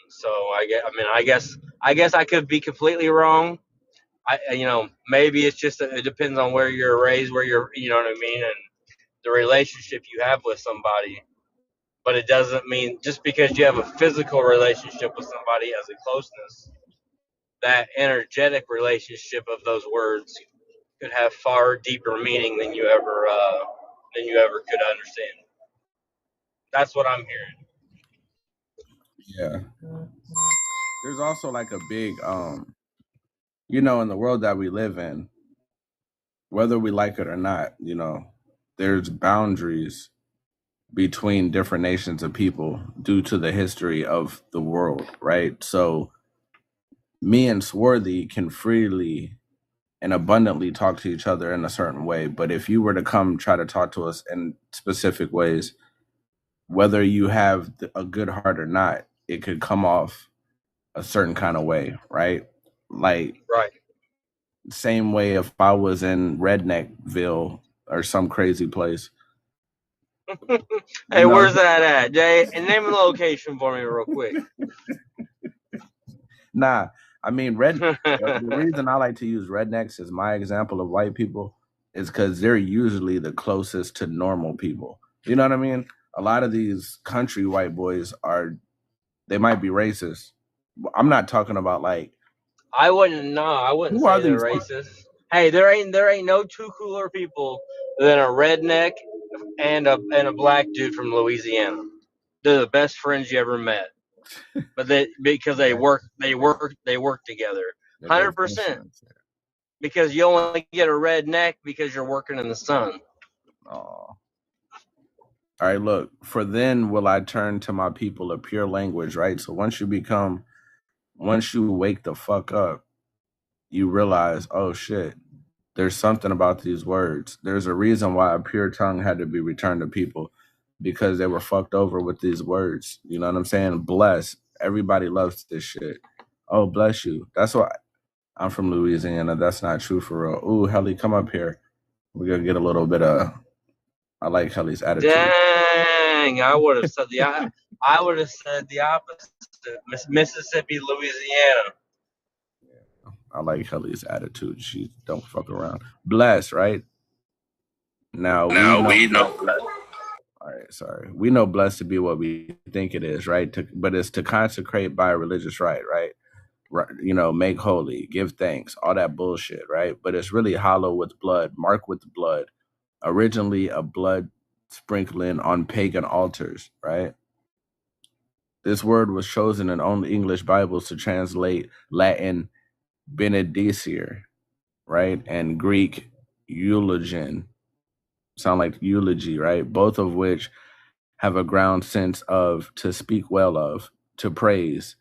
So I guess I could be completely wrong. Maybe it's just it depends on where you're raised, where you're, you know what I mean, and the relationship you have with somebody. But it doesn't mean just because you have a physical relationship with somebody as a closeness, that energetic relationship of those words could have far deeper meaning than you ever could understand. That's what I'm hearing. Yeah. There's also like a big in the world that we live in, whether we like it or not, there's boundaries between different nations of people due to the history of the world, right? So me and Swarthy can freely and abundantly talk to each other in a certain way. But if you were to come try to talk to us in specific ways, whether you have a good heart or not, it could come off a certain kind of way, right? Like, Right. same way if I was in Redneckville or some crazy place. Hey, where's that at, Jay? And name the location for me real quick. Nah, I mean, the reason I like to use rednecks as my example of white people is because they're usually the closest to normal people. You know what I mean? A lot of these country white boys they might be racist. I'm not talking about like. I wouldn't say they're racist. Hey, there ain't no two cooler people than a redneck and a black dude from Louisiana. They're the best friends you ever met. But because they work together. 100%. Because you only get a redneck because you're working in the sun. Oh. All right, look, for then will I turn to my people a pure language, right? So once you wake the fuck up, you realize, oh shit, there's something about these words. There's a reason why a pure tongue had to be returned to people, because they were fucked over with these words. You know what I'm saying? Bless. Everybody loves this shit. Oh, bless you. That's why I'm from Louisiana. That's not true for real. Ooh, Helly, come up here. We're going to get a little bit of, I like Helly's attitude. Dang, I would have said the opposite. Mississippi, Louisiana. I like Helly's attitude. She don't fuck around. Bless, right? Now we know. All right, sorry. We know blessed to be what we think it is, right? But it's to consecrate by a religious rite, right? Make holy, give thanks, all that bullshit, right? But it's really hollow with blood, marked with blood. Originally a blood sprinkling on pagan altars, right? This word was chosen in only English Bibles to translate Latin benedicere, right? And Greek eulogian, sound like eulogy, right? Both of which have a ground sense of to speak well of, to praise,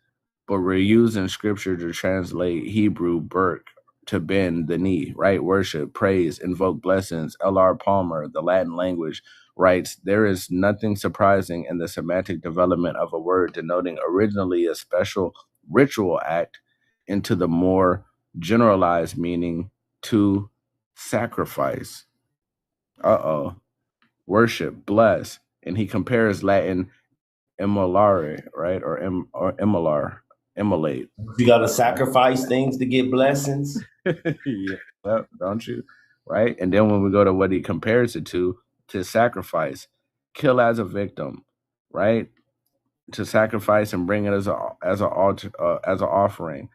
but we're using scripture to translate Hebrew Burke to bend the knee, right? Worship, praise, invoke blessings. L.R. Palmer, the Latin language, writes, there is nothing surprising in the semantic development of a word denoting originally a special ritual act into the more generalized meaning to sacrifice. Worship, bless. And he compares Latin immolare, right? Or immolar, immolate. You got to sacrifice things to get blessings. Yeah, don't you? Right? And then when we go to what he compares it to sacrifice, kill as a victim, right? To sacrifice and bring it as an offering.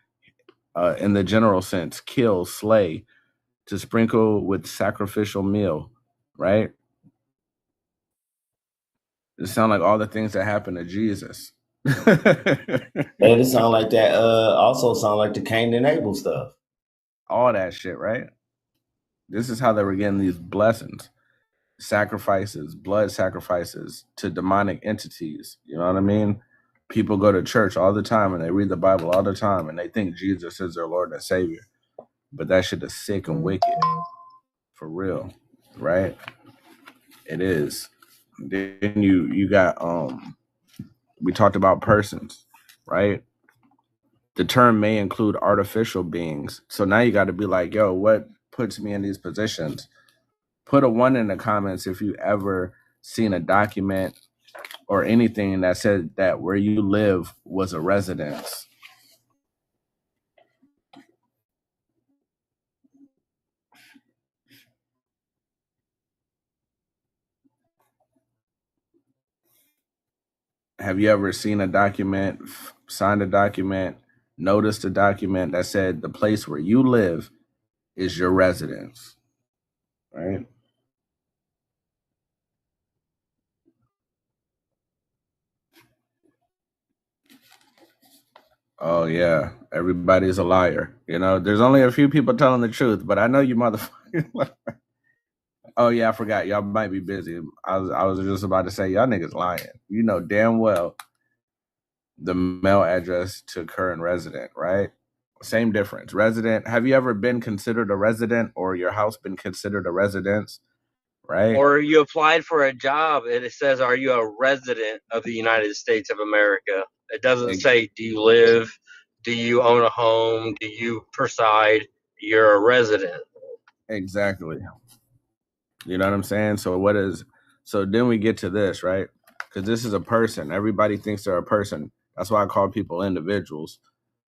In the general sense, kill, slay, to sprinkle with sacrificial meal, right? It sounds like all the things that happened to Jesus. And it sound like that. Also sound like the Cain and Abel stuff. All that shit, right? This is how they were getting these blessings, sacrifices, blood sacrifices to demonic entities. You know what I mean? People go to church all the time and they read the Bible all the time and they think Jesus is their Lord and Savior, but that shit is sick and wicked, for real, right? It is. Then you got we talked about persons, right? The term may include artificial beings. So now you got to be like, yo, what puts me in these positions? Put a 1 in the comments if you ever seen a document or anything that said that where you live was a residence. Have you ever seen a document, signed a document, noticed a document that said the place where you live is your residence, right? Oh yeah, everybody's a liar. You know, there's only a few people telling the truth, but I know you motherfuckers. Oh yeah, I forgot. Y'all might be busy. I was just about to say y'all niggas lying. You know damn well the mail address to current resident, right? Same difference. Resident. Have you ever been considered a resident or your house been considered a residence? Right? Or you applied for a job and it says, "Are you a resident of the United States of America?" It doesn't say, "Do you live? Do you own a home? Do you preside?" You're a resident. Exactly. You know what I'm saying? So then we get to this, right? Because this is a person. Everybody thinks they're a person. That's why I call people individuals.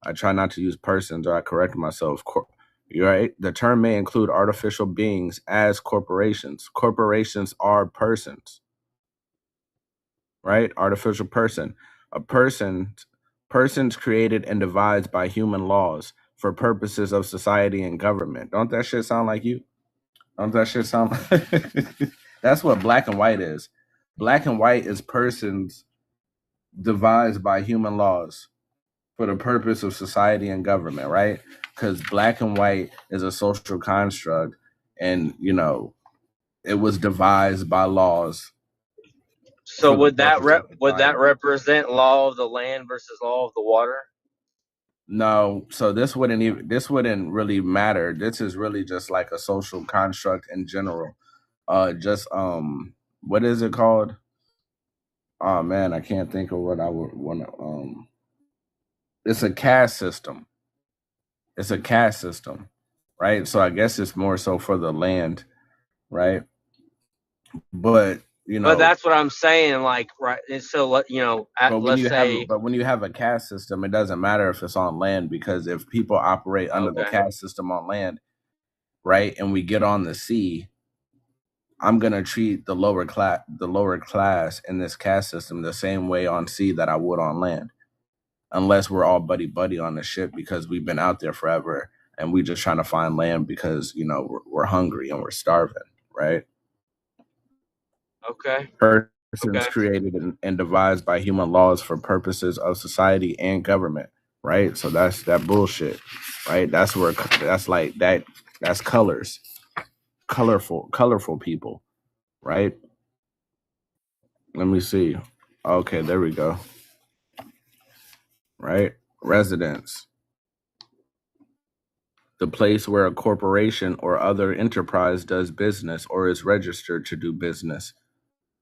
I try not to use persons, or I correct myself. You're right. The term may include artificial beings as corporations. Corporations are persons, right? Artificial person. A persons created and devised by human laws for purposes of society and government. Don't that shit sound like you? Don't that shit sound That's what black and white is. Black and white is persons devised by human laws for the purpose of society and government, right? Because black and white is a social construct, and you know it was devised by laws So for the would purpose of would that society. represent law of the land versus law of the water? No, so this wouldn't really matter. This is really just like a social construct in general. Just what is it called? Oh man, I can't think of what I would want to. It's a caste system. It's a caste system, right? So I guess it's more so for the land, right? But you But know, that's what I'm saying. Like, right? And so let's say, when you have a caste system, it doesn't matter if it's on land, because if people operate under the okay, caste system on land, right, and we get on the sea, I'm gonna treat the lower class in this caste system the same way on sea that I would on land, unless we're all buddy buddy on the ship because we've been out there forever and we just trying to find land because you know we're hungry and we're starving, right? okay, Persons okay, created and devised by human laws for purposes of society and government, right? So that's that bullshit, right? That's like that. That's colorful people, right? Let me see. Okay, there we go. Right, residence, the place where a corporation or other enterprise does business or is registered to do business,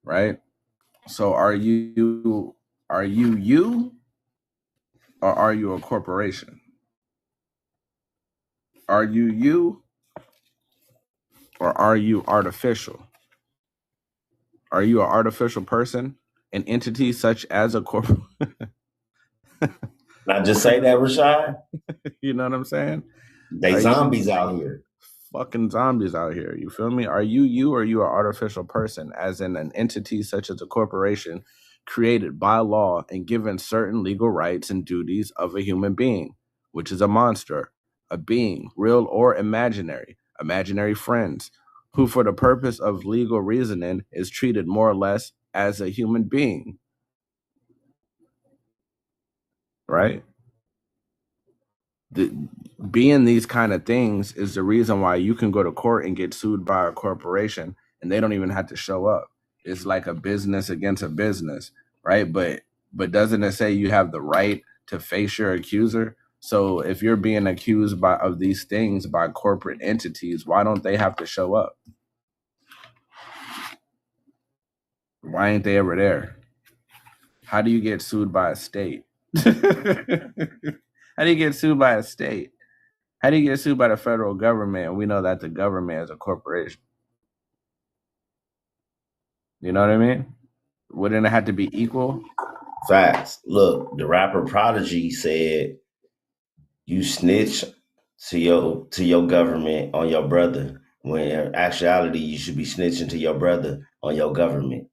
right? So are you or are you a corporation? Are you or are you artificial? Are you an artificial person, an entity such as a corp? Not just say that, Rashaud. You know what I'm saying? They Are you zombies out here. fucking zombies out here? You feel me? Are you or are you an artificial person, as in an entity such as a corporation created by law and given certain legal rights and duties of a human being, which is a monster, a being, real or imaginary friends, who for the purpose of legal reasoning is treated more or less as a human being, right? the, Being these kind of things is the reason why you can go to court and get sued by a corporation and they don't even have to show up. It's like a business against a business, right? But doesn't it say you have the right to face your accuser? So if you're being accused of these things by corporate entities, why don't they have to show up? Why ain't they ever there? How do you get sued by a state? How do you get sued by a state? How do you get sued by the federal government? We know that the government is a corporation. You know what I mean? Wouldn't it have to be equal? Facts. Look, the rapper Prodigy said you snitch to your government on your brother, when in actuality you should be snitching to your brother on your government.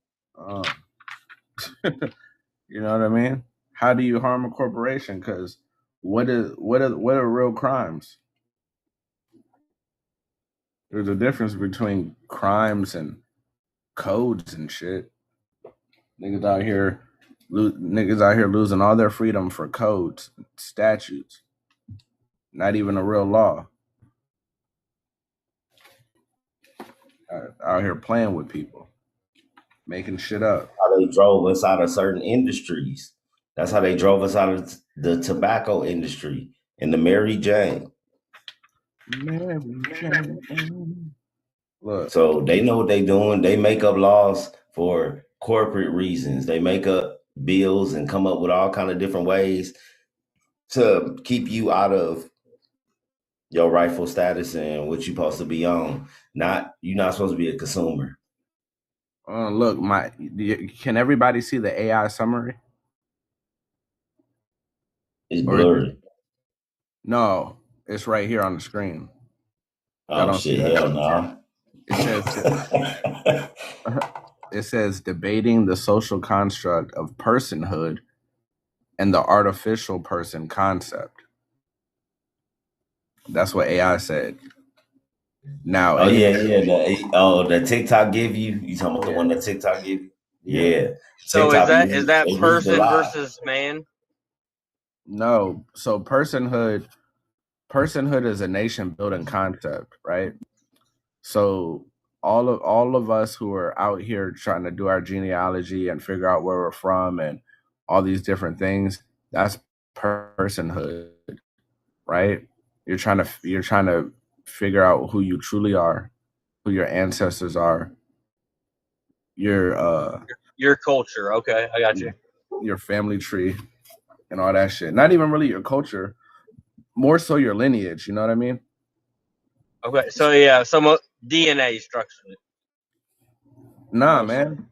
You know what I mean? How do you harm a corporation? Because what are real crimes? There's a difference between crimes and codes and shit. Niggas out here, losing all their freedom for codes, statutes. Not even a real law. Out here playing with people, making shit up. How they drove us out of certain industries. That's how they drove us out of the tobacco industry and the Mary Jane. Mary Jane. Look. So they know what they're doing. They make up laws for corporate reasons. They make up bills and come up with all kind of different ways to keep you out of your rightful status and what you're supposed to be on. You're not supposed to be a consumer. Look, can everybody see the AI summary? It's blurry. No, it's right here on the screen. Oh shit! Hell no. It says debating the social construct of personhood and the artificial person concept. That's what AI said. Now, the TikTok give you. You talking about the one that TikTok give you? Yeah. So is that person versus man? No. So personhood is a nation building concept, right? So all of us who are out here trying to do our genealogy and figure out where we're from and all these different things, that's personhood, right? You're trying to figure out who you truly are, who your ancestors are, your culture. Okay, I got you. Your family tree and all that shit. Not even really your culture, more so your lineage. You know what I mean? Okay, so yeah, some DNA structure. Nah, man,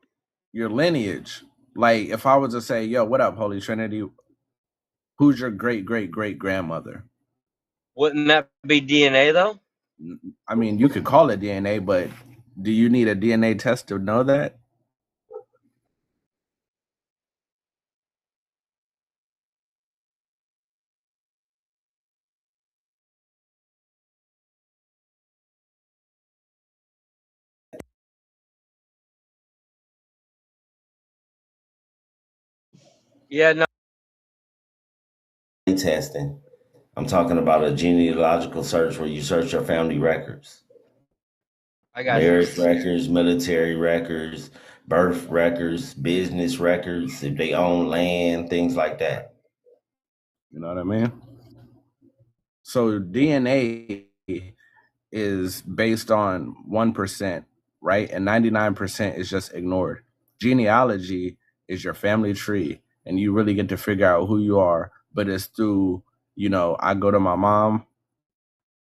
your lineage. Like if I was to say, "Yo, what up, Holy Trinity? Who's your great great great grandmother?" Wouldn't that be DNA though? I mean, you could call it DNA, but do you need a DNA test to know that? Yeah, no. Testing. I'm talking about a genealogical search where you search your family records. I got marriage records, military records, birth records, business records, if they own land, things like that. You know what I mean? So DNA is based on 1%, right? And 99% is just ignored. Genealogy is your family tree, and you really get to figure out who you are, but it's through, I go to my mom,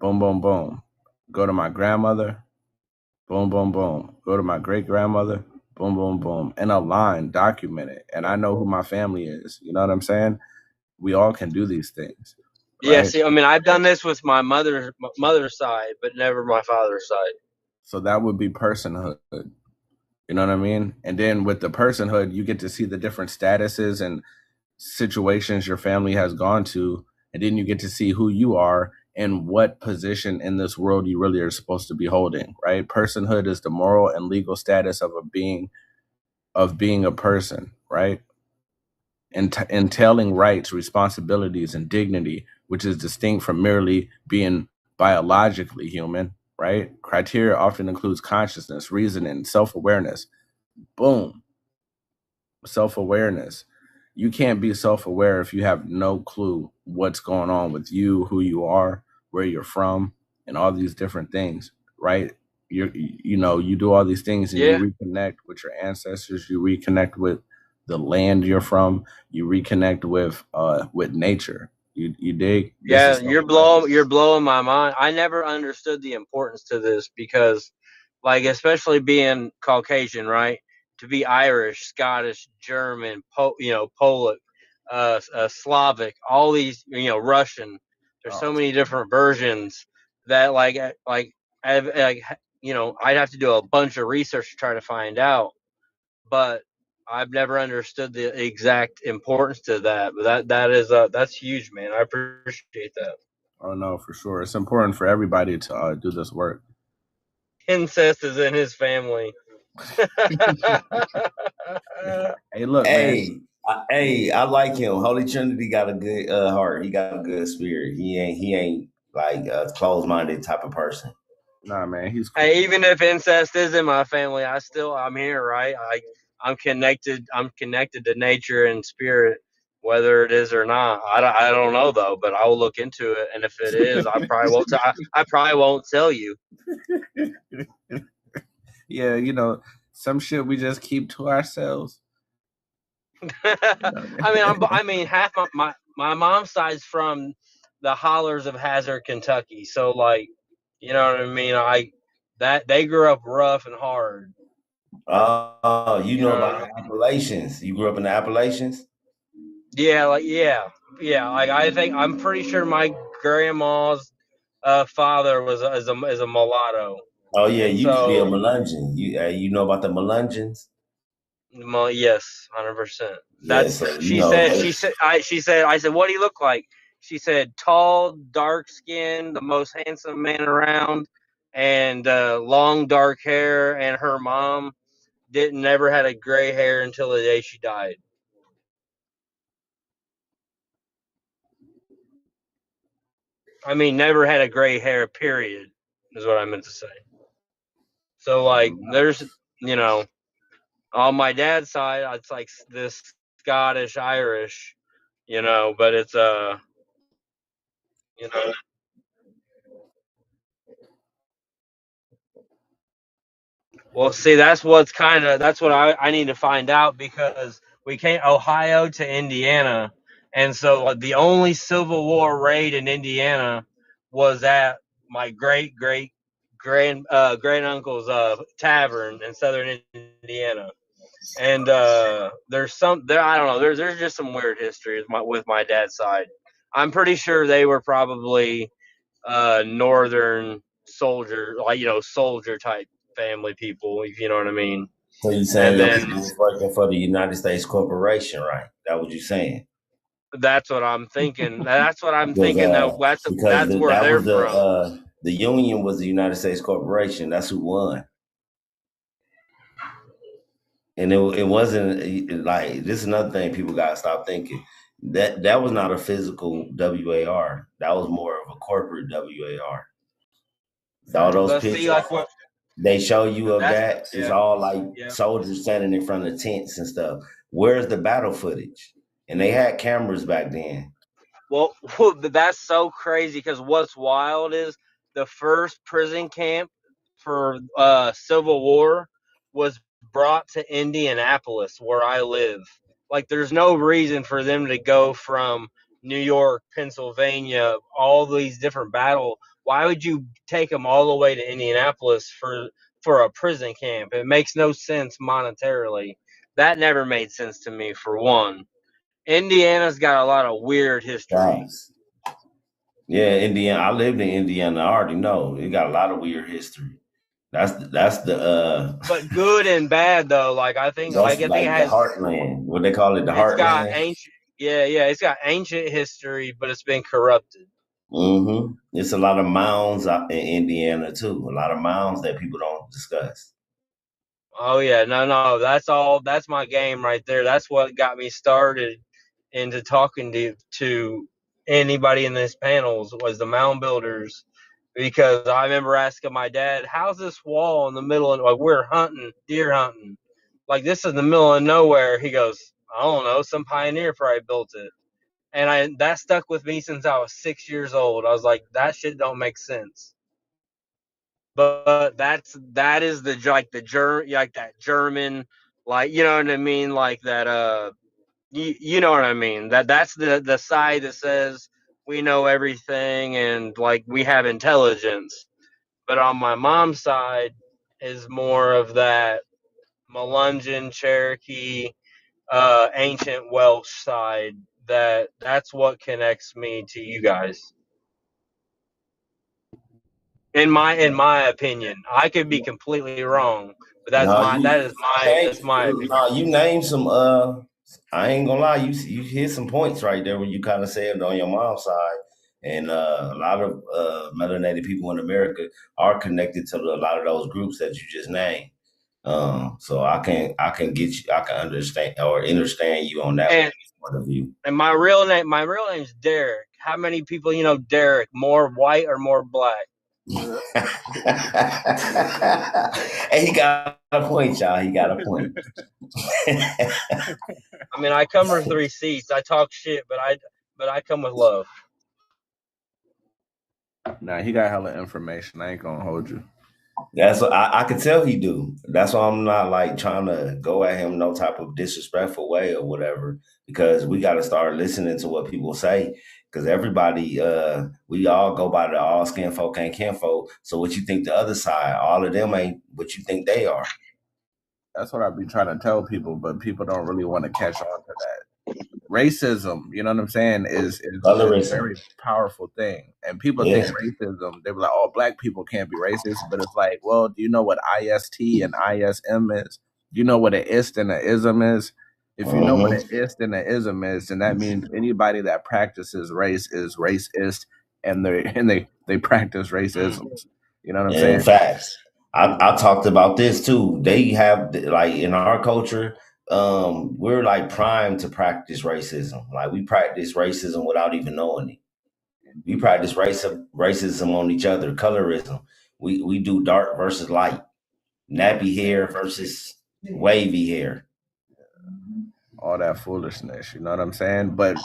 boom, boom, boom. Go to my grandmother, boom, boom, boom. Go to my great grandmother, boom, boom, boom. In a line, documented. And I know who my family is. You know what I'm saying? We all can do these things. Right? Yeah, see, I mean, I've done this with my mother's side, but never my father's side. So that would be personhood. You know what I mean? And then with the personhood, you get to see the different statuses and situations your family has gone to. And then you get to see who you are and what position in this world you really are supposed to be holding, right? Personhood is the moral and legal status of being a person, right? Entailing rights, responsibilities, and dignity, which is distinct from merely being biologically human, right? Criteria often includes consciousness, reasoning, self-awareness. Boom. Self-awareness. You can't be self-aware if you have no clue what's going on with you, who you are, where you're from, and all these different things, right? You do all these things and you reconnect with your ancestors, you reconnect with the land you're from, you reconnect with nature. You dig? Yeah, you're blowing my mind. I never understood the importance to this because, like, especially being Caucasian, right? to be Irish, Scottish, German, Polish, Slavic, all these, Russian. There's Oh, so many different versions that like I'd have to do a bunch of research to try to find out. But I've never understood the exact importance to that. But that's huge, man. I appreciate that. oh no, for sure. It's important for everybody to do this work. Incest is in his family. Hey, look, man. I like him. Holy Trinity got a good heart. He got a good spirit. He ain't like a closed minded type of person. Nah, man, he's cool. Hey, even if incest is in my family, I'm here, right? I'm connected. I'm connected to nature and spirit, whether it is or not. I don't know though, but I will look into it. And if it is, I probably won't tell you. Yeah, some shit we just keep to ourselves. I mean, half my mom's side's from the hollers of Hazard, Kentucky. So like, you know what I mean? That they grew up rough and hard. Oh, you You know know what I about mean? the Appalachians? You grew up in the Appalachians? Yeah. Like I think I'm pretty sure my grandma's father is a mulatto. Oh yeah, you used to be a So Melungeon. You know about the Melungeons? yes, 100%. Yeah, That's so she said. I said, what do you look like? She said, tall, dark skin, the most handsome man around, and long dark hair. And her mom didn't never had a gray hair until the day she died. I mean, never had a gray hair. Period. Is what I meant to say. So like, there's you know, on my dad's side, it's like this Scottish Irish, but it's you know, well, see, that's what I need to find out because we came Ohio to Indiana, and so the only Civil War raid in Indiana was at my great uncle's tavern in southern Indiana. And there's I don't know, there's just some weird history with my dad's side. I'm pretty sure they were probably northern soldier, like soldier type family people, if you know what I mean. so you saying And your then people was working for the United States Corporation, right? That what you saying? that's what I'm thinking. That's what I'm Because thinking. because That's where that they're was from. the Union was the United States Corporation. That's who won. And it wasn't like this is another thing people gotta stop thinking. That was not a physical WAR. That was more of a corporate WAR. All those But see, pictures like what they show you of that's that is yeah, all like yeah. soldiers standing in front of tents and stuff. Where's the battle footage? And they had cameras back then. Well, that's so crazy because what's wild is the first prison camp for Civil War was brought to Indianapolis, where I live. Like, there's no reason for them to go from New York, Pennsylvania, all these different battle. Why would you take them all the way to Indianapolis for a prison camp? It makes no sense monetarily. That never made sense to me, for one. Indiana's got a lot of weird history, Facts. Yeah, Indiana. I lived in Indiana. I already know it got a lot of weird history. That's the but good and bad though. Like that's I think it like the has. heartland. What they call it, the It's got heartland. ancient. Yeah. It's got ancient history, but it's been corrupted. It's a lot of mounds out in Indiana too. A lot of mounds that people don't discuss. Oh yeah, no. That's all. That's my game right there. That's what got me started into talking to anybody in this panels was the mound builders, because I remember asking my dad, "How's this wall in the middle of like we're hunting deer hunting, like this is the middle of nowhere?" He goes, "I don't know. Some pioneer probably built it." And that stuck with me since I was 6 years old. I was like, that shit don't make sense. But that is like that German, like, you know what I mean, like that you know what I mean, that's the side that says we know everything and like we have intelligence. But on my mom's side is more of that Melungeon, Cherokee, ancient Welsh side. That's what connects me to you guys. In my opinion, I could be completely wrong, but No, that's my opinion. you name some. I ain't gonna lie, you hit some points right there when you kind of said on your mom's side, and a lot of melanated people in America are connected to a lot of those groups that you just named. So I can get you, I can understand or understand you on that And point of view. and my real name's Derek. How many people Derek? More white or more black? And he got a point, y'all. He got a point. I mean, I come for 3 seats. I talk shit, but I come with love. Nah, he got hella information. I ain't gonna hold you. That's what I can tell he do. That's why I'm not like trying to go at him no type of disrespectful way or whatever, because we got to start listening to what people say. Because everybody, we all go by the all skin folk ain't kinfolk. So what you think the other side, all of them ain't what you think they are. That's what I be trying to tell people, but people don't really want to catch on to that. Racism, you know what I'm saying, is a Colorism. very powerful thing. And people think Yeah. racism, they were like, oh, black people can't be racist. But it's like, well, do you know what IST and ISM is? Do you know what an ist and an ism is? If you know what an ist and an ism is, then that means anybody that practices race is racist, and they practice racisms. You know what I'm In saying? fact, I talked about this too. They have like in our culture, we're like primed to practice racism. Like we practice racism without even knowing it. We practice racism on each other, colorism. We do dark versus light, nappy hair versus wavy hair. All that foolishness. You know what I'm saying? But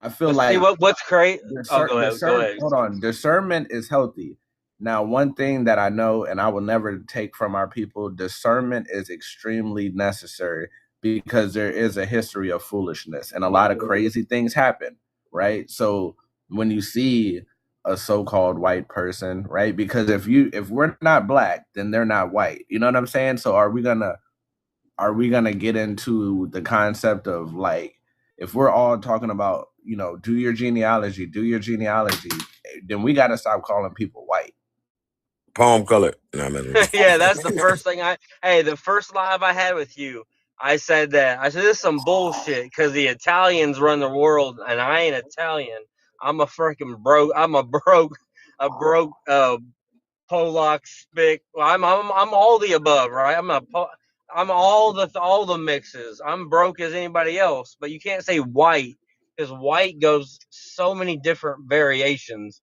I feel But see like what's crazy. Oh, go ahead. Go ahead. hold on. Discernment is healthy. Now, one thing that I know and I will never take from our people, discernment is extremely necessary because there is a history of foolishness and a lot of crazy things happen, right? So when you see a so-called white person, right? Because if we're not black, then they're not white. You know what I'm saying? So are we gonna get into the concept of like if we're all talking about do your genealogy, then we got to stop calling people white. Palm color. No, Yeah, that's the first thing the first live I had with you, I said that. I said, this is some bullshit because the Italians run the world and I ain't Italian. I'm a freaking broke, a broke, Polak, Spick. I'm all the above, right? I'm all the mixes. I'm broke as anybody else, but you can't say white because white goes so many different variations.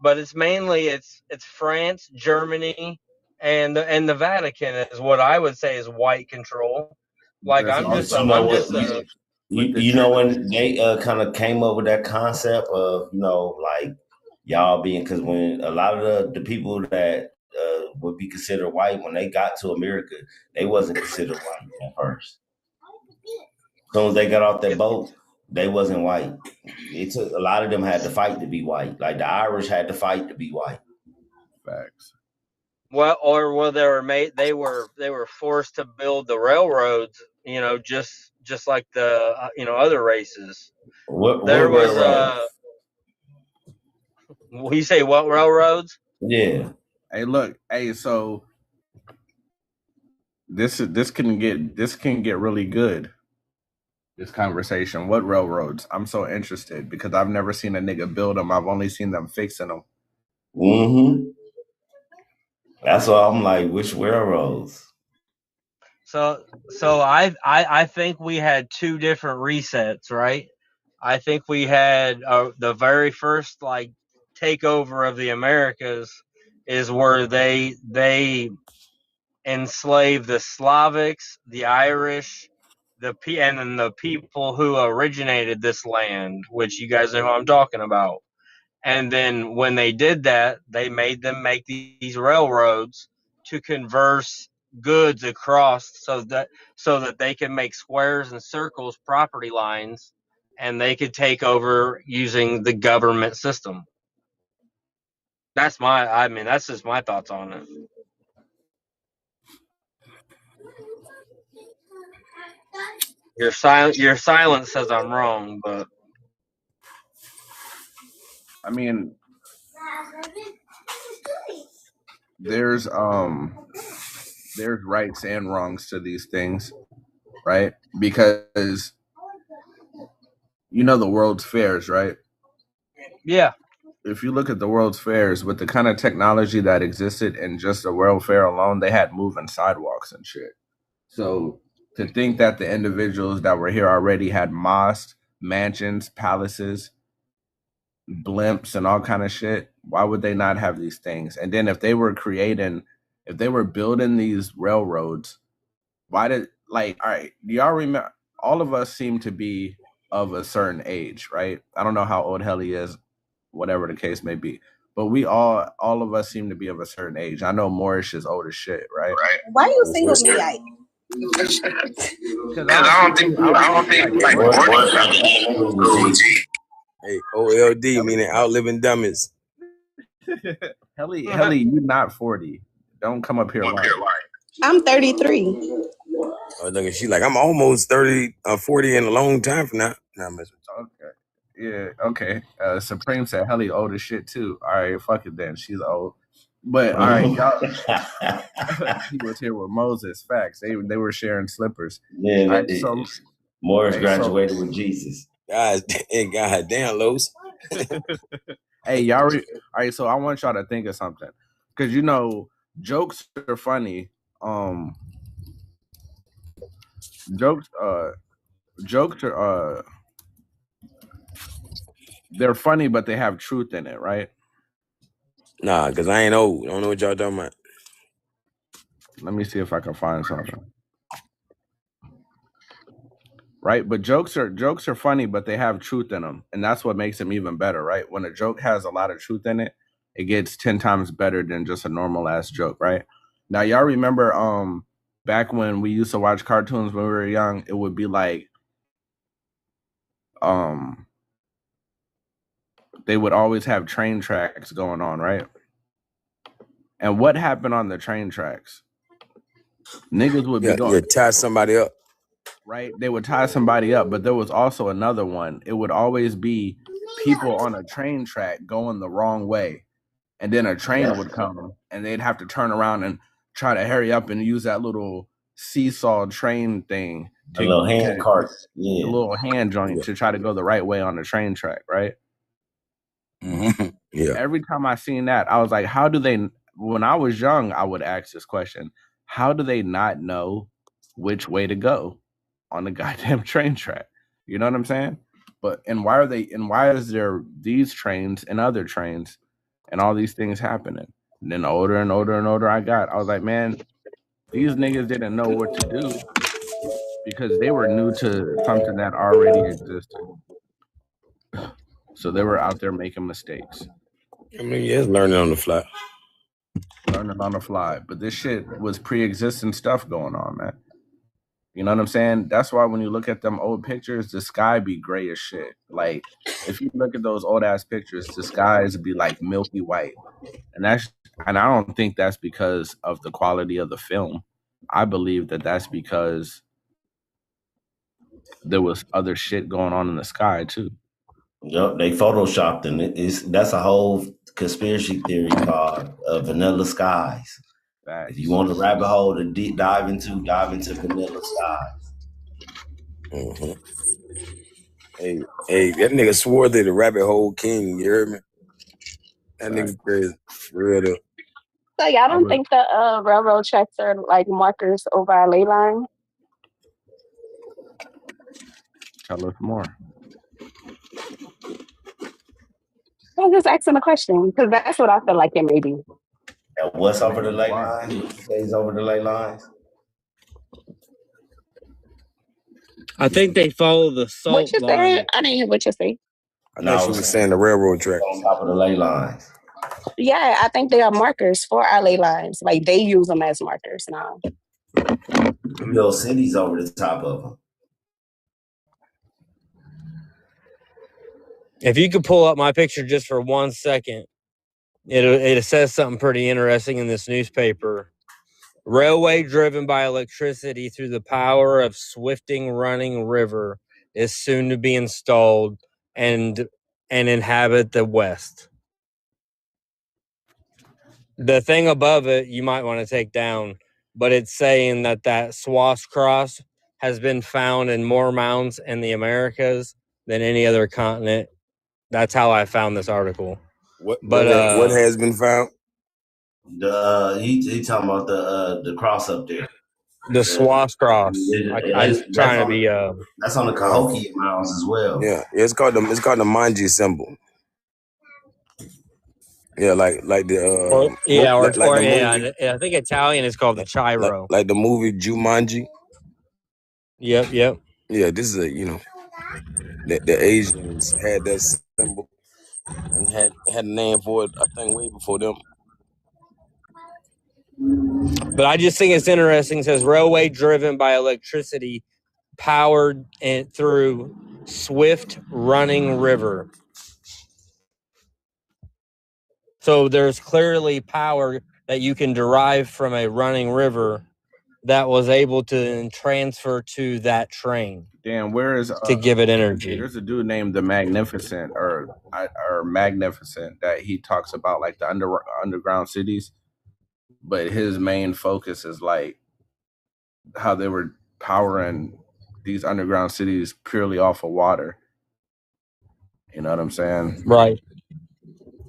But it's mainly it's France, Germany, and the Vatican is what I would say is white control. Like There's But also you know I'm what? just with a with the You know Church. when they kind of came up with that concept of like y'all being, because when a lot of the people that would be considered white when they got to America, they wasn't considered white at first. As soon as they got off that it's, boat, they wasn't white. It took a lot of them had to fight to be white. Like the Irish had to fight to be white. Facts. well they were forced to build the railroads, just like the other races. What There was railroads? you say what railroads? Yeah. Hey, look. Hey, so this can get really good. This conversation. What railroads? I'm so interested because I've never seen a nigga build them. I've only seen them fixing them. Mm-hmm. That's why I'm like, which railroads? So I think we had two different resets, right? I think we had the very first like takeover of the Americas is where they enslaved the Slavics, the Irish, and then the people who originated this land, which you guys know who I'm talking about. And then when they did that, they made them make these railroads to converse goods across so that they can make squares and circles property lines and they could take over using the government system. That's just my thoughts on it. Your silence says I'm wrong, but I mean, there's rights and wrongs to these things, right? Because you know the World's Fairs, right? yeah, If you look at the World's Fairs with the kind of technology that existed in just the World Fair alone, they had moving sidewalks and shit. So to think that the individuals that were here already had mosques, mansions, palaces, blimps, and all kind of shit, why would they not have these things? And then if they were building these railroads, why did, like, all right, do y'all remember? All of us seem to be of a certain age, right? I don't know how old Helly is, whatever the case may be. But we all of us seem to be of a certain age. I know Morris is old as shit, right? Why you single me like? Because I don't think like Hey, OLD meaning outliving dummies. Helly, you not 40. Don't come up here lying. I'm 33. Oh, look at she like I'm almost 30 or 40 in a long time from now. Nah, I'm messing with Okay. Yeah, okay. Supreme said Helly old as shit too. All right, fuck it then. She's old. But all right, y'all. He was here with Moses. Facts. They were sharing slippers. Yeah, right, so, Morris graduated with Jesus. God damn, Los. Hey, y'all. All right, so I want y'all to think of something, because you know jokes are funny. Jokes are they're funny, but they have truth in it, right? Nah, because I ain't old. I don't know what y'all talking about. Let me see if I can find something. Right, but jokes are funny, but they have truth in them, and that's what makes them even better, right? When a joke has a lot of truth in it, it gets 10 times better than just a normal ass joke, right? Now, y'all remember back when we used to watch cartoons when we were young, it would be like they would always have train tracks going on, right? And what happened on the train tracks? Niggas would be going tie somebody up. Right? They would tie somebody up, but there was also another one. It would always be people on a train track going the wrong way. And then a train would come and they'd have to turn around and try to hurry up and use that little seesaw train thing. A little hand cart. Yeah. A little hand joint to try to go the right way on the train track, right? Mm-hmm. Yeah. Every time I seen that, I was like, how do they, when I was young, I would ask this question, how do they not know which way to go on the goddamn train track? You know what I'm saying? But why is there these trains and other trains and all these things happening? And then the older and older and older I got, I was like, man, these niggas didn't know what to do because they were new to something that already existed. So they were out there making mistakes. I mean, yeah, it's learning on the fly. Learning on the fly. But this shit was pre-existing stuff going on, man. You know what I'm saying? That's why when you look at them old pictures, the sky be gray as shit. Like, if you look at those old ass pictures, the skies be like milky white. And I don't think that's because of the quality of the film. I believe that that's because there was other shit going on in the sky too. Yep, they photoshopped and that's a whole conspiracy theory called Vanilla Skies. Facts. If you want a rabbit hole to dive into Vanilla Skies. Mm-hmm. Hey, that nigga swore they the rabbit hole king. You heard me? That nigga crazy. Real though. So y'all don't think the railroad tracks are like markers over our ley line? Tell us more. I'm just asking a question because that's what I feel like it may be. And what's over the ley lines? What stays over the ley lines? I think they follow the salt What you line. said? I didn't hear what you say. I thought she was saying the railroad tracks on top of the ley lines. Yeah, I think they are markers for our ley lines. Like they use them as markers now. Build cities over the top of them. If you could pull up my picture just for 1 second, it says something pretty interesting in this newspaper. Railway driven by electricity through the power of swifting running river is soon to be installed and inhabit the West. The thing above it you might want to take down, but it's saying that Swass Cross has been found in more mounds in the Americas than any other continent. That's how I found this article. What But has been found? He talking about the cross up there. The Swass Cross. I'm trying to be. That's on the Cahokia Mounds as well. Yeah, it's called the Manji symbol. Yeah, like the I think Italian is called the Chiro. Like the movie Jumanji. Yep. Yeah, this is the Asians had that symbol and had a name for it. I think way before them. But I just think it's interesting. It says railway driven by electricity, powered through swift running river. So there's clearly power that you can derive from a running river that was able to transfer to that train. Damn, where is to give it energy? There's a dude named the Magnificent or Magnificent that he talks about like the underground cities, but his main focus is like how they were powering these underground cities purely off of water. You know what I'm saying? Right.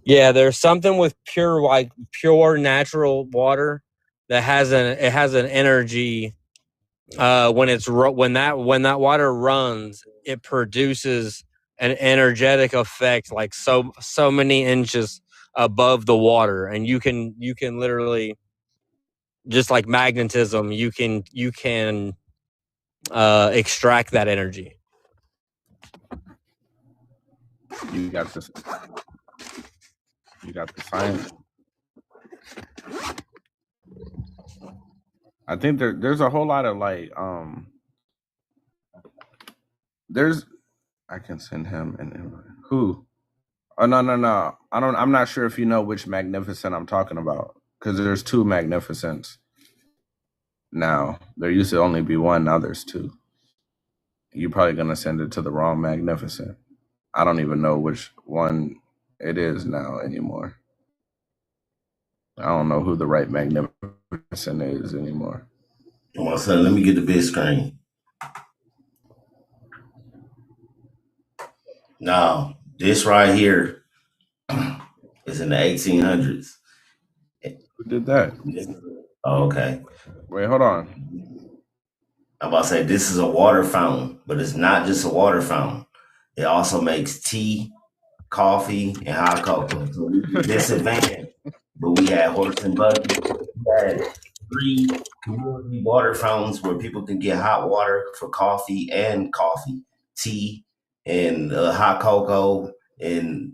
Yeah, there's something with pure natural water that has an energy. When that water runs, it produces an energetic effect like so many inches above the water, and you can literally, just like magnetism, you can extract that energy. You got the science. I think there's a whole lot of like I can send him who? Oh no. I'm not sure if you know which Magnificent I'm talking about, because there's two Magnificents now. There used to only be one, now there's two. You're probably gonna send it to the wrong Magnificent. I don't even know which one it is now anymore. I don't know who the right Magnificent is anymore. Come on, son, let me get the big screen. Now, this right here is in the 1800s. Who did that? Oh, okay. Wait, hold on. I'm about to say this is a water fountain, but it's not just a water fountain. It also makes tea, coffee, and hot cocoa. So we did this advantage, but we had horse and buggy. We had 3 community water fountains where people can get hot water for coffee, tea, and hot cocoa, and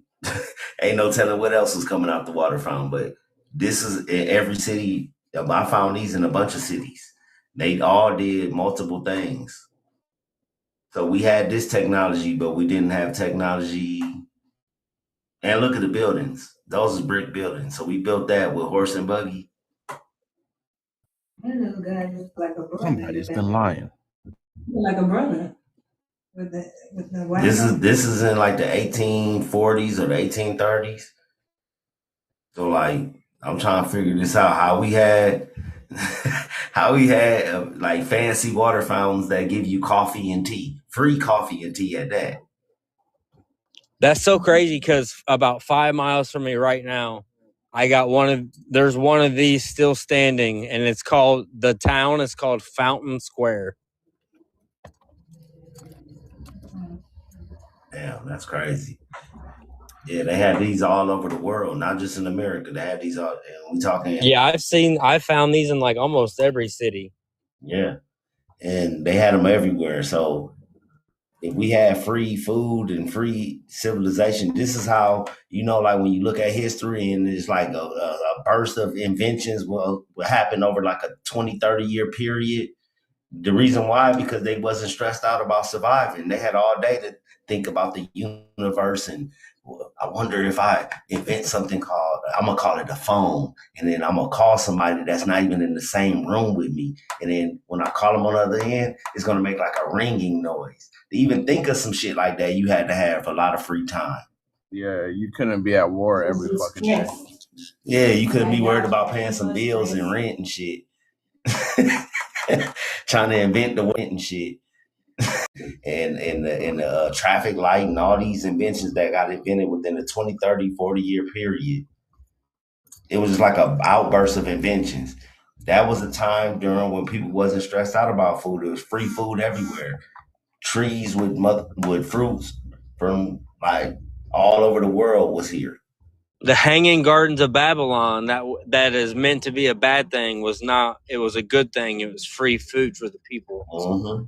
ain't no telling what else was coming out the water fountain. But this is in every city. I found these in a bunch of cities. They all did multiple things. So we had this technology, but we didn't have technology. And look at the buildings. Those are brick buildings. So we built that with horse and buggy. Somebody's been lying. Like a brother. With the white this is in like the 1840s or the 1830s. So like I'm trying to figure this out. How we had like fancy water fountains that give you coffee and tea, free coffee and tea at that. That's so crazy, because about 5 miles from me right now, I got there's one of these still standing, and the town is called Fountain Square. Damn, that's crazy. Yeah, they had these all over the world, not just in America. They had these all. We talking. Yeah, I found these in like almost every city. Yeah, and they had them everywhere. So if we had free food and free civilization, this is how, like when you look at history and it's like a burst of inventions will happen over like a 20, 30-year period. The reason why, because they wasn't stressed out about surviving. They had all day to think about the universe and I wonder if I invent something called, I'm gonna call it a phone, and then I'm gonna call somebody that's not even in the same room with me. And then when I call them on the other end, it's gonna make like a ringing noise. To even think of some shit like that, you had to have a lot of free time. Yeah, you couldn't be at war every fucking day. Yeah, you couldn't be worried about paying some bills and rent and shit. Trying to invent the rent and shit. And the traffic light and all these inventions that got invented within a 20, 30, 40-year period. It was just like a outburst of inventions. That was a time during when people wasn't stressed out about food. There was free food everywhere. Trees with fruits from like all over the world was here. The Hanging Gardens of Babylon, that is meant to be a bad thing, was not. It was a good thing. It was free food for the people. Mm-hmm.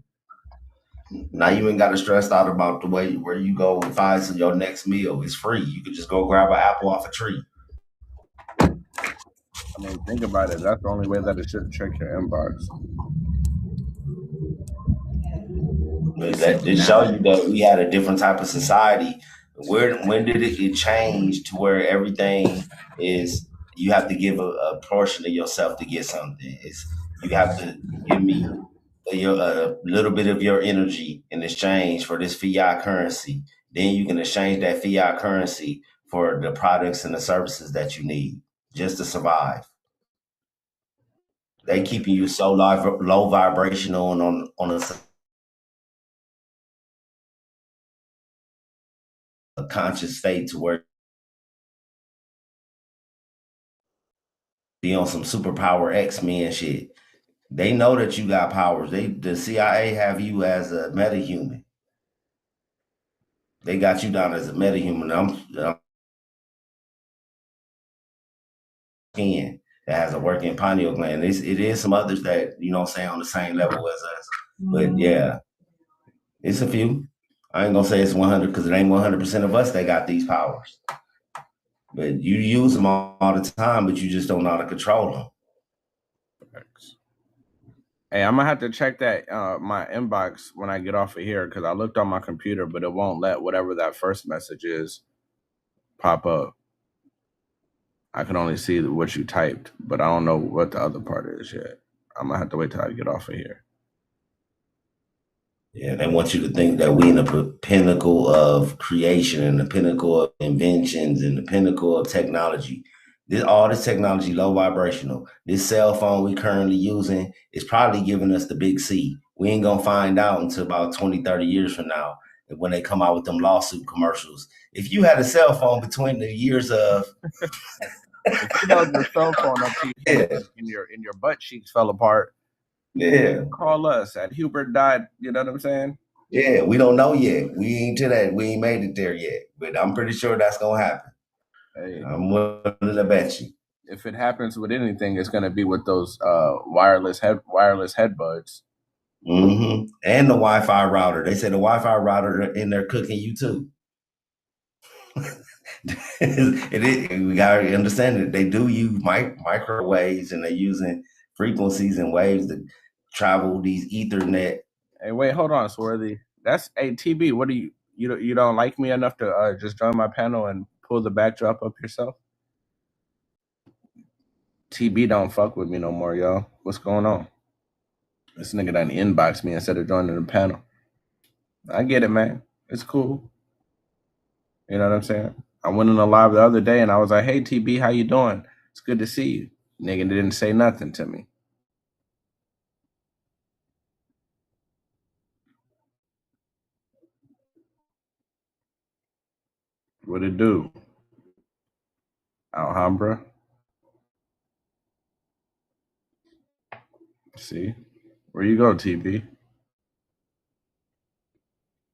Now you ain't got to stress out about the way where you go and find your next meal. It's free. You can just go grab an apple off a tree. I mean, think about it. That's the only way that it should check your inbox. That just show you that we had a different type of society. When did it change to where everything is you have to give a portion of yourself to get something? It's you have to give me a little bit of your energy in exchange for this fiat currency. Then you can exchange that fiat currency for the products and the services that you need just to survive. They keeping you so low vibrational and on a conscious state to where be on some superpower X-Men shit. They know that you got powers. The CIA have you as a metahuman. They got you down as a metahuman. I'm skin that has a working pineal gland. It is some others that, on the same level as us. But yeah, it's a few. I ain't gonna say it's 100 because it ain't 100% of us that got these powers. But you use them all the time, but you just don't know how to control them. Hey, I'm gonna have to check that my inbox when I get off of here because I looked on my computer, but it won't let whatever that first message is pop up. I can only see what you typed, but I don't know what the other part is yet. I'm gonna have to wait till I get off of here. Yeah, they want you to think that we in the pinnacle of creation and the pinnacle of inventions and the pinnacle of technology. All this technology, low vibrational. This cell phone we currently using is probably giving us the big C. We ain't gonna find out until about 20, 30 years from now when they come out with them lawsuit commercials. If you had a cell phone between the years of if you held your cell phone up to your face and your butt cheeks fell apart, yeah, call us at Hubert died. You know what I'm saying? Yeah, we don't know yet. We ain't to that. We ain't made it there yet. But I'm pretty sure that's gonna happen. Hey, I'm willing to bet you. If it happens with anything, it's gonna be with those wireless headbuds. Mm-hmm. And the Wi-Fi router. They said the Wi-Fi router in there cooking you too. It is. We gotta understand that they do use microwaves and they're using frequencies and waves to travel these Ethernet. Hey, wait, hold on, Swarthy. That's TB. What do you don't like me enough to just join my panel and pull the backdrop up yourself? TB don't fuck with me no more, y'all. What's going on? This nigga done inbox me instead of joining the panel. I get it, man. It's cool. You know what I'm saying? I went in a live the other day and I was like, "Hey, TB, how you doing? It's good to see you." Nigga didn't say nothing to me. What it do? Alhambra. See? Where you go, TB?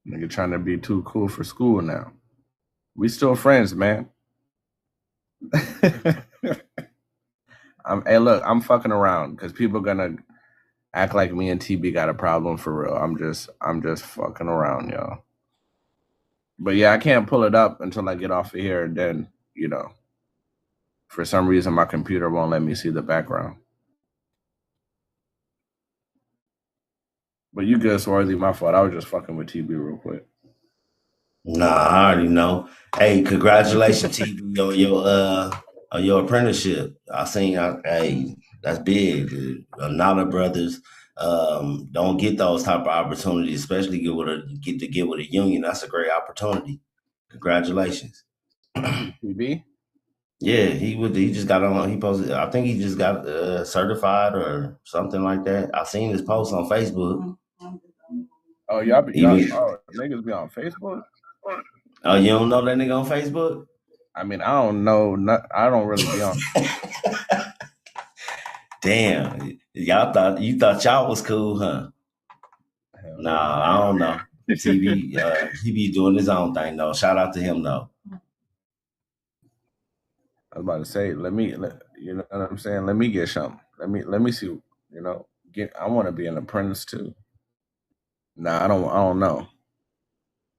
Nigga trying to be too cool for school now. We still friends, man. Hey, look, I'm fucking around because people gonna act like me and TB got a problem for real. I'm just fucking around, y'all. But yeah, I can't pull it up until I get off of here, and then for some reason my computer won't let me see the background. But you good, Swarthy. My fault. I was just fucking with TB real quick. Nah, I already know. Hey, congratulations, TV, on your apprenticeship. Hey, that's big. A lot of brothers don't get those type of opportunities, especially get with a union. That's a great opportunity. Congratulations. Who, TV? Yeah, he just got on. He posted. I think he just got certified or something like that. I seen his post on Facebook. Oh, y'all, Even niggas be on Facebook? oh, you don't know that nigga on Facebook? I mean, I don't know. I don't really be on. Damn, you thought y'all was cool, huh? Hell no. Nah, I don't know. TV, he be doing his own thing though. Shout out to him though. I was about to say, you know what I'm saying? Let me get something. Let me see. You know, I want to be an apprentice too. Nah, I don't know.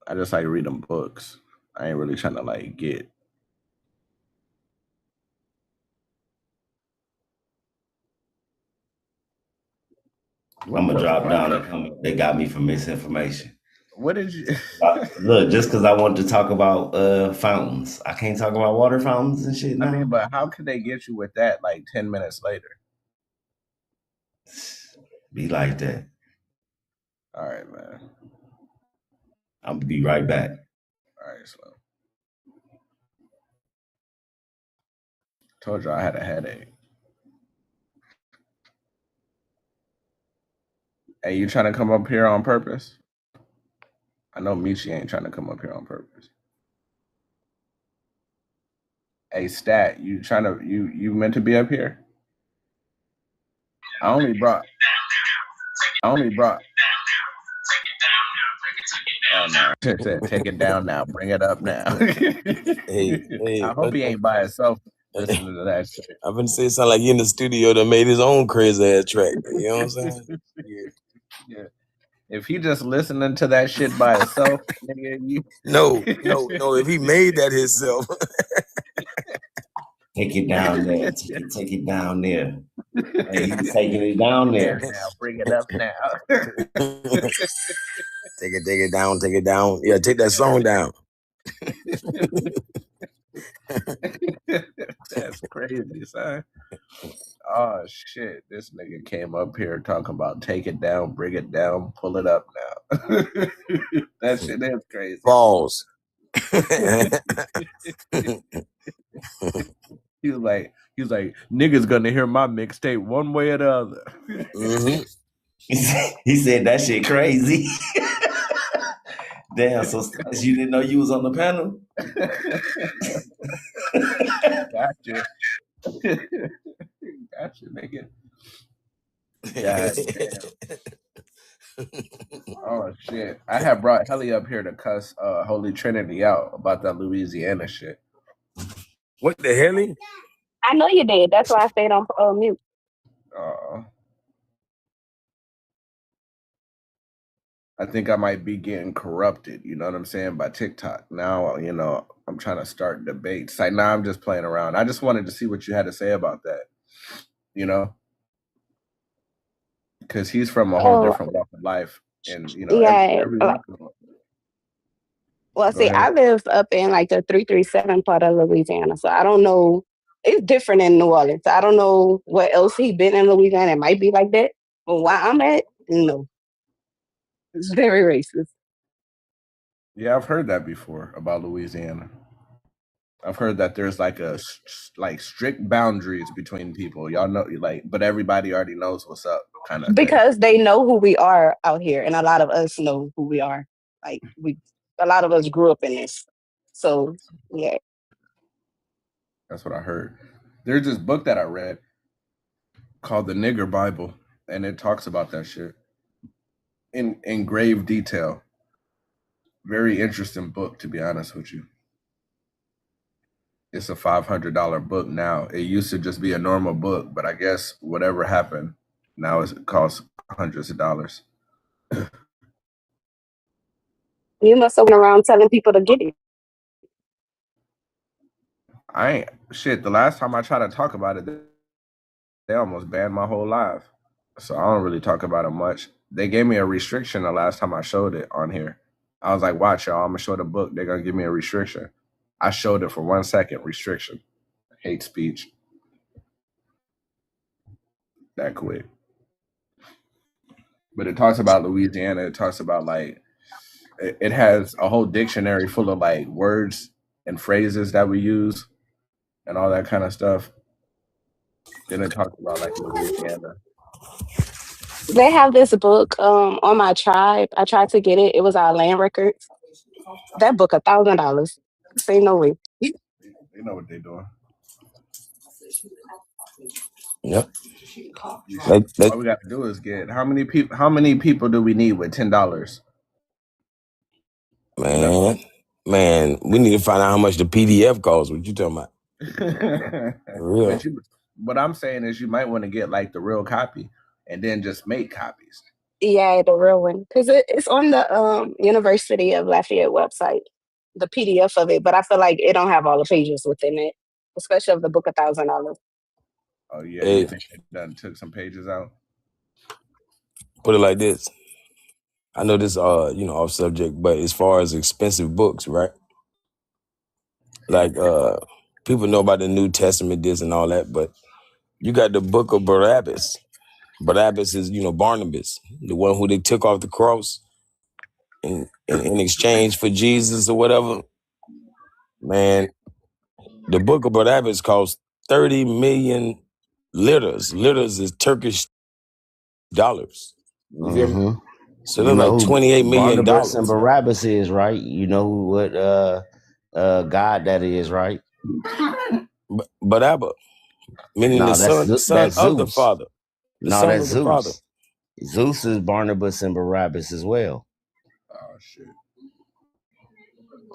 I just like reading books. I ain't really trying to like get. What I'm gonna the drop fuck? down and comment. They got me for misinformation. What did you? Look, just because I wanted to talk about fountains, I can't talk about water fountains and shit I mean, now. but how could they get you with that like 10 minutes later? Be like that. All right, man. I'm gonna be right back. All right, so told you I had a headache. Hey, you trying to come up here on purpose? I know Michi ain't trying to come up here on purpose. Hey, Stat, you meant to be up here? I only brought. Oh no! It said, take it down now. Bring it up now. Hey, I hope he ain't by himself listening to that shit. I've been saying sound like he in the studio that made his own crazy ass track. You know what I'm saying? Yeah. If he just listening to that shit by himself, nigga, No. If he made that himself, Take it down there. Take it down there. Hey, he's taking it down there. Now bring it up now. take it down. Yeah, take that song down. That's crazy, son. Oh shit! This nigga came up here talking about take it down, bring it down, pull it up now. That shit is crazy. Pause. He was like, niggas gonna hear my mixtape one way or the other. Mm-hmm. He said that shit crazy. Damn, so you didn't know you was on the panel? Gotcha. Gotcha, nigga. God damn. Oh shit. I had brought Helly up here to cuss Holy Trinity out about that Louisiana shit. What the hell? I know you did. That's why I stayed on mute. I think I might be getting corrupted, you know what I'm saying, by TikTok. Now, you know, I'm trying to start debates. Like, now I'm just playing around. I just wanted to see what you had to say about that, you know? Because he's from a whole Oh, different walk of life. And, you know, yeah. every week. Well, Go see, ahead. I live up in like the 337 part of Louisiana, so I don't know. It's different in New Orleans. I don't know what else he been in Louisiana. It might be like that, but where I'm at, no, it's very racist. Yeah, I've heard that before about Louisiana. I've heard that there's like like strict boundaries between people. Y'all know, like, but everybody already knows what's up, kind of thing. Because they know who we are out here, and a lot of us know who we are. Like a lot of us grew up in this, so yeah. That's what I heard. There's this book that I read called the Nigger Bible, and it talks about that shit in grave detail. Very interesting book, to be honest with you. It's a $500 book now. It used to just be a normal book, but I guess whatever happened, now it costs hundreds of dollars. You must have went around telling people to get it. I ain't shit. The last time I tried to talk about it, they almost banned my whole live. So I don't really talk about it much. They gave me a restriction the last time I showed it on here. I was like, watch y'all, I'm gonna show the book. They're gonna give me a restriction. I showed it for 1 second, restriction. Hate speech. That quick. But it talks about Louisiana. It talks about like it has a whole dictionary full of like words and phrases that we use and all that kind of stuff. Then it talks about like Louisiana. They have this book on my tribe. I tried to get it. It was our land records. That book $1,000. Say no way. They know what they're doing. Yep. You should, That all we got to do is get how many people? How many people do we need with $10? man, we need to find out how much the PDF costs. What you talking about? For real. What I'm saying is, you might want to get like the real copy and then just make copies. Yeah, the real one. Because it's on the University of Lafayette website, the PDF of it, but I feel like it don't have all the pages within it, especially of the book $1,000. Oh yeah, you think it done took some pages out? Put it like this. I know this off subject, but as far as expensive books, right? Like people know about the New Testament, this and all that, but you got the book of Barabbas. Barabbas is, Barnabas, the one who they took off the cross in exchange for Jesus or whatever. Man, the book of Barabbas costs 30 million litters. Litters is Turkish dollars. You feel me? So they're like $28 million. Barnabas and Barabbas is, right? You know what God that is, right? Barabba, meaning the son of the Father. That's Zeus. Zeus is Barnabas and Barabbas as well. Oh shit.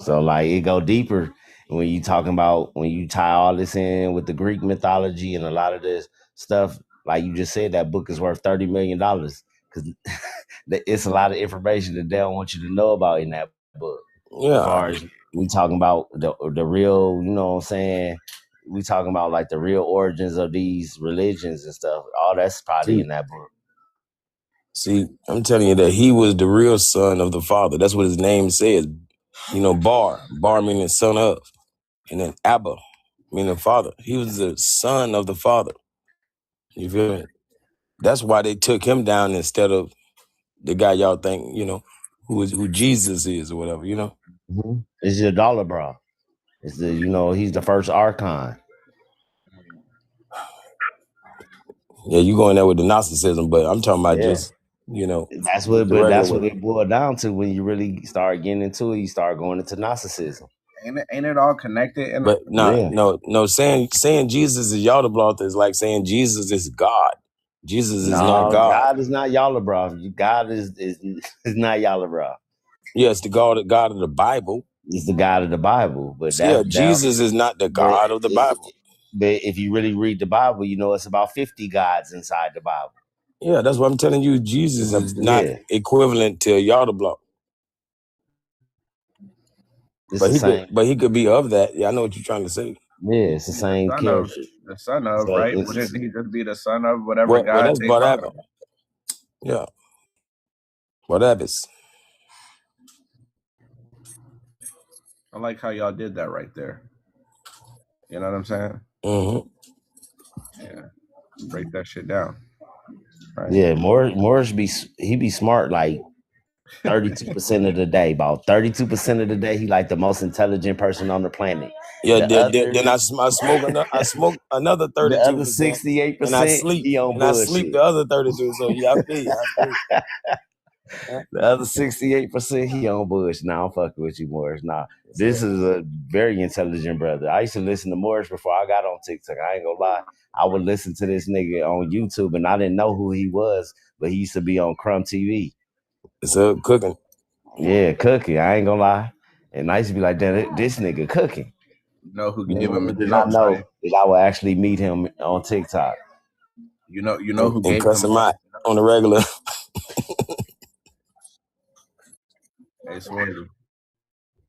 So like it go deeper when you tie all this in with the Greek mythology and a lot of this stuff. Like you just said, that book is worth $30 million because it's a lot of information that they don't want you to know about in that book. Yeah. As far as we talking about the real, you know what I'm saying? We talking about like the real origins of these religions and stuff. All that's probably in that book. See, I'm telling you that he was the real son of the Father. That's what his name says. Bar meaning son of, and then Abba meaning father. He was the son of the Father. You feel me? That's why they took him down instead of the guy y'all think, who Jesus is or whatever, Mm-hmm. It's your dollar, bro. It's he's the first archon. Yeah, you going there with the Gnosticism, but I'm talking about just, that's what it boiled down to when you really start getting into it. You start going into Gnosticism. Ain't it all connected? But no, saying Jesus is Yaldabaoth is like saying Jesus is God. Jesus is not God. God is not Yaldabaoth. God is not Yaldabaoth. Yeah, it's the God of the Bible. He's the God of the Bible, but Jesus is not the God of the Bible. But if you really read the Bible, it's about 50 gods inside the Bible. Yeah, that's what I'm telling you. Jesus is not equivalent to Yaldabaoth. But he could be of that. Yeah, I know what you're trying to say. Yeah, it's the same character. The son of, right? Wouldn't he just be the son of whatever God that's Barabbas. Yeah. Barabbas. I like how y'all did that right there. You know what I'm saying? Mm-hmm. Yeah. Break that shit down. Right? Yeah, Morris be smart like 32% of the day. About 32% of the day, he like the most intelligent person on the planet. Yeah, then I smoke another 32%. The other 68%, and I sleep. I sleep the other 32. So yeah, I feel you. The other 68%, he on bullshit. Nah, I'm fucking with you, Morris. Nah, this is a very intelligent brother. I used to listen to Morris before I got on TikTok. I ain't gonna lie. I would listen to this nigga on YouTube, and I didn't know who he was, but he used to be on Crumb TV. It's cooking. Yeah, cooking. I ain't gonna lie. And I used to be like, damn, this nigga cooking. You know who can give him did not know that I would actually meet him on TikTok. You know who gave cuss him out on the regular. Hey, Swarty.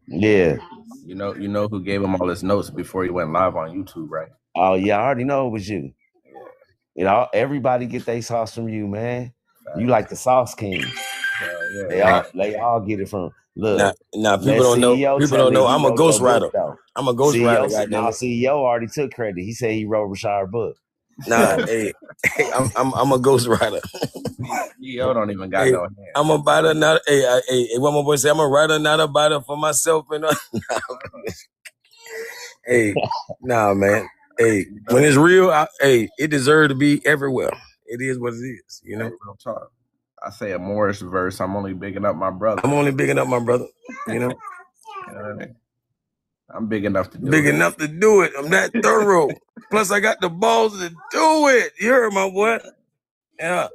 Yeah. You know who gave him all his notes before he went live on YouTube, right? Oh yeah, I already know it was you. Yeah. Everybody get their sauce from you, man. You like the sauce king. They all get it from Now look. people don't know. CEO People tell don't me know. he I'm a wrote your book ghostwriter. though. I'm a ghostwriter. CEO, Goddamn it. CEO already took credit. He said he wrote Rashaud's book. Nah, hey, I'm a ghostwriter. CEO don't even got Hey, no hands. I'm a biter, not hey, what my boy say. I'm a writer, not a biter for myself. And hey, nah, man. Hey, when it's real, it deserves to be everywhere. It is what it is, you know. Hey, real talk. I say a Morris verse. I'm only bigging up my brother. I'm only bigging up my brother, you know. You know what I mean? I'm big enough to do Big it. enough to do it. I'm that thorough. Plus, I got the balls to do it. You heard my boy? Yeah.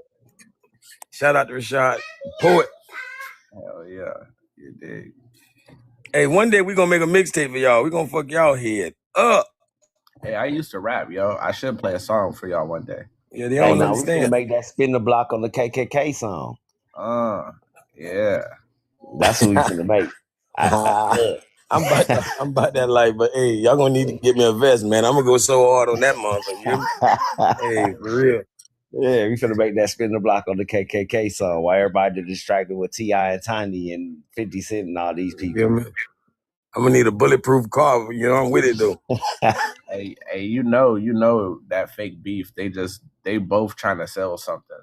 Shout out to Rashaud, poet. Hell yeah, you dig. Hey, one day we gonna make a mixtape for y'all. We gonna fuck y'all head up. Hey, I used to rap, yo. I should play a song for y'all one day. Yeah, they don't We understand. finna make that spin the block on the KKK song. Yeah. That's what we finna make. I'm about that life, but hey, y'all gonna need to get me a vest, man. I'm gonna go so hard on that motherfucker. Hey, for real. Yeah, we finna make that spin the block on the KKK song while everybody distracted with T.I. and Tiny and 50 Cent and all these people. I'm gonna need a bulletproof car. You know, I'm with it though. Hey, you know that fake beef. They both trying to sell something.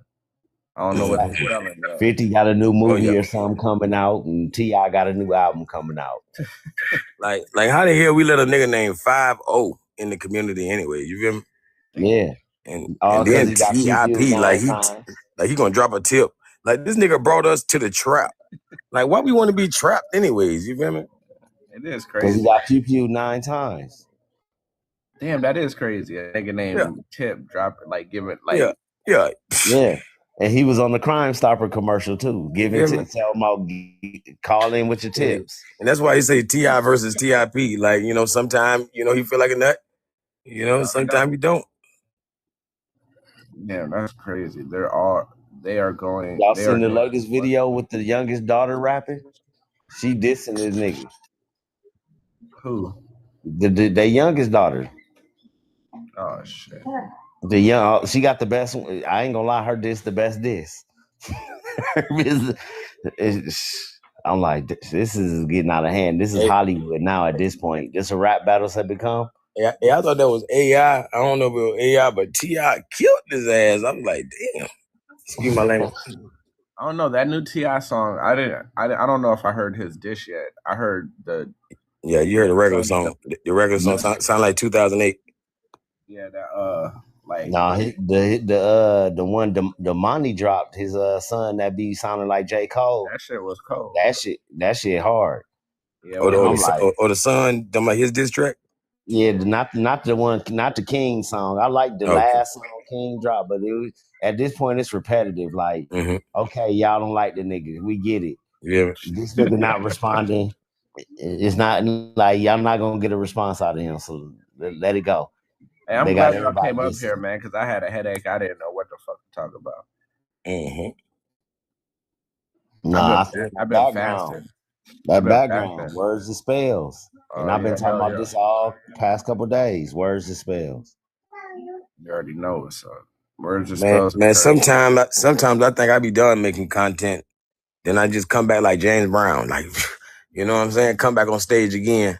I don't know what they're selling. 50 got a new movie or something coming out, and T.I. got a new album coming out. like how the hell we let a nigga named 5-0 in the community anyway? You feel me? Yeah. And because then he got TIP, like he gonna drop a tip. Like this nigga brought us to the trap. Like why we want to be trapped anyways? You feel me? It is crazy. Because he got pew 9 times. Damn, that is crazy. A nigga named Tip drop it, like give it like yeah. And he was on the Crime Stopper commercial too. Tell him I'll call in with your tips. And that's why he say T.I. versus TIP. Like, you know, sometimes, you know, he feel like a nut. You know, sometimes you don't. Yeah, that's crazy. They are going. Y'all seen the latest video with the youngest daughter rapping? She dissing this nigga. Who? The youngest daughter. Oh shit. She got the best. I ain't gonna lie, her diss the best diss. I'm like, this is getting out of hand. This is Hollywood now at this point. This a rap battles have become. Yeah, I thought that was AI. I don't know if it was AI, but T.I. killed his ass. I'm like, damn. Excuse my language. I don't know that new T.I. song. I don't know if I heard his dish yet. I heard the. Yeah, you heard the regular song. The regular song sound like 2008. Yeah, that like. Nah, the one Damani dropped his son that be sounding like J. Cole. That shit was cold. That shit hard. Yeah, or the son, talking about his diss track. Yeah, not the King song. I like the last song King dropped, but it was, at this point it's repetitive. Like, okay, y'all don't like the nigga, we get it. Yeah, this nigga not responding. It's not like y'all not gonna get a response out of him. So let it go. Hey, I'm glad y'all came up here, man, because I had a headache. I didn't know what the fuck to talk about. Nah, I've been fasting. That background, words and spells. And I've been talking about this all past couple days. Words and spells. You already know what's up. Words and spells. Man, sometimes I think I be done making content. Then I just come back like James Brown. Like, you know what I'm saying? Come back on stage again.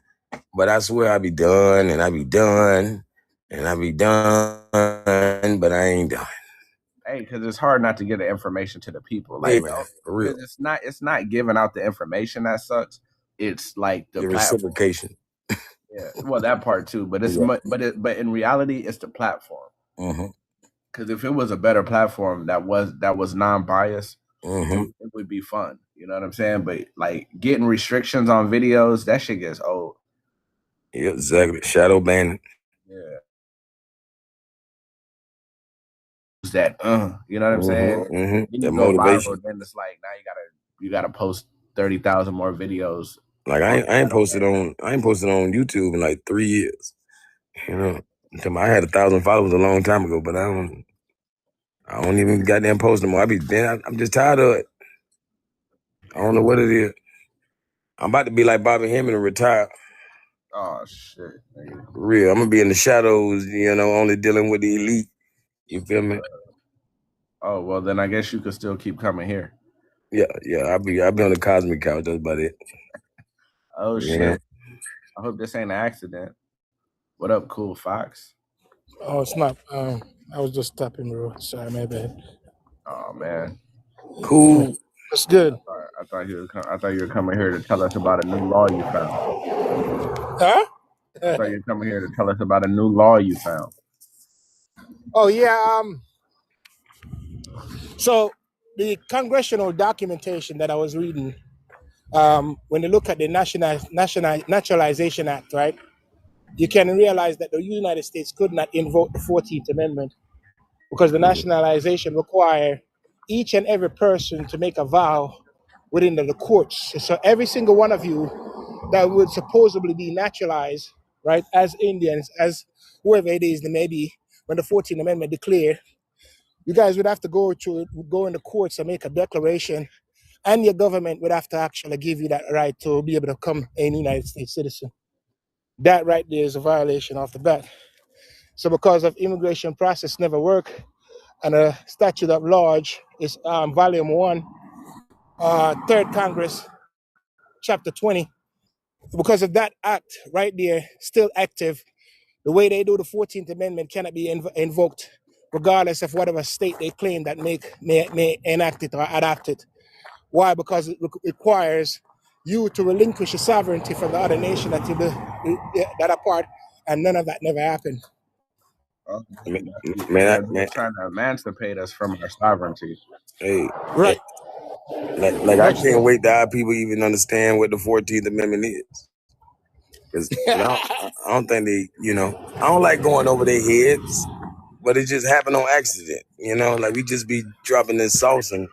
But I swear I be done and I be done and I be done, but I ain't done. Hey, because it's hard not to get the information to the people. Like, man, for real. It's not giving out the information that sucks. It's like the reciprocation. Yeah, well, that part too. But it's but in reality, it's the platform. Because if it was a better platform that was non-biased, it would be fun. You know what I'm saying? But like getting restrictions on videos, that shit gets old. Yeah, exactly. Shadow banning. Yeah. That you know what I'm saying? That motivation. Viral, then it's like now you gotta post 30,000 more videos. Like I ain't posted on YouTube in like 3 years. You know, I had 1,000 followers a long time ago, but I don't even goddamn post no more. I'm just tired of it. I don't know what it is. I'm about to be like Bobby Hemming and retire. Oh shit. For real. I'm gonna be in the shadows, you know, only dealing with the elite. You feel me? Oh well, then I guess you could still keep coming here. Yeah. I'll be on the cosmic couch. That's about it. Oh You shit! know? I hope this ain't an accident. What up, Cool Fox? Oh, it's not. I was just tapping, bro. Sorry, my bad. Oh man, Cool. It's good. I thought you were coming here to tell us about a new law you found. Huh? I thought you were coming here to tell us about a new law you found. Oh yeah. So the congressional documentation that I was reading, when you look at the Naturalization Act, right, you can realize that the United States could not invoke the 14th Amendment because the nationalization require each and every person to make a vow within the courts. So every single one of you that would supposedly be naturalized, right, as Indians, as whoever it is, maybe when the 14th Amendment declared, you guys would have to go in the courts and make a declaration, and your government would have to actually give you that right to be able to become a United States citizen. That right there is a violation off the bat. So because of immigration process never work, and a statute of large is volume 1, 3rd Congress, chapter 20. Because of that act right there, still active, the way they do the 14th Amendment cannot be invoked, regardless of whatever state they claim that may enact it or adopt it. Why? Because it requires you to relinquish your sovereignty from the other nation that are part, and none of that never happened. They're trying to emancipate us from our sovereignty. Hey, Right. Like I can't wait to have people even understand what the 14th Amendment is. Because I don't think they, I don't like going over their heads, but it just happened on accident. Like we just be dropping this sauce and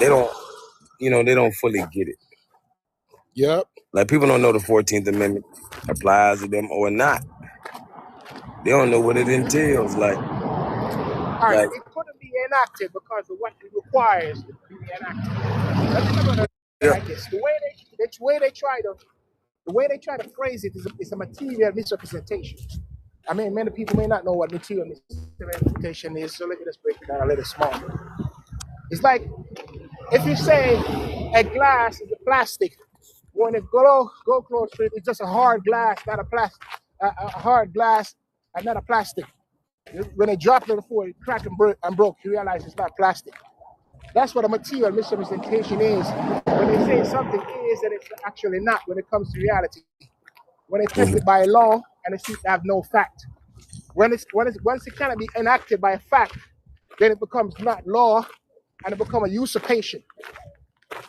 they don't fully get it. Yep. Like people don't know the 14th Amendment applies to them or not. They don't know what it entails. Like, all right, it couldn't be enacted because of what it requires to be enacted. Like this. The way they try to phrase it is a material misrepresentation. I mean, many people may not know what material misrepresentation is, so let me just break it down a little smaller. It's like if you say a glass is a plastic, when it go close to it, it's just a hard glass, not a plastic. A hard glass and not a plastic. When they drop it on the floor, it cracked and broke. You realize it's not plastic. That's what a material misrepresentation is. When they say something is and it's actually not when it comes to reality. When they test it by law and it seems to have no fact. Once it cannot be enacted by a fact, then it becomes not law and it becomes a usurpation.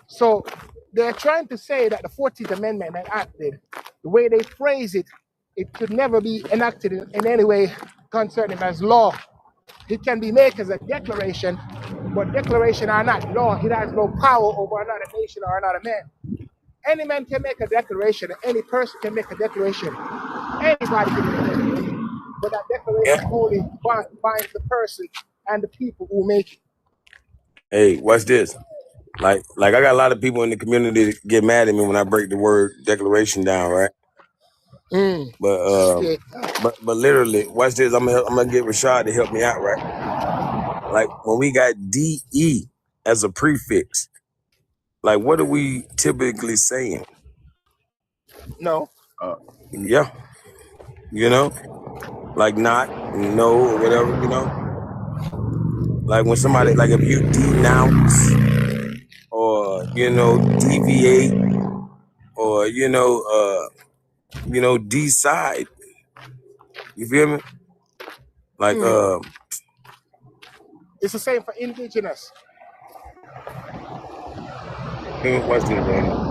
So they're trying to say that the 14th Amendment enacted, the way they phrase it, it could never be enacted in any way concerning as law. It can be made as a declaration, but declaration are not law. It has no power over another nation or another man. Any man can make a declaration, any person can make a declaration. Anybody can make a declaration. But that declaration only binds the person and the people who make it. Hey, watch this. Like I got a lot of people in the community that get mad at me when I break the word declaration down, right? But literally, watch this. I'm gonna get Rashaud to help me out, right? Like when we got DE as a prefix, like what are we typically saying? No. Yeah. Like not, no, or whatever, Like when somebody, like if you denounce or, deviate or, decide. You feel me? Like, it's the same for indigenous. what's this, man?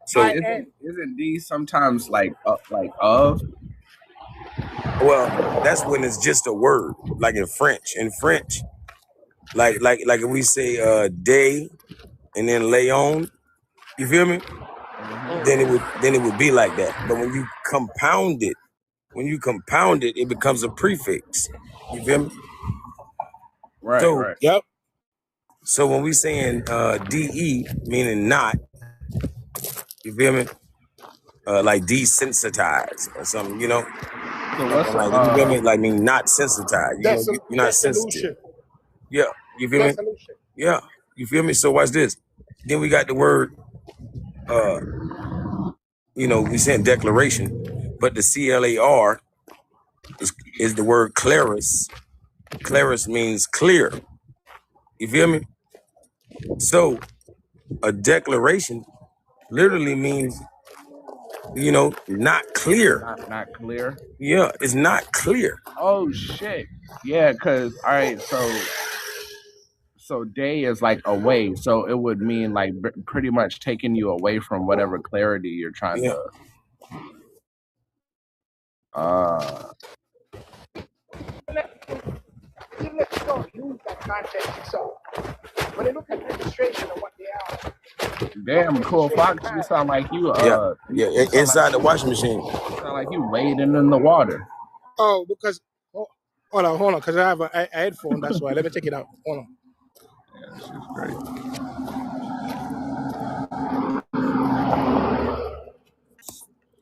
So isn't D sometimes like of? Well, that's when it's just a word, like in French. In French, like if we say day and then lay on, you feel me? Then it would be like that. But when you compound it, it becomes a prefix. You feel me? Right, right. Yep. So when we saying DE, meaning not, you feel me? Like desensitized or something, So what's like you feel me? Like mean not sensitized. You're not sensitive. Yeah, you feel me? Yeah. You feel me? So watch this. Then we got the word, we sent declaration, but the CLAR is the word Claris. Claris means clear. You feel me? So a declaration literally means, not clear. Not clear. Yeah, it's not clear. Oh shit. Yeah, cause all right, so day is like away, so it would mean like pretty much taking you away from whatever clarity you're trying Yeah. to. Even if you don't use that context, so when they look at registration and what they are, Damn, Cool Fox, you sound like you Inside the washing machine. You sound like you wading in the water. Oh, because hold on, because I have a headphone. That's why. Let me take it out. Hold on. Yeah, this is great.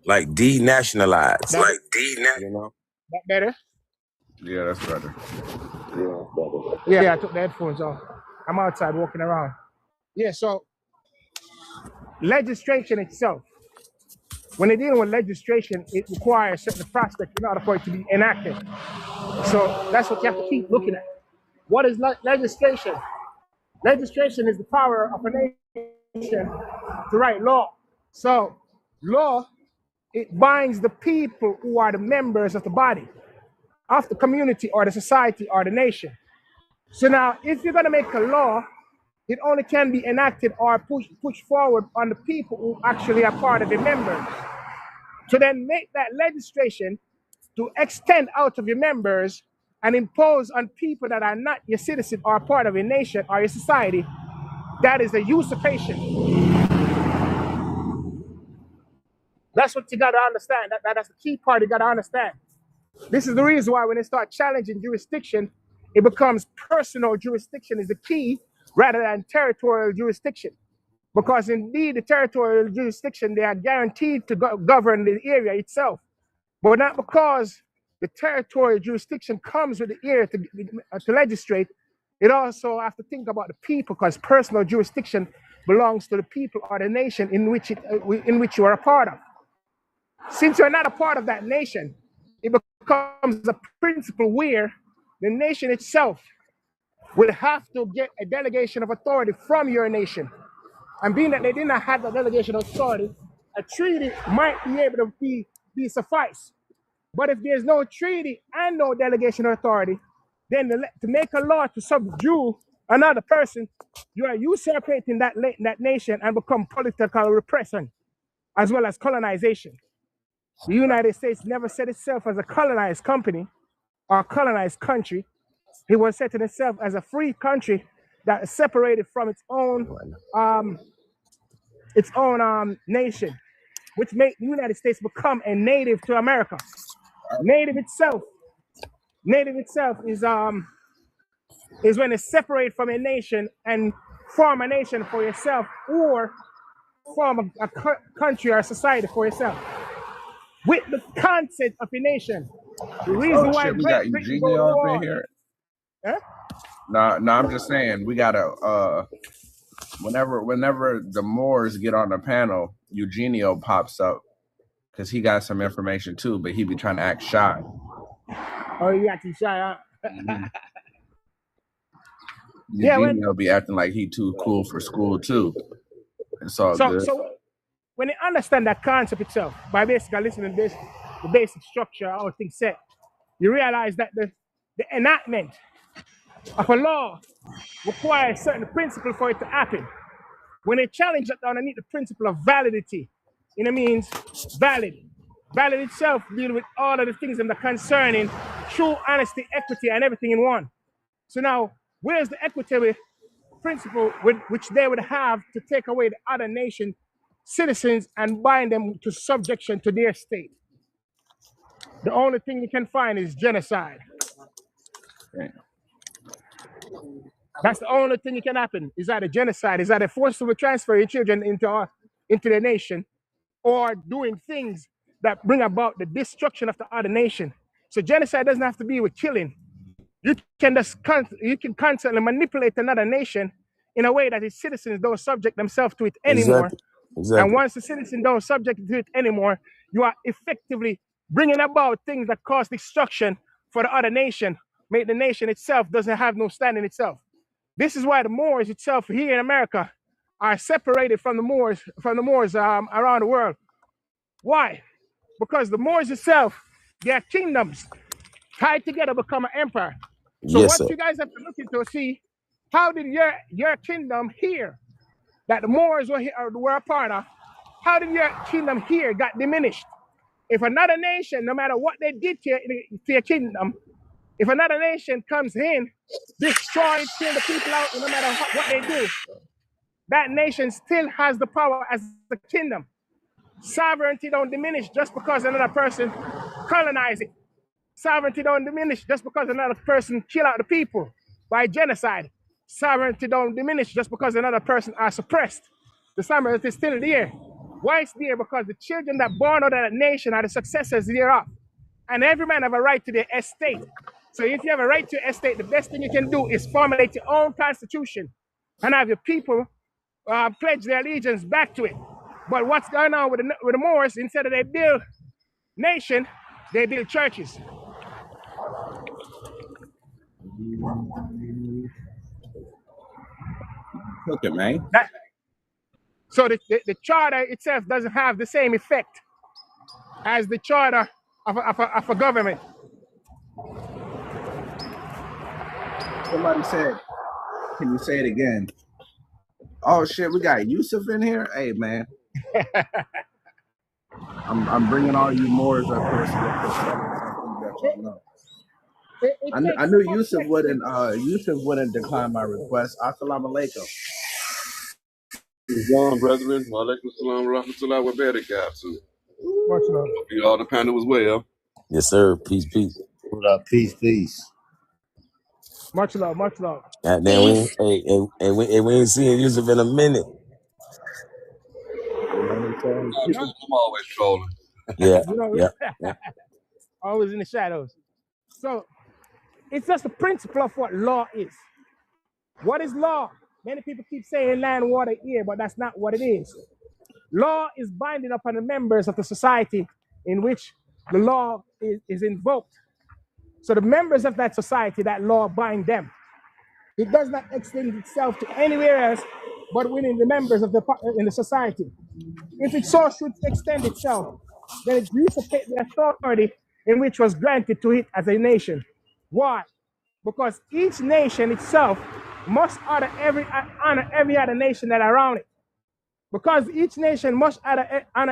Like denationalized. That better? Yeah, that's better. Yeah, I took the headphones off. I'm outside walking around. Yeah, so legislation itself, when they're dealing with legislation, it requires certain prospects in order for it to be enacted. So that's what you have to keep looking at. What is legislation? Legislation is the power of a nation to write law. So law, it binds the people who are the members of the body, of the community or the society or the nation. So now, if you're going to make a law, it only can be enacted or pushed forward on the people who actually are part of the members. To then make that legislation to extend out of your members and impose on people that are not your citizen or part of a nation or your society, that is a usurpation. That's what you got to understand. That's the key part you got to understand. This is the reason why when they start challenging jurisdiction, it becomes personal jurisdiction is the key rather than territorial jurisdiction. Because indeed, the territorial jurisdiction, they are guaranteed to govern the area itself. But not because the territorial jurisdiction comes with the area to legislate. It also have to think about the people, because personal jurisdiction belongs to the people or the nation in which you are a part of. Since you're not a part of that nation, it becomes a principle where the nation itself will have to get a delegation of authority from your nation. And being that they did not have the delegation of authority, a treaty might be able to be suffice. But if there's no treaty and no delegation of authority, then to make a law to subdue another person, you are usurpating that nation and become political repression as well as colonization. The United States never set itself as a colonized company or colonized country. It was setting itself as a free country that is separated from its own nation, which made the United States become a native to America. Native itself is when it's separated from a nation and form a nation for yourself, or form a country or a society for yourself. With the concept of a nation. The reason why we got Eugenio up in here. Huh? No, I'm just saying we gotta whenever the Moors get on the panel, Eugenio pops up because he got some information too, but he be trying to act shy. Oh, you acting shy, huh? Eugenio be acting like he too cool for school too. It's all good. So when you understand that concept itself, by basically listening to the basic structure, how things set, you realize that the enactment of a law requires certain principle for it to happen. When they challenge that underneath the principle of validity, it means valid. Valid itself deals with all of the things that are concerning true honesty, equity, and everything in one. So now, where's the equitable principle which they would have to take away the other nation citizens and bind them to subjection to their state? The only thing you can find is genocide. Damn. That's the only thing that can happen. Is either genocide, is either forcibly transfer your children into the nation, or doing things that bring about the destruction of the other nation. So genocide doesn't have to be with killing. You can constantly manipulate another nation in a way that its citizens don't subject themselves to it anymore. Exactly. And Exactly. once the citizens don't subject to it anymore, you are effectively bringing about things that cause destruction for the other nation, make the nation itself doesn't have no stand in itself. This is why the Moors itself here in America are separated from the Moors around the world. Why? Because the Moors itself, their kingdoms tied together become an empire. So Yes, what sir. you guys have to look into see, how did your kingdom here that the Moors were a part of, how did your kingdom here got diminished? If another nation, no matter what they did to your kingdom, if another nation comes in, destroy, kill the people out, no matter what they do, that nation still has the power as a kingdom. Sovereignty don't diminish just because another person colonize it. Sovereignty don't diminish just because another person kill out the people by genocide. Sovereignty don't diminish just because another person are suppressed. The sovereignty is still there. Why it's there? Because the children that born out of that nation are the successors thereof. And every man have a right to their estate. So if you have a right to your estate, the best thing you can do is formulate your own constitution and have your people pledge their allegiance back to it. But what's going on with the Moors, instead of they build nation, they build churches. Look at man. So the charter itself doesn't have the same effect as the charter of a government. Somebody said, can you say it again? Oh shit, we got Yusuf in here. Hey man, I'm bringing all you Moors up here so you can that y'all know. I knew Yusuf wouldn't decline my request. Assalamu alaikum. Islam, brethren. Walaikum salam wa rahmatullahi wa barakatuh. Much love. Hope you all the panel as well. Yes, sir. Peace, peace. What up? Peace, peace. Much love, much love. God damn, we ain't seen Yusuf in a minute. I'm always trolling. Yeah, You know, yeah. always in the shadows. So it's just the principle of what law is. What is law? Many people keep saying land, water, air, but that's not what it is. Law is binding upon the members of the society in which the law is invoked. So the members of that society, that law bind them. It does not extend itself to anywhere else but within the members of the society. If it so should extend itself, then it usurpates the authority in which was granted to it as a nation. Why? Because each nation itself must honor every other nation that around it. Because each nation must honor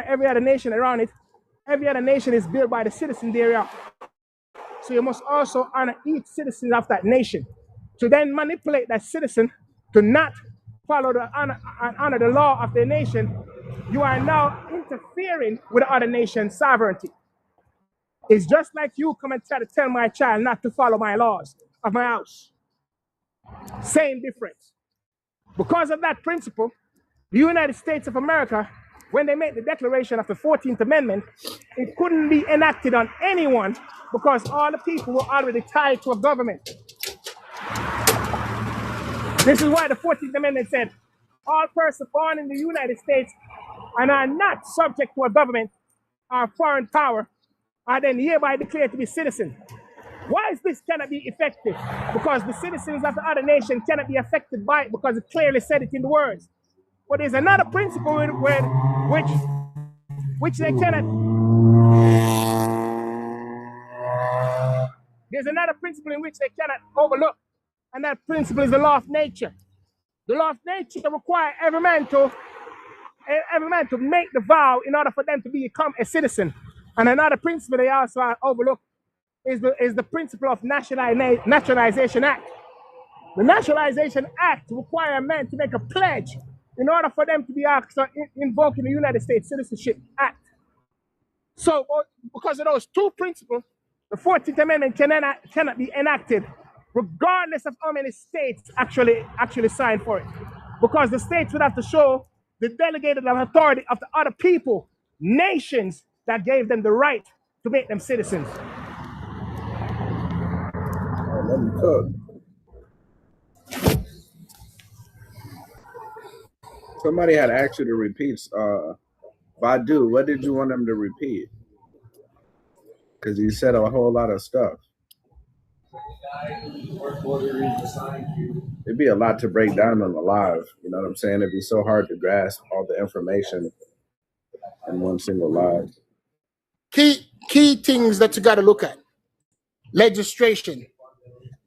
every other nation around it, every other nation is built by the citizens thereof. So you must also honor each citizen of that nation. To then manipulate that citizen to not follow honor the law of the nation, you are now interfering with the other nation's sovereignty. It's just like you come and try to tell my child not to follow my laws of my house. Same difference. Because of that principle, the United States of America, when they made the declaration of the 14th Amendment, it couldn't be enacted on anyone because all the people were already tied to a government. This is why the 14th Amendment said, all persons born in the United States and are not subject to a government or foreign power are then hereby declared to be citizens. Why is this cannot be effective? Because the citizens of the other nation cannot be affected by it because it clearly said it in the words. But there's another principle which they cannot. There's another principle in which they cannot overlook, and that principle is the law of nature. The law of nature requires every man to make the vow in order for them to become a citizen. And another principle they also overlook is the principle of Naturalization Act. The Naturalization Act requires a man to make a pledge in order for them to be invoking the United States Citizenship Act. So because of those two principles, the 14th Amendment cannot be enacted regardless of how many states actually sign for it. Because the states would have to show the delegated authority of the other people, nations that gave them the right to make them citizens. Let me cook. Somebody had asked you to repeat. Badu, what did you want them to repeat? Because you said a whole lot of stuff. It'd be a lot to break down on the live. You know what I'm saying? It'd be so hard to grasp all the information in one single live. Key things that you got to look at: legislation,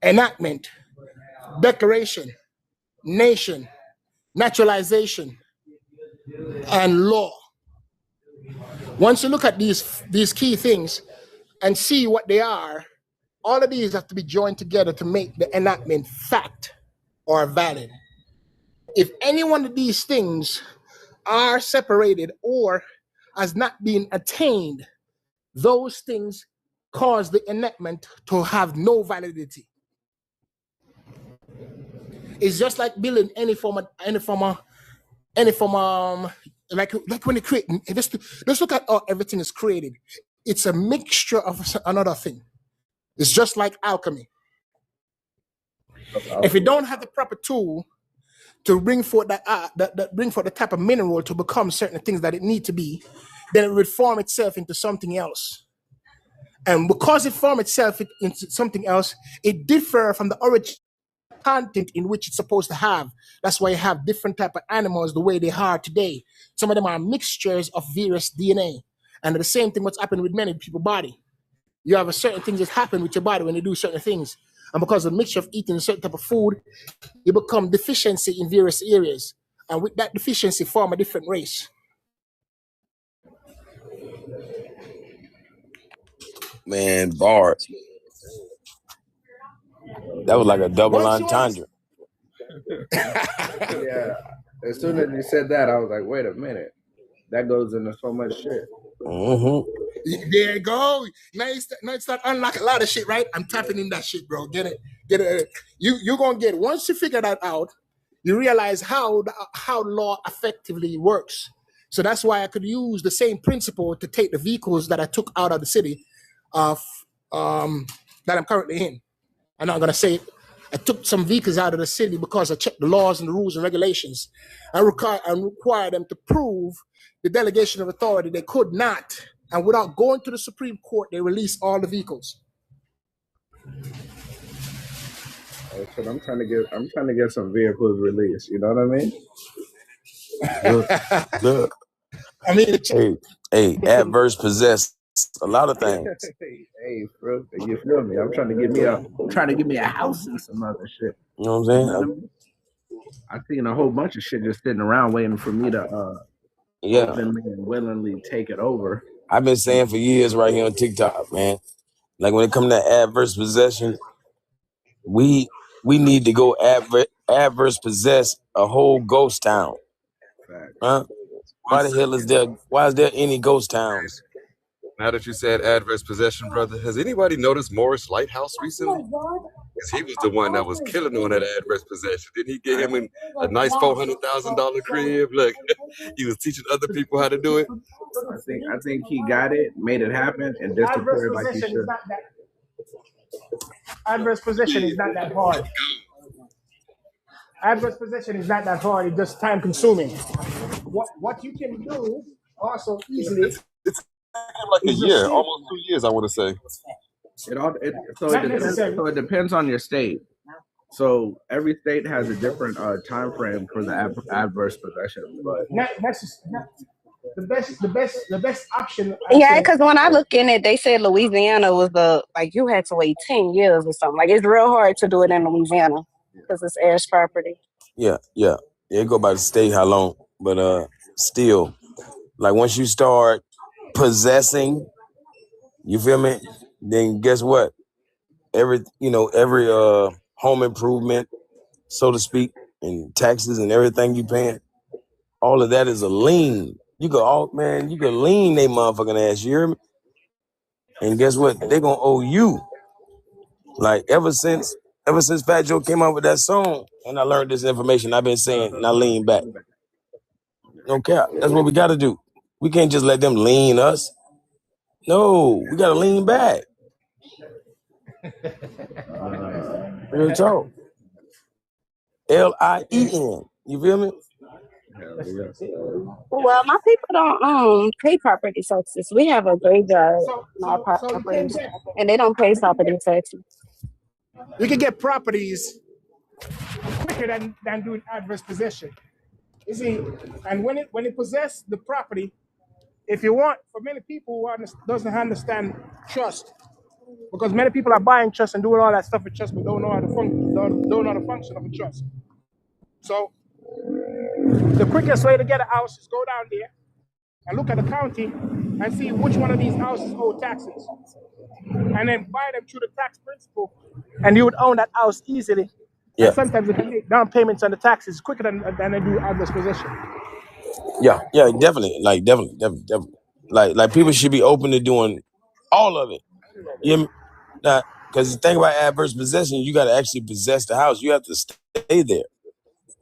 enactment, declaration, nation, naturalization, and law. Once you look at these key things and see what they are, all of these have to be joined together to make the enactment fact or valid. If any one of these things are separated or has not been attained, those things cause the enactment to have no validity. It's just like building any form of like when you create. Let's look at how everything is created. It's a mixture of another thing. It's just like alchemy. If you don't have the proper tool to bring forth bring forth the type of mineral to become certain things that it need to be, then it would form itself into something else. And because it formed itself into something else, it differs from the original content in which it's supposed to have. That's why you have different type of animals the way they are today. Some of them are mixtures of various DNA. And the same thing what's happened with many people's body. You have a certain things that happen with your body when you do certain things. And because of the mixture of eating a certain type of food, you become deficiency in various areas. And with that deficiency, form a different race. Man, bars. That was like a double entendre. Yeah. As soon as you said that, I was like, wait a minute. That goes into so much shit. Mm-hmm. There you go. Now you start unlock a lot of shit, right? I'm tapping in that shit, bro. Get it. You're gonna get, once you figure that out, you realize how law effectively works. So that's why I could use the same principle to take the vehicles that I took out of the city of that I'm currently in. I'm not gonna say it. I took some vehicles out of the city because I checked the laws and the rules and regulations. I require them to prove the delegation of authority. They could not. And without going to the Supreme Court, they released all the vehicles. So I'm trying to get some vehicles released. You know what I mean? Look. I mean, hey, adverse possess a lot of things. Hey, bro, you feel me? I'm trying to get me a house and some other shit. You know what I'm saying? I've seen a whole bunch of shit just sitting around waiting for me to openly and willingly take it over. I've been saying for years right here on TikTok, man. Like when it comes to adverse possession, we need to go adverse possess a whole ghost town. Huh? Why the hell is there? Why is there any ghost towns? Now that you said adverse possession, brother, has anybody noticed Morris Lighthouse recently? Because he was the one that was killing on that adverse possession. Didn't he get him a nice $400,000 crib? Look, he was teaching other people how to do it. I think he got it, made it happen, and disappeared like he should. Adverse possession is not that hard. Adverse possession is not that hard. It's just time consuming. What you can do also easily. It's like a year, almost 2 years, I want to say. It depends on your state. So every state has a different time frame for the adverse possession. But the best option. Yeah, because when I look in it, they said Louisiana was you had to wait 10 years or something. Like it's real hard to do it in Louisiana because it's ash property. Yeah. It go by the state how long, but still, like once you start possessing, you feel me? Then guess what? Every home improvement, so to speak, and taxes and everything you paying, all of that is a lien. You can lien they motherfucking ass, you hear me? And guess what? They gonna owe you. Like ever since Fat Joe came out with that song, and I learned this information, I've been saying, and I lean back. Don't care. That's what we gotta do. We can't just let them lean us. No, we gotta lean back. Real talk. LIEN. You feel me? Hell yeah. Well, my people don't pay property taxes. We have a graveyard in our So you can property, get and they don't pay property taxes. properties quicker than doing adverse possession. You see, and when it possess the property, if you want, for many people who doesn't understand trust, because many people are buying trust and doing all that stuff with trust, but don't know how to don't know the function of a trust. So the quickest way to get a house is go down there and look at the county and see which one of these houses owe taxes, and then buy them through the tax principle, and you would own that house easily. Yeah, And sometimes you can make down payments on the taxes quicker than they do adverse possession. yeah, definitely. Like definitely. Like people should be open to doing all of it. You not because the thing about adverse possession, you got to actually possess the house. You have to stay there.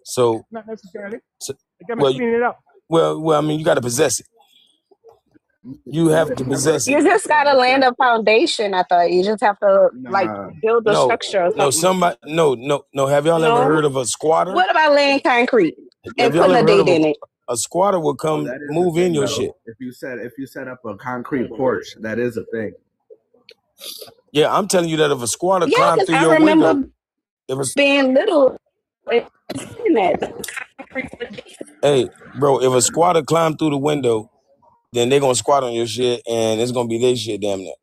So, Not necessarily. so You can well, clean it up. well. I mean, you got to possess it. You have to possess it. You just gotta land a foundation. I thought you just have to like Nah. build a No, structure or no, something. somebody, no. Have y'all ever No. heard of a squatter? What about laying concrete and Have y'all putting a ever heard date of in it? a squatter will Oh, come that is a move in thing your though. shit? If you set up a concrete porch, that is a thing. Yeah, I'm telling you that if a squatter Yeah, climbed because through I your window, remember if a being little and seeing that. hey, bro, if a squatter climbed through the window, then they're gonna squat on your shit, and it's gonna be their shit, damn near.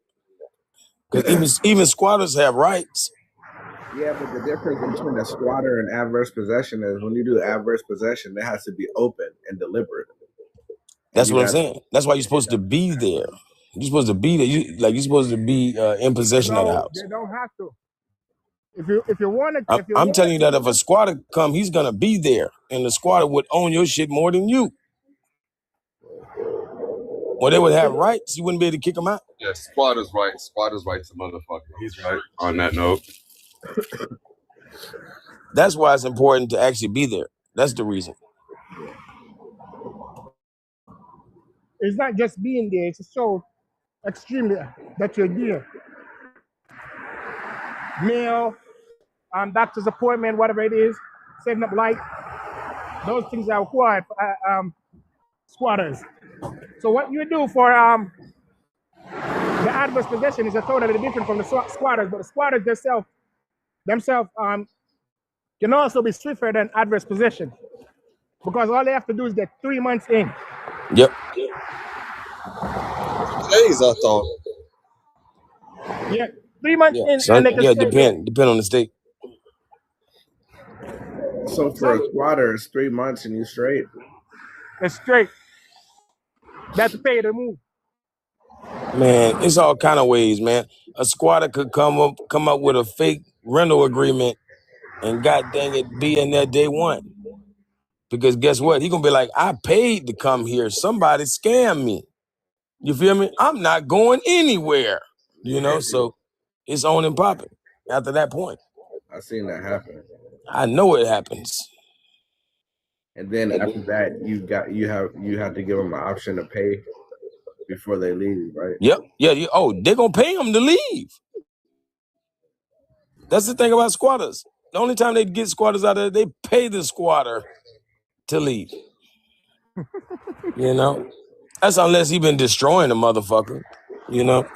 Because even squatters have rights. Yeah, but the difference between a squatter and adverse possession is when you do adverse possession, it has to be open and deliberate. And That's you what I'm got saying. That's why you're supposed to be there. You're supposed to be there. You're supposed to be in possession of the No, house. they don't have to. If you want to, if you I'm telling want you that if a squatter come, he's gonna be there, and the squatter would own your shit more than you. Well, they would have rights. You wouldn't be able to kick them out. Yeah, squatter's right. Squatter's right's a motherfucker. He's right on that note. That's why it's important to actually be there. That's the reason. it's not just being there; it's to show extremely that you're there. Mail, doctor's appointment, whatever it is, setting up light. Those things are required for squatters. So what you do for the adverse possession is totally different from the squatters, but the squatters themselves can also be swifter than adverse possession because all they have to do is get 3 months in. Yep. Days, I thought. Yeah, 3 months Yeah. in, So, and they can yeah, stay there. depend on the state. so for a squatter, it's 3 months and you straight. It's straight. That's to pay to move. Man, it's all kind of ways, man. A squatter could come up with a fake rental agreement and god dang it, be in there day one. Because guess what? He gonna be like, I paid to come here. Somebody scammed me. You feel me? I'm not going anywhere. You know, so it's on and popping after that point. I've seen that happen. I know it happens. And then after that, you have to give them an option to pay before they leave, right? Yep. Yeah. Oh, they're gonna pay him to leave. That's the thing about squatters. The only time they get squatters out of there, they pay the squatter to leave. You know? That's unless he been destroying the motherfucker, you know.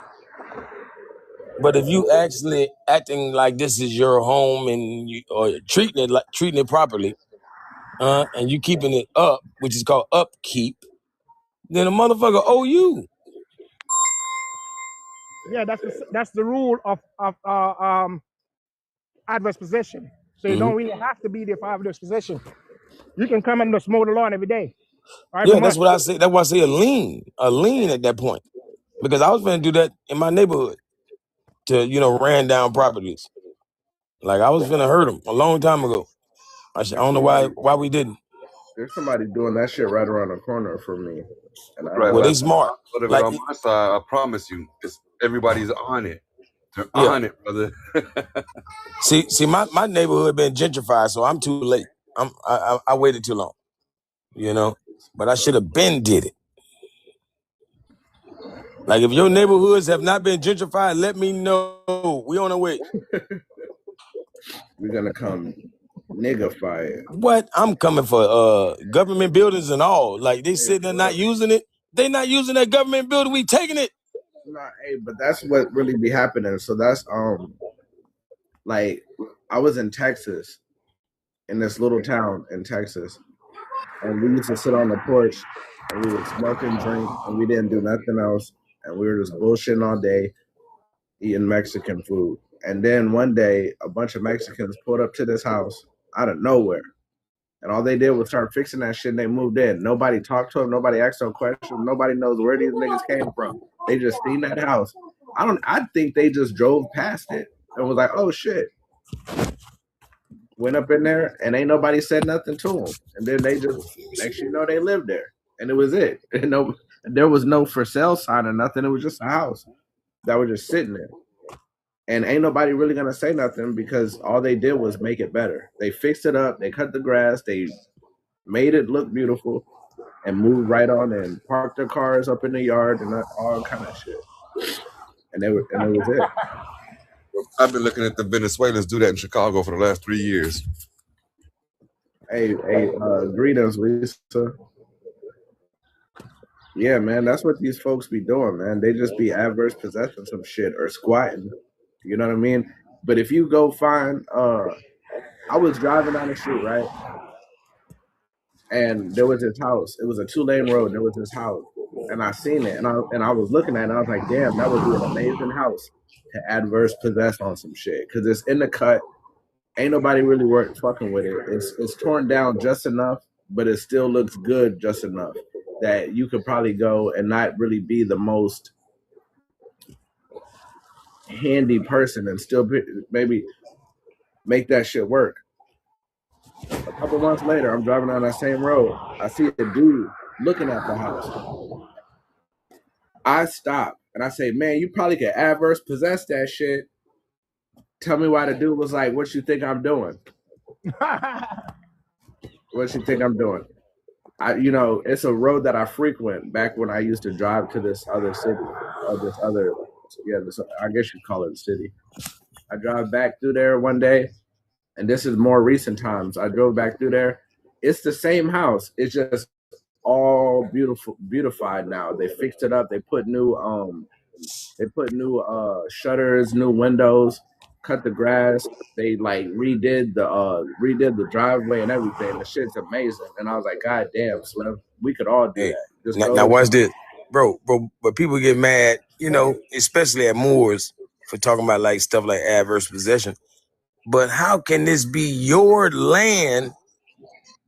But if you actually acting like this is your home and you or treating it properly, and you keeping it up, which is called upkeep, then a motherfucker owe you. Yeah, that's the rule of adverse possession. So you don't really have to be there for adverse possession. You can come and just mow the lawn every day or every Yeah, that's month. what I say. That's why I say a lien at that point, because I was gonna do that in my neighborhood to ran down properties. Like I was gonna hurt them a long time ago. I don't know why we didn't. There's somebody doing that shit right around the corner from me. And I Right, Well, don't they smart. but if it Like on my side, I promise you, everybody's on it. They're yeah. on it, brother. See, my neighborhood been gentrified, so I'm too late. I waited too long, you know. But I should have been did it. Like if your neighborhoods have not been gentrified, let me know. We on the way. we're gonna come Nigga fight. What? I'm coming for government buildings and all. Like they said they're not using it. They not using that government building. We taking it. Nah, hey, but that's what really be happening. So that's like I was in Texas, in this little town in Texas, and we used to sit on the porch and we would smoke and drink and we didn't do nothing else, and we were just bullshitting all day, eating Mexican food. And then one day, a bunch of Mexicans pulled up to this house out of nowhere. And all they did was start fixing that shit and they moved in. Nobody talked to them. Nobody asked them questions. Nobody knows where these niggas came from. They just seen that house. I think they just drove past it and was like, oh shit. Went up in there and ain't nobody said nothing to them. And then they just, next you know, they lived there. And it was it. And no, there was no for sale sign or nothing. It was just a house that was just sitting there. And ain't nobody really gonna say nothing because all they did was make it better. They fixed it up, they cut the grass, they made it look beautiful, and moved right on in, parked their cars up in the yard and all kind of shit. And it was it. I've been looking at the Venezuelans do that in Chicago for the last 3 years. Hey, greetings, Lisa. Yeah, man, that's what these folks be doing, man. They just be adverse possessing some shit or squatting. You know what I mean? But if you go find, I was driving down the street, right? And there was this house. It was a 2-lane road. And there was this house, and I seen it, and I was looking at it, and I was like, damn, that would be an amazing house to adverse possess on some shit because it's in the cut. Ain't nobody really fucking with it. It's torn down just enough, but it still looks good just enough that you could probably go and not really be the most handy person and still maybe make that shit work. A couple months later, I'm driving down that same road. I see a dude looking at the house. I stop and I say, man, you probably could adverse possess that shit. Tell me why the dude was like, what you think I'm doing? What you think I'm doing? It's a road that I frequent back when I used to drive to this other city, I guess you'd call it a city. I drive back through there one day, and this is more recent times. I drove back through there. It's the same house. It's just all beautified now. They fixed it up. They put new shutters, new windows, cut the grass. They like redid the driveway and everything. The shit's amazing. And I was like, God damn, Slim, we could all do that. Now watch this, bro. But people get mad, especially at Moors for talking about like stuff like adverse possession. But how can this be your land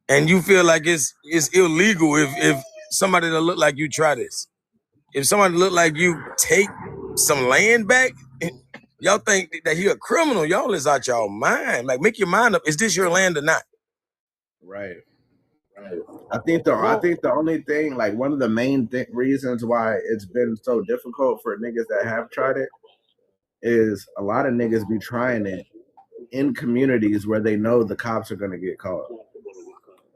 and you feel like it's illegal if somebody that look like you try this? If somebody look like you take some land back, y'all think that he a criminal. Y'all is out y'all mind. Like, make your mind up. Is this your land or not? Right. I think the only thing, like one of the main reasons why it's been so difficult for niggas that have tried it is a lot of niggas be trying it in communities where they know the cops are gonna get caught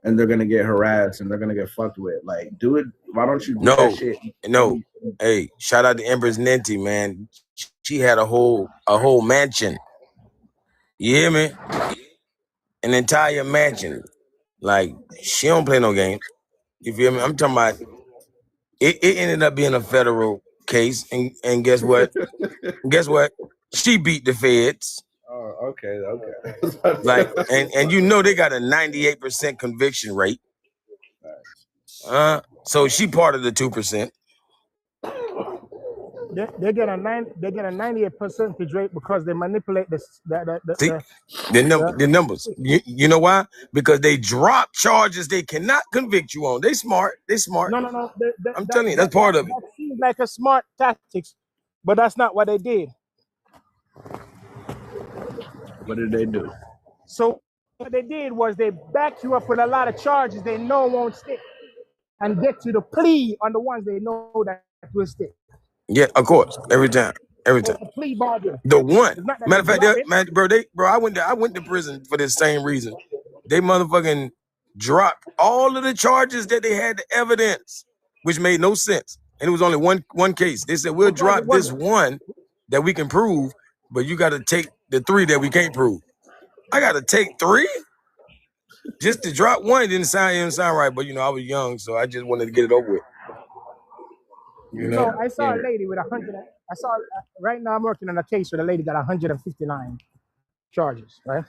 and they're gonna get harassed and they're gonna get fucked with. Like, do it. Why don't you do that shit? No. Hey, shout out to Empress Ninty, man. She had a whole mansion. You hear me? An entire mansion. Like, she don't play no games. You feel me? I'm talking about it ended up being a federal case, and guess what? She beat the feds. Oh, okay. Like, and they got a 98% conviction rate. So she part of the 2%. They get a 98% percentage rate because they manipulate the numbers. You know why? Because they drop charges they cannot convict you on. They smart. No. I'm telling you, that's part of it. That seems like a smart tactics, but that's not what they did. What did they do? So what they did was they back you up with a lot of charges they know won't stick, and get you to plea on the ones they know that will stick. Yeah, of course. Every time. Plea bargain. The one. Matter of fact, I went to prison for this same reason. They motherfucking dropped all of the charges that they had, the evidence, which made no sense. And it was only one case. They said, we'll drop this one that we can prove, but you got to take the 3 that we can't prove. I got to take 3? Just to drop one didn't sound right, but I was young, so I just wanted to get it over with. So I saw a lady with 100. I saw right now I'm working on a case with a lady got 159 charges. Right.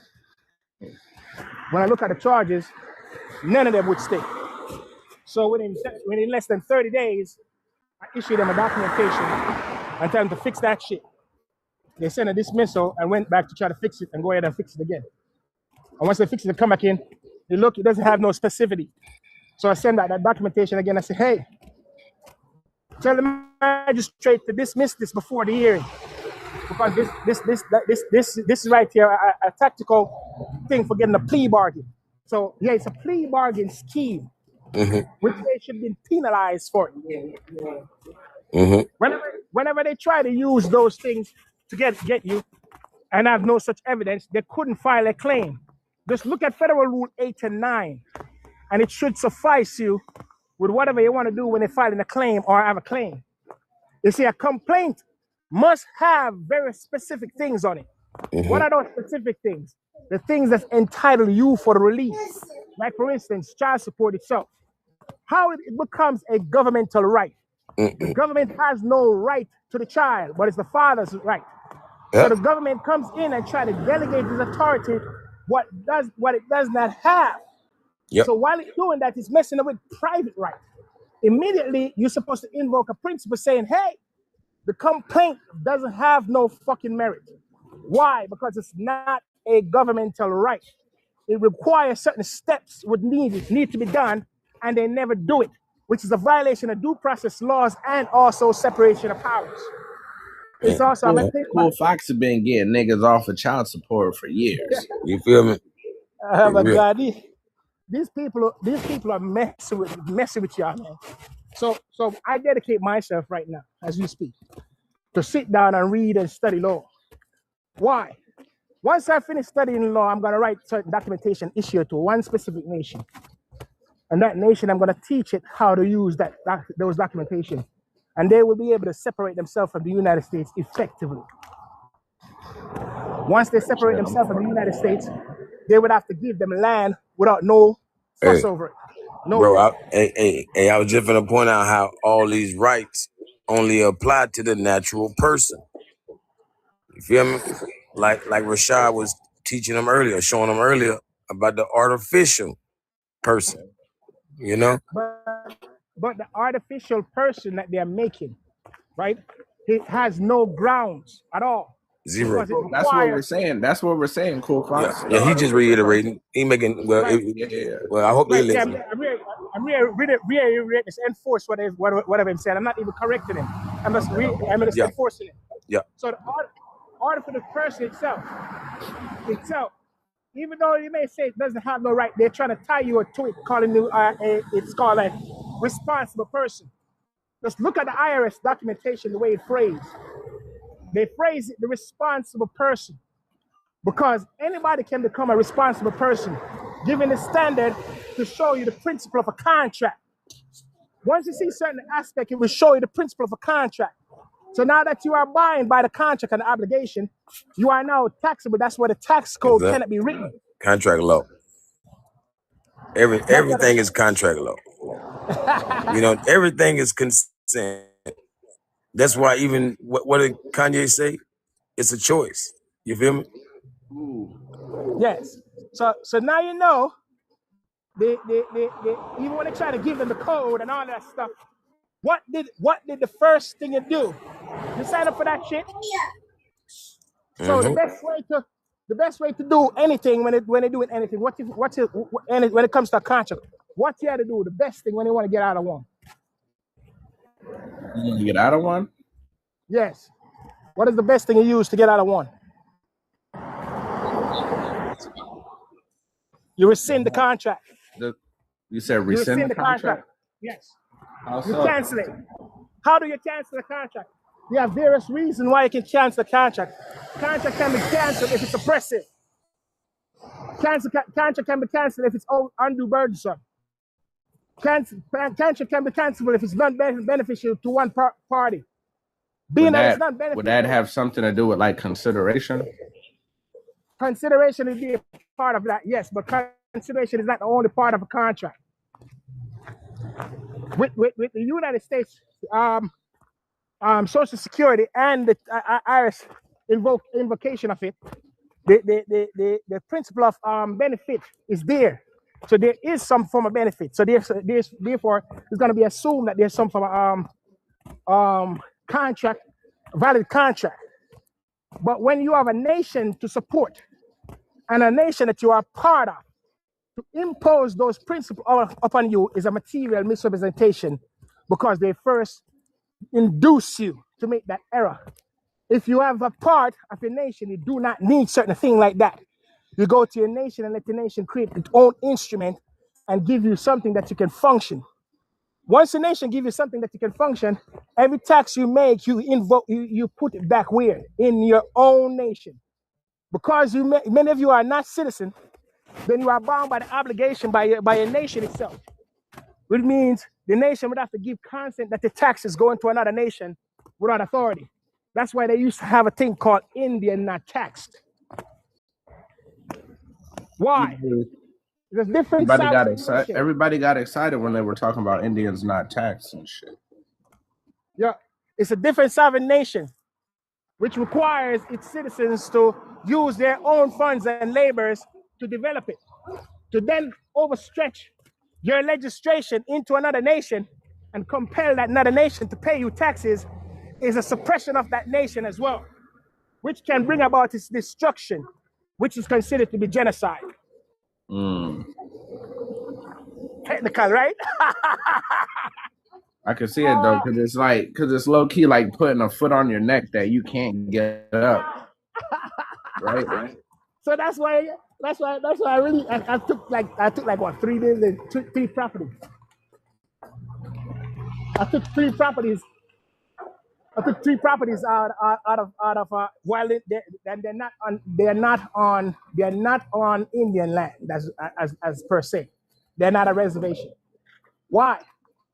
When I look at the charges, none of them would stick. So within less than 30 days, I issued them a documentation and tell them to fix that shit. They sent a dismissal and went back to try to fix it and go ahead and fix it again. And once they fix it, they come back in. They look, it doesn't have no specificity. So I send out that documentation again. I say, hey, tell the magistrate to dismiss this before the hearing. Because this is right here a tactical thing for getting a plea bargain. So yeah, it's a plea bargain scheme, which they should be penalized for. Whenever they try to use those things to get you and have no such evidence, they couldn't file a claim. Just look at Federal Rule 8 and 9, and it should suffice you with whatever you want to do when they're filing a claim or have a claim. You see, a complaint must have very specific things on it. What are those specific things? The things that entitle you for the release. Like, for instance, child support itself. How it becomes a governmental right. The government has no right to the child, but it's the father's right. So the government comes in and try to delegate this authority what it does not have. So while it's doing that, it's messing up with private right. Immediately, you're supposed to invoke a principle saying, hey, the complaint doesn't have no fucking merit. Why? Because it's not a governmental right. It requires certain steps would need to be done, and they never do it, which is a violation of due process laws and also separation of powers. It's also Cool Fox has been getting niggas off of child support for years. You feel me? But God, these people are messing with y'all, man. So I dedicate myself right now, as we speak, to sit down and read and study law. Why? Once I finish studying law, I'm gonna write certain documentation issued to one specific nation, and that nation I'm gonna teach it how to use those documentation, and they will be able to separate themselves from the United States effectively. Once they separate themselves from the United States, they would have to give them land without no fuss over it. No, bro, I was just gonna point out how all these rights only apply to the natural person. You feel me? Like Rashaud was teaching them earlier, showing them earlier about the artificial person. You know? But the artificial person that they're making, right? It has no grounds at all. Zero. That's what we're saying. That's what we're saying, Cool Fox. Yeah, he just reiterating. He making well. Well, I hope they listen. I'm reiterating this, enforce whatever I'm saying. I'm not even correcting him. I'm just enforcing it. Yeah. So the artificial person itself, even though you may say it doesn't have no right, they're trying to tie you to it, calling you it's called a responsible person. Just look at the IRS documentation, the way it's phrased. They phrase it the responsible person, because anybody can become a responsible person, given the standard to show you the principle of a contract. Once you see certain aspect, it will show you the principle of a contract. So now that you are bound by the contract and the obligation, you are now taxable. That's where the tax code cannot be written. Contract law. Everything is contract law. You know, everything is consent. That's why even what did Kanye say? It's a choice. You feel me? Yes. So now you know. They even when they try to give them the code and all that stuff, what did the first thing you do? You sign up for that shit. So the best way to do anything when they're doing anything, when it comes to a contract, what you have to do, the best thing when they want to get out of one. You want to get out of one? Yes. What is the best thing you use to get out of one? You rescind the contract. You said rescind the contract? Yes. How You so? cancel it. How do you cancel the contract? You have various reasons why you can cancel the contract. Contract can be canceled if it's oppressive. Contract can be canceled if it's undue burdensome. Contract can be canceled if it's not beneficial to one party. Being that it's not beneficial. Would that have something to do with like consideration? Consideration would be a part of that, yes, but consideration is not the only part of a contract. With the United States Social Security and the IRS invocation of it, the principle of benefit is there. So there is some form of benefit. So therefore, it's going to be assumed that there's some form of contract, valid contract. But when you have a nation to support and a nation that you are part of, to impose those principles upon you is a material misrepresentation, because they first induce you to make that error. If you have a part of your nation, you do not need certain thing like that. You go to your nation and let the nation create its own instrument and give you something that you can function. Once the nation gives you something that you can function, every tax you make, you put it back where? In your own nation. Because many of you are not citizens, then you are bound by the obligation by your nation itself. Which means the nation would have to give consent that the taxes go into another nation without authority. That's why they used to have a thing called Indian not taxed. Why? There's different Everybody got excited when they were talking about Indians not taxed and shit. Yeah, it's a different sovereign nation, which requires its citizens to use their own funds and labors to develop it. To then overstretch your legislation into another nation and compel that another nation to pay you taxes is a suppression of that nation as well, which can bring about its destruction, which is considered to be genocide. Technical, right? I can see it though, because it's low key like putting a foot on your neck that you can't get up. Right? So that's why I really took like what 3 days and 3 properties. I took 3 properties. I took 3 properties out of while they're not on Indian land as per se. They're not a reservation. Why?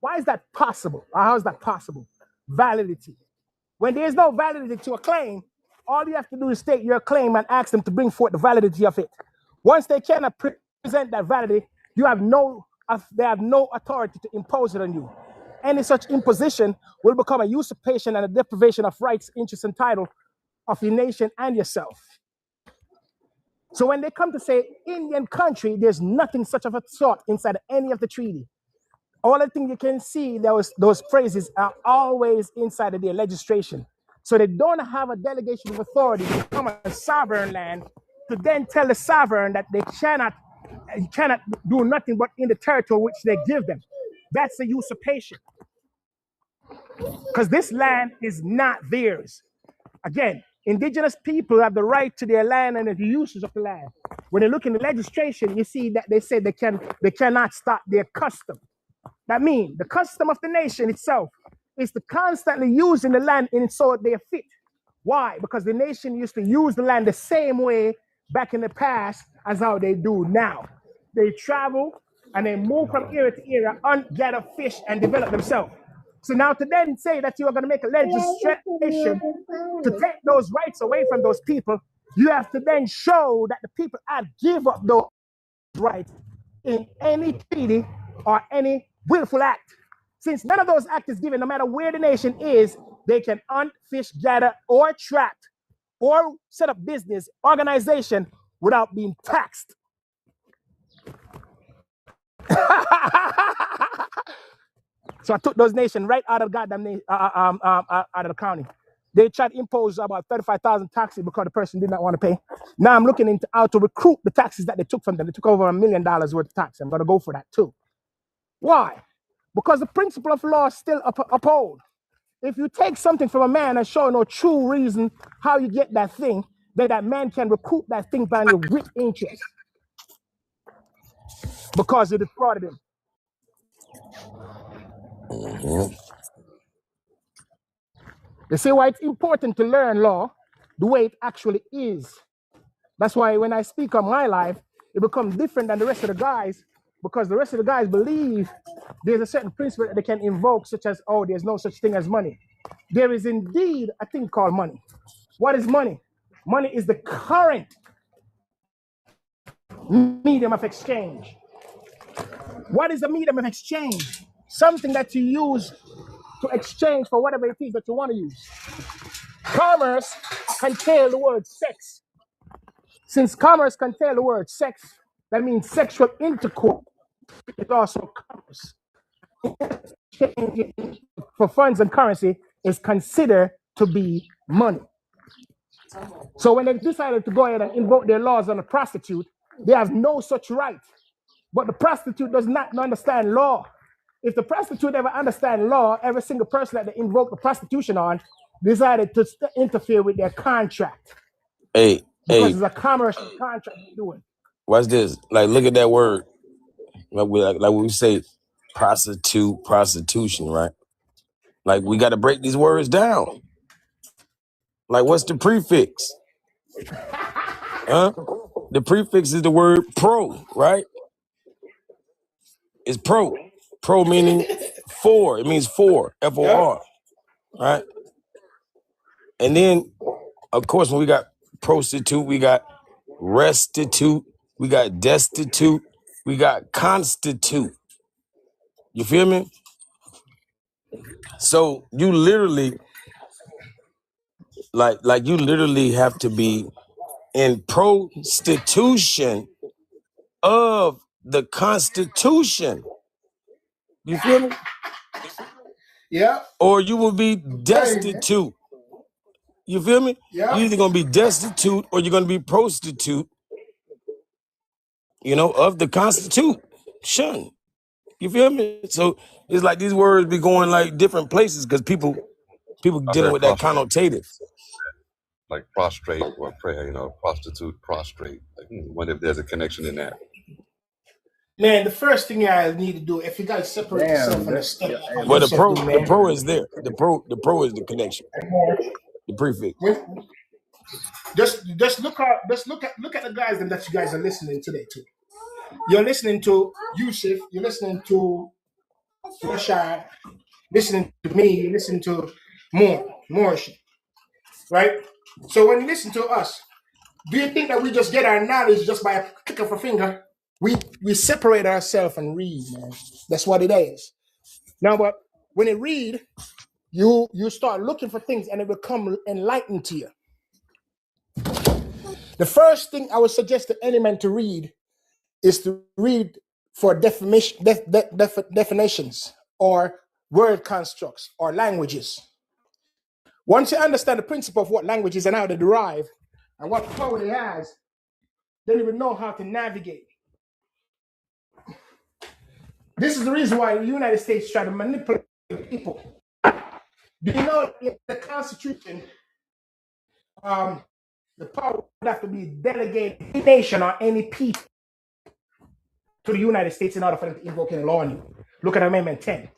Why is that possible? How is that possible? Validity. When there's no validity to a claim, all you have to do is state your claim and ask them to bring forth the validity of it. Once they cannot present that validity, they have no authority to impose it on you. Any such imposition will become a usurpation and a deprivation of rights, interests, and title of your nation and yourself. So when they come to say Indian country, there's nothing such of a sort inside of any of the treaty. All the things you can see, those phrases are always inside of their legislation. So they don't have a delegation of authority to become a sovereign land to then tell the sovereign that they cannot do nothing but in the territory which they give them. That's a usurpation. Because this land is not theirs. Again, indigenous people have the right to their land and the uses of the land. When you look in the legislation, you see that they say they cannot stop their custom. That means the custom of the nation itself is to constantly using the land in so they fit. Why? Because the nation used to use the land the same way back in the past as how they do now. They travel and they move from area to area, gather fish and develop themselves. So now to then say that you are going to make a legislation to take those rights away from those people, you have to then show that the people have give up those rights in any treaty or any willful act. Since none of those acts is given, no matter where the nation is, they can hunt, fish, gather, or trap, or set up business, organization without being taxed. So I took those nations right out of goddamn out of the county. They tried to impose about 35,000 taxes because the person did not want to pay. Now I'm looking into how to recruit the taxes that they took from them. They took over $1 million worth of tax. I'm going to go for that too. Why? Because the principle of law is still uphold. If you take something from a man and show no true reason how you get that thing, then that man can recoup that thing by your with interest because you defrauded him. You see why it's important to learn law the way it actually is. That's why when I speak on my life, it becomes different than the rest of the guys, because the rest of the guys believe there's a certain principle that they can invoke, such as, oh, there's no such thing as money. There is indeed a thing called money. What is money? Money is the current Medium of exchange. What is a medium of exchange? Something that you use to exchange for whatever it is that you want to use. Commerce contains the word sex. Since commerce contains the word sex, that means sexual intercourse is also commerce. For funds and currency is considered to be money. So when they decided to go ahead and invoke their laws on a prostitute, they have no such right. But the prostitute does not understand law. If the prostitute ever understand law, every single person that they invoke the prostitution on decided to interfere with their contract. Because it's a commercial contract they're doing. Watch this. Like, look at that word. Like we say, prostitute, prostitution, right? Like, we got to break these words down. Like, what's the prefix? Huh? The prefix is the word pro, right? It's pro. Pro meaning for. It means for, F-O-R, right? And then, of course, when we got prostitute, we got restitute, we got destitute, we got constitute. You feel me? So you literally, like you literally have to be in prostitution of the Constitution. You feel me? Yeah. Or you will be destitute. You feel me? Yeah. You're either gonna be destitute or you're gonna be prostitute, of the Constitution. You feel me? So it's like these words be going like different places because people dealing with that connotative. Like prostrate or prayer, prostitute, prostrate. Like, wonder if there's a connection in that. Man, the first thing I need to do, if you guys separate yourself from the study, Well, the pro is there. The pro is the connection. The prefix. Just look at the guys that you guys are listening today to. You're listening to Yusuf, you're listening to Rashaud, listening to me, you listen to Morris, right? So when you listen to us, do you think that we just get our knowledge just by a click of a finger? We separate ourselves and read, man. That's what it is. Now, but when you read, you start looking for things and it will come enlightened to you. The first thing I would suggest to any man to read is to read for definitions or word constructs or languages. Once you understand the principle of what language is and how they derive and what power it has, then you will know how to navigate. This is the reason why the United States try to manipulate people. Do you know in the Constitution, the power would have to be delegated to any nation or any people to the United States in order for them to invoke any law on you? Look at Amendment 10.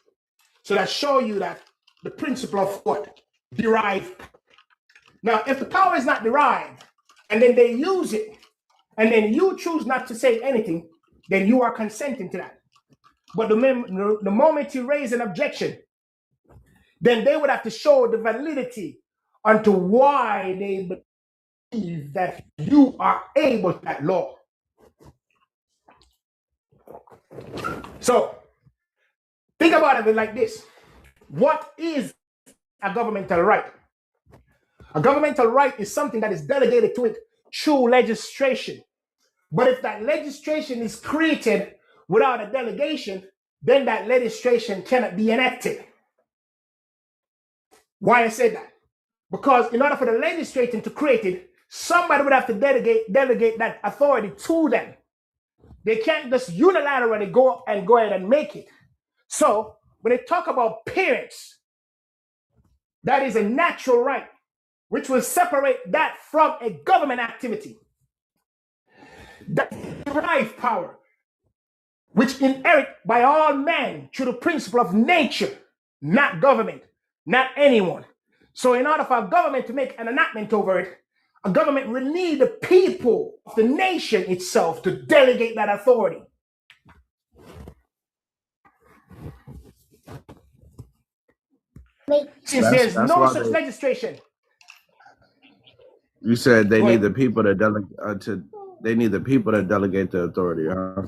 So that show you that the principle of what? Derived. Now, if the power is not derived, and then they use it, and then you choose not to say anything, then you are consenting to that. But the moment you raise an objection, then they would have to show the validity onto why they believe that you are able to that law. So, think about it like this. What is a governmental right? A governmental right is something that is delegated to it through legislation. But if that legislation is created without a delegation, then that legislation cannot be enacted. Why I said that? Because in order for the legislation to create it, somebody would have to delegate that authority to them. They can't just unilaterally go ahead and make it. So when they talk about parents, that is a natural right, which will separate that from a government activity. That derived power, which inherit by all men through the principle of nature, not government, not anyone. So in order for a government to make an enactment over it, a government will need the people of the nation itself to delegate that authority. Since there's no such legislation. You said they need the people to delegate to They need the people to delegate the authority, huh?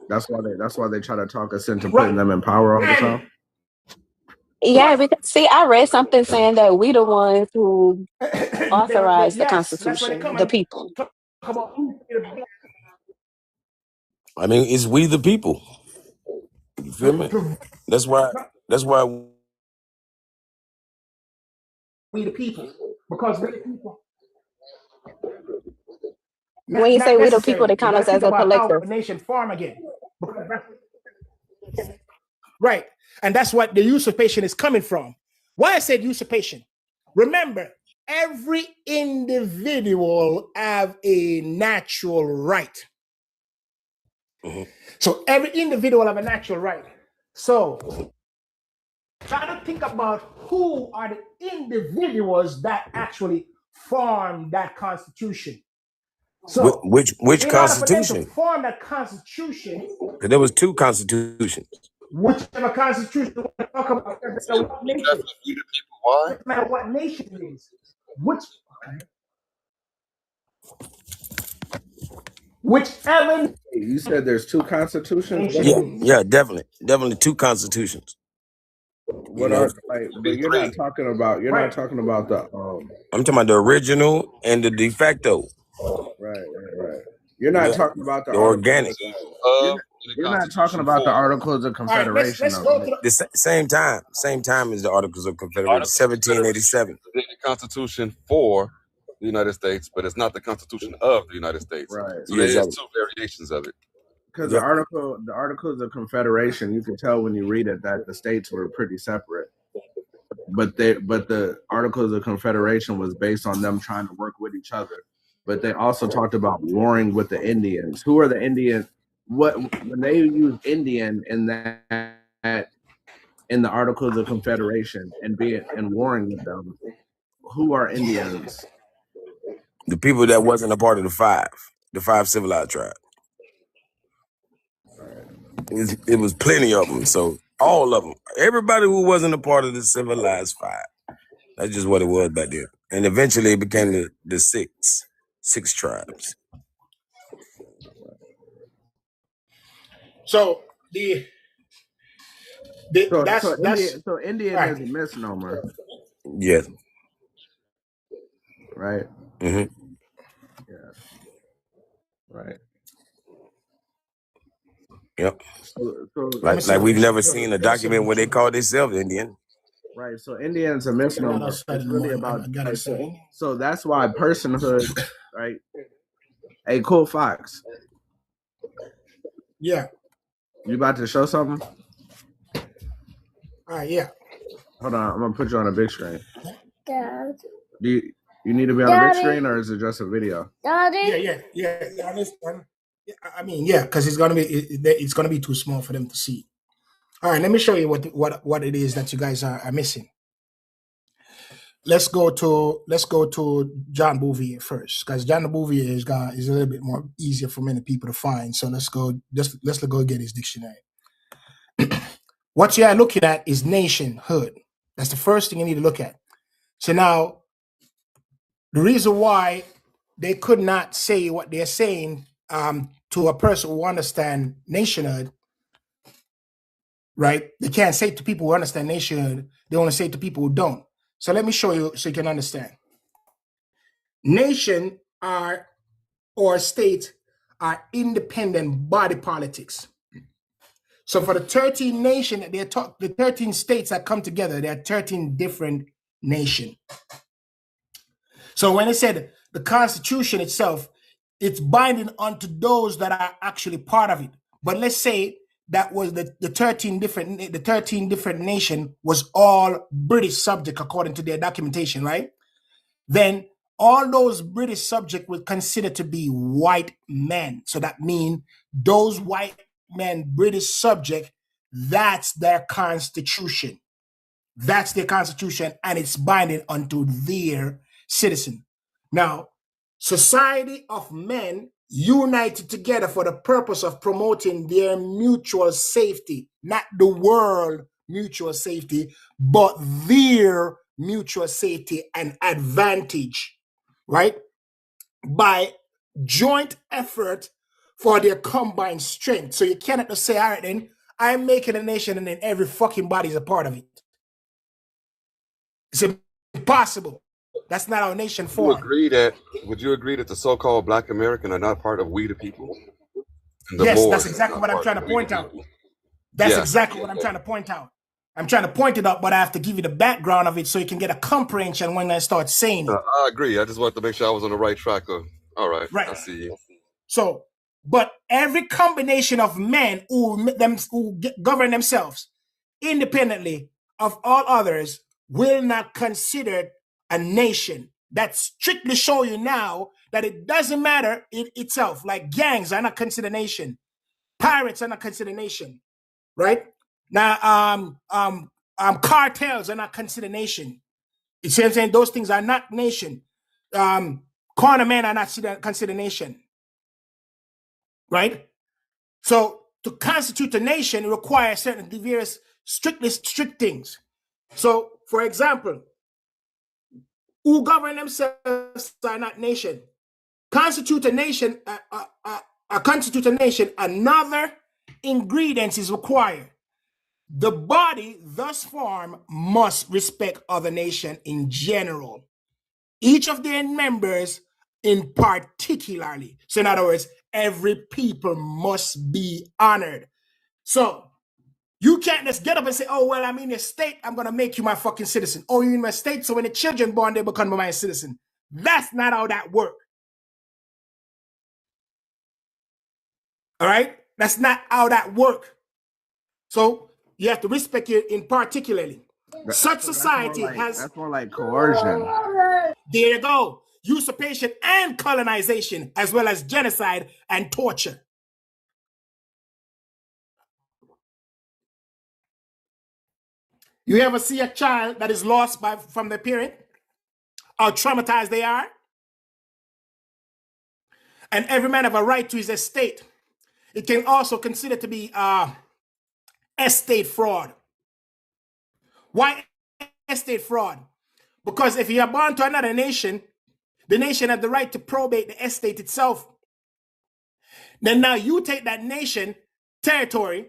That's why they try to talk us into putting them in power all the time. Yeah, because see, I read something saying that we the ones who authorize the Yes, that's where they Constitution, come the and people. talk about. I mean, it's we the people. You feel me? That's why We the people, because we the people. When you say Not we the people, necessarily. they You count got to us think as a about how collective. a nation form again. Right. And that's what the usurpation is coming from. Why I said usurpation. Remember, every individual have a natural right. So every individual have a natural right. So try to think about who are the individuals that actually form that constitution. So which in order for them to constitution? form that constitution, Because there was 2 constitutions. whichever constitution we want to talk about, doesn't matter what nation, Definitely we the people. Why? doesn't matter what nation it is, whichever You said there's 2 constitutions. nation Yeah, definitely 2 constitutions. What are like? But you're not talking about. You're not talking about the. I'm talking about the original and the de facto. Right. You're not talking about the organic. You're not talking about the Articles of Confederation. Let's go to the same time as the Articles of Confederation, 1787. The Constitution for the United States, but it's not the Constitution of the United States. Right. So there is 2 variations of it. Because the Articles of Confederation, you can tell when you read it that the states were pretty separate. But the Articles of Confederation was based on them trying to work with each other. But they also talked about warring with the Indians. Who are the Indians? When they use Indian in that in the Articles of Confederation and warring with them, who are Indians? The people that wasn't a part of the five civilized tribes. It was plenty of them. So all of them, everybody who wasn't a part of the civilized 5. That's just what it was back then. And eventually it became the six tribes. So Indian right. is a misnomer. Yes. Right. Mm-hmm. Yeah. Right. Yep. So like we've never seen a document where they call themselves Indian. Right. So Indian's a misnomer. It's really about so that's why personhood, right? Hey, Cool Fox. Yeah. You about to show something? All right, yeah. Hold on, I'm gonna put you on a big screen. Dad. Do you need to be on a big screen, or is it just a video? Yeah. I mean, yeah, because it's gonna be too small for them to see. All right, let me show you what it is that you guys are missing. Let's go to John Bouvier first, because John Bouvier is a little bit more easier for many people to find. So let's go get his dictionary. What you are looking at is nationhood. That's the first thing you need to look at. So now, the reason why they could not say what they're saying to a person who understands nationhood, right? They can't say to people who understand nationhood. They only say to people who don't. So let me show you so you can understand. Nation or state are independent body politics. So for the 13 nation, the 13 states that come together, there are 13 different nations. So when it said the Constitution itself, it's binding onto those that are actually part of it. But let's say that was the 13 different nation was all British subject according to their documentation, right? Then all those British subject were considered to be white men. So that means those white men, British subject, that's their constitution. That's their constitution, and it's binding unto their citizen. Now, society of men united together for the purpose of promoting their mutual safety, not the world mutual safety, but their mutual safety and advantage, right? by joint effort for their combined strength. So you cannot just say, all right, then I'm making a nation and then every fucking body is a part of it. It's impossible. That's not how a nation formed. Would you agree that the so-called Black American are not part of we the people? Yes, that's exactly what I'm trying to point out. That's exactly what I'm trying to point out. I'm trying to point it out, but I have to give you the background of it so you can get a comprehension when I start saying it. I agree. I just wanted to make sure I was on the right track. All right, I see you. So, but every combination of men who govern themselves independently of all others will not consider a nation. That strictly show you now that it doesn't matter in itself. Like gangs are not considered nation. Pirates are not considered nation. Right? Now, cartels are not considered nation. You see what I'm saying? Those things are not nation. Corner men are not considered nation. Right? So to constitute a nation requires certain various strict things. So, for example, who govern themselves are not nation. Constitute a nation, another ingredient is required. The body thus formed must respect other nation in general. Each of their members in particularly. So in other words, every people must be honored. So you can't just get up and say, oh, well, I'm in your state, I'm going to make you my fucking citizen. Oh, you're in my state, so when the children born, they become my citizen. That's not how that works. All right? That's not how that works. So you have to respect it in particularly. Such society has... That's more like coercion. There you go. Usurpation and colonization, as well as genocide and torture. You ever see a child that is lost from their parent? How traumatized they are? And every man have a right to his estate. It can also consider to be estate fraud. Why estate fraud? Because if you are born to another nation, the nation has the right to probate the estate itself. Then now you take that nation territory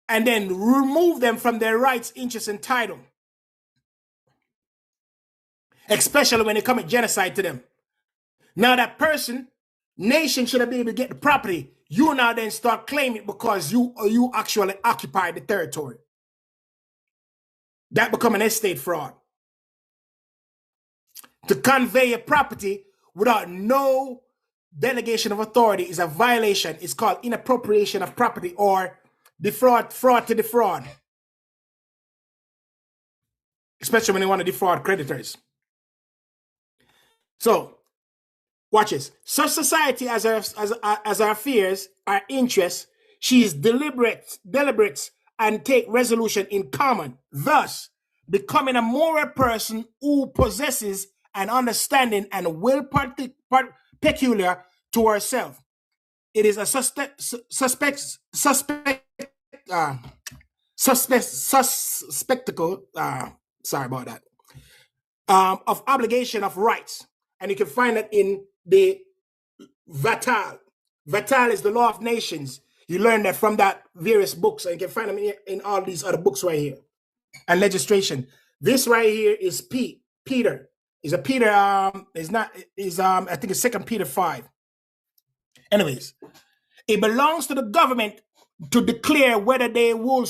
and then remove them from their rights, interests, and title. Especially when they commit genocide to them. Now that person, nation should have been able to get the property. You now then start claiming it because you actually occupy the territory. That become an estate fraud. To convey a property without no delegation of authority is a violation. It's called inappropriation of property or fraud to defraud. Especially when they want to defraud creditors. So, watch this. Such society as our fears, our interests, she is deliberate, and take resolution in common. Thus, becoming a moral person who possesses an understanding and will peculiar to herself. It is a spectacle. Sorry about that. Of obligation of rights. And you can find it in the Vatal. Vatal is the law of nations. You learn that from that various books, and you can find them in all these other books right here. And legislation. This right here is Peter. Is a Peter, I think it's 2 Peter 5. Anyways, it belongs to the government to declare whether they will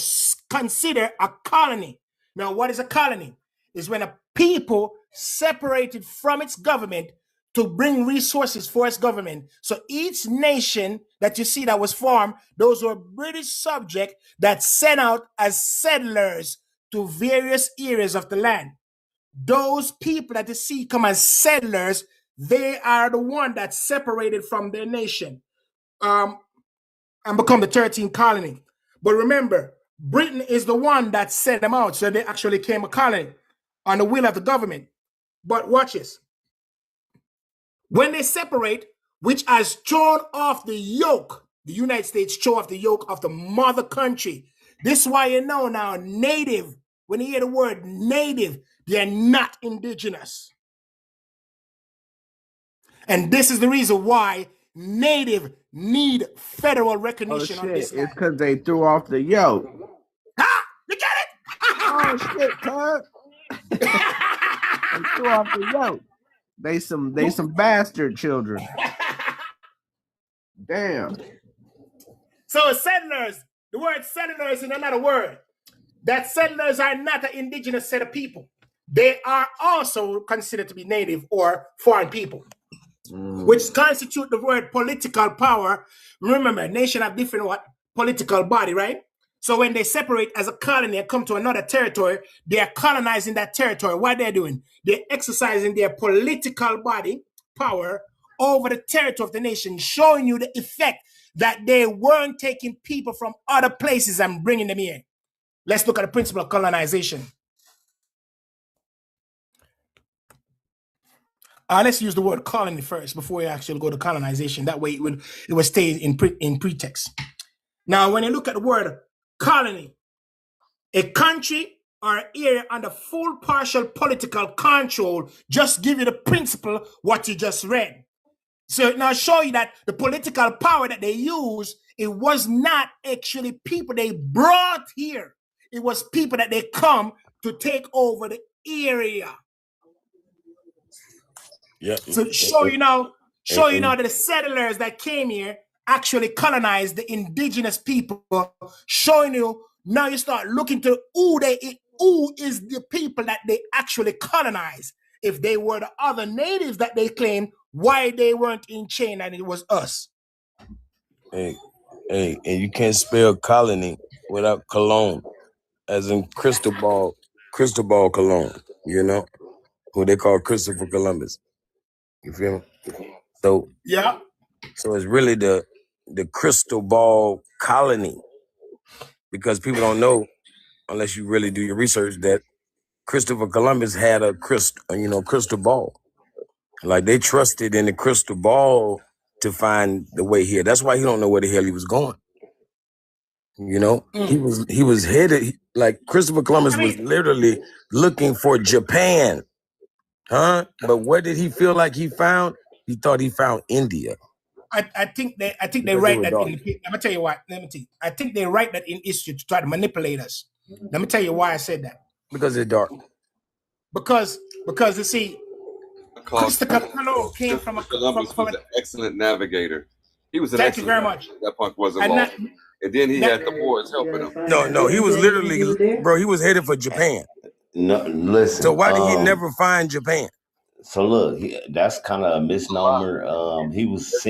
consider a colony. Now, what is a colony? Is when a people separated from its government to bring resources for its government. So each nation that you see that was formed, those were British subjects that sent out as settlers to various areas of the land. Those people that you see come as settlers, they are the one that separated from their nation and become the 13th colony. But remember, Britain is the one that sent them out, so they actually came a colony on the will of the government. But watch this. When they separate, which has thrown off the yoke, the United States threw off the yoke of the mother country. This is why you know now, native, when you hear the word native, they're not indigenous. And this is the reason why Native need federal recognition on this It's land. because they threw off the yoke. Ah, you get it? Oh shit, cuz. They threw off the yoke. They some bastard children. Damn. So settlers, the word settlers is another word. That settlers are not an indigenous set of people. They are also considered to be native or foreign people, which constitute the word political power. Remember, nation have different political body, right? So when they separate as a colony and come to another territory, they are colonizing that territory. What they're doing, they're exercising their political body power over the territory of the nation, showing you the effect that they weren't taking people from other places and bringing them here. Let's look at the principle of colonization. Let's use the word colony first before we actually go to colonization. That way it would stay in pretext. Now, when you look at the word colony, a country or area under full partial political control, just give you the principle what you just read. So now show you that the political power that they use, it was not actually people they brought here. It was people that they come to take over the area. Yeah. So show you now that the settlers that came here actually colonized the indigenous people, showing you now you start looking to who is the people that they actually colonized. If they were the other natives that they claim, why they weren't in chain and it was us. Hey, and you can't spell colony without cologne, as in Cristobal Colon, you know, who they call Christopher Columbus. You feel me? So yeah. So it's really the Cristobal colony, because people don't know, unless you really do your research, that Christopher Columbus had a crystal ball. Like they trusted in the crystal ball to find the way here. That's why he don't know where the hell he was going. You know, he was headed, like Christopher Columbus was literally looking for Japan, huh? But what did he feel like he found? He thought he found India. I think they write that in the. Let me tell you why. I think they write that in history to try to manipulate us. Let me tell you why I said that. Because it's dark. Because you see, Christopher Columbus came from Columbus was an excellent navigator. He was an Thank you very much. That punk wasn't lost. And then he had the boys helping him. No, he was literally, bro, he was headed for Japan. No, listen. So why did he never find Japan? So look, that's kind of a misnomer. He was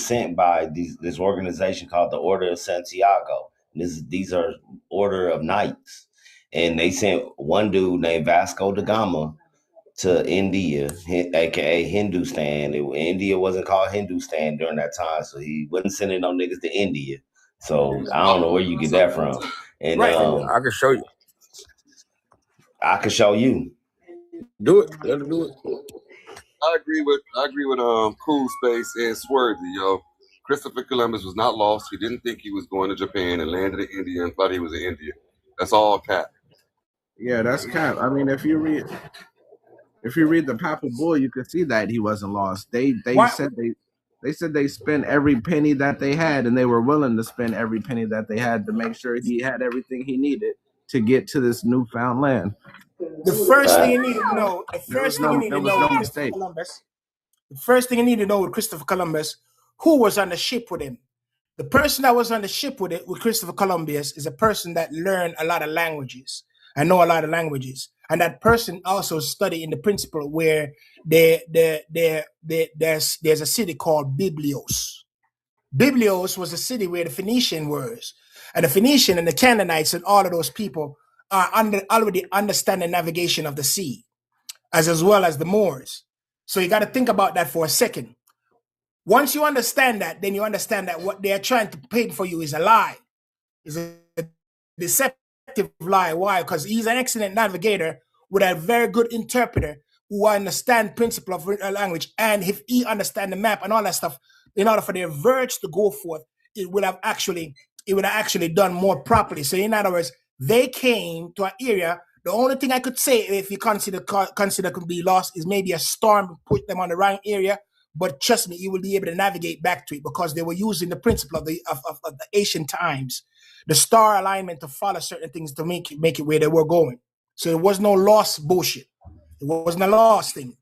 sent by this organization called the Order of Santiago. These are Order of Knights, and they sent one dude named Vasco da Gama to India, aka Hindustan. India wasn't called Hindustan during that time, so he wasn't sending no niggas to India. So I don't know where you get that from. And I can show you. I can show you. Do it. Let him do it. I agree with Cool Space and Swervy, yo. Christopher Columbus was not lost. He didn't think he was going to Japan and landed in India and thought he was in India. That's all cap. Yeah, that's cap. I mean, if you read the Papal Bull, you could see that he wasn't lost. They said they spent every penny that they had, and they were willing to spend every penny that they had to make sure he had everything he needed to get to this newfound land. The first thing you need to know, with Christopher Columbus, who was on the ship with him. The person that was on the ship with Christopher Columbus is a person that learned a lot of languages. I know a lot of languages. And that person also studied in the principle where there's a city called Biblios. Biblios was a city where the Phoenician was. And the Phoenician and the Canaanites and all of those people are already understand the navigation of the sea, as well as the Moors. So you got to think about that for a second. Once you understand that, then you understand that what they are trying to paint for you is a lie. It's a deceptive lie. Why? Because he's an excellent navigator with a very good interpreter who understand principle of language. And if he understand the map and all that stuff, in order for their verge to go forth, it would have actually done more properly. So in other words, they came to an area, The only thing I could say, if you consider could be lost, is maybe a storm put them on the wrong area. But trust me, you will be able to navigate back to it because they were using the principle of the ancient times, the star alignment to follow certain things to make it where they were going. So there was no lost bullshit. It wasn't a lost thing.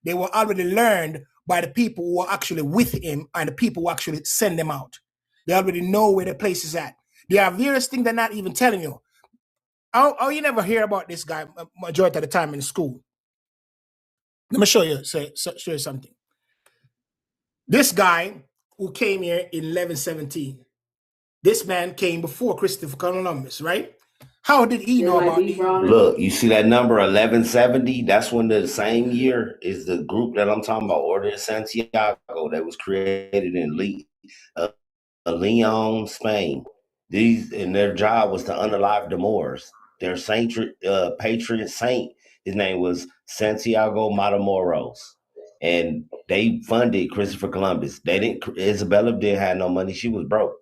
They were already learned by the people who were actually with him and the people who actually send them out. They already know where the place is at. There are various things they're not even telling you. Oh, you never hear about this guy majority of the time in school. Let me show you something. This guy who came here in 1117, this man came before Christopher Columbus, right? How did he know about the... Look, you see that number 1170? That's when the same year is the group that I'm talking about, Order of Santiago, that was created in Leon, Spain. And their job was to unalive the Moors. Their patron saint, his name was Santiago Matamoros. And they funded Christopher Columbus. Isabella didn't have no money. She was broke.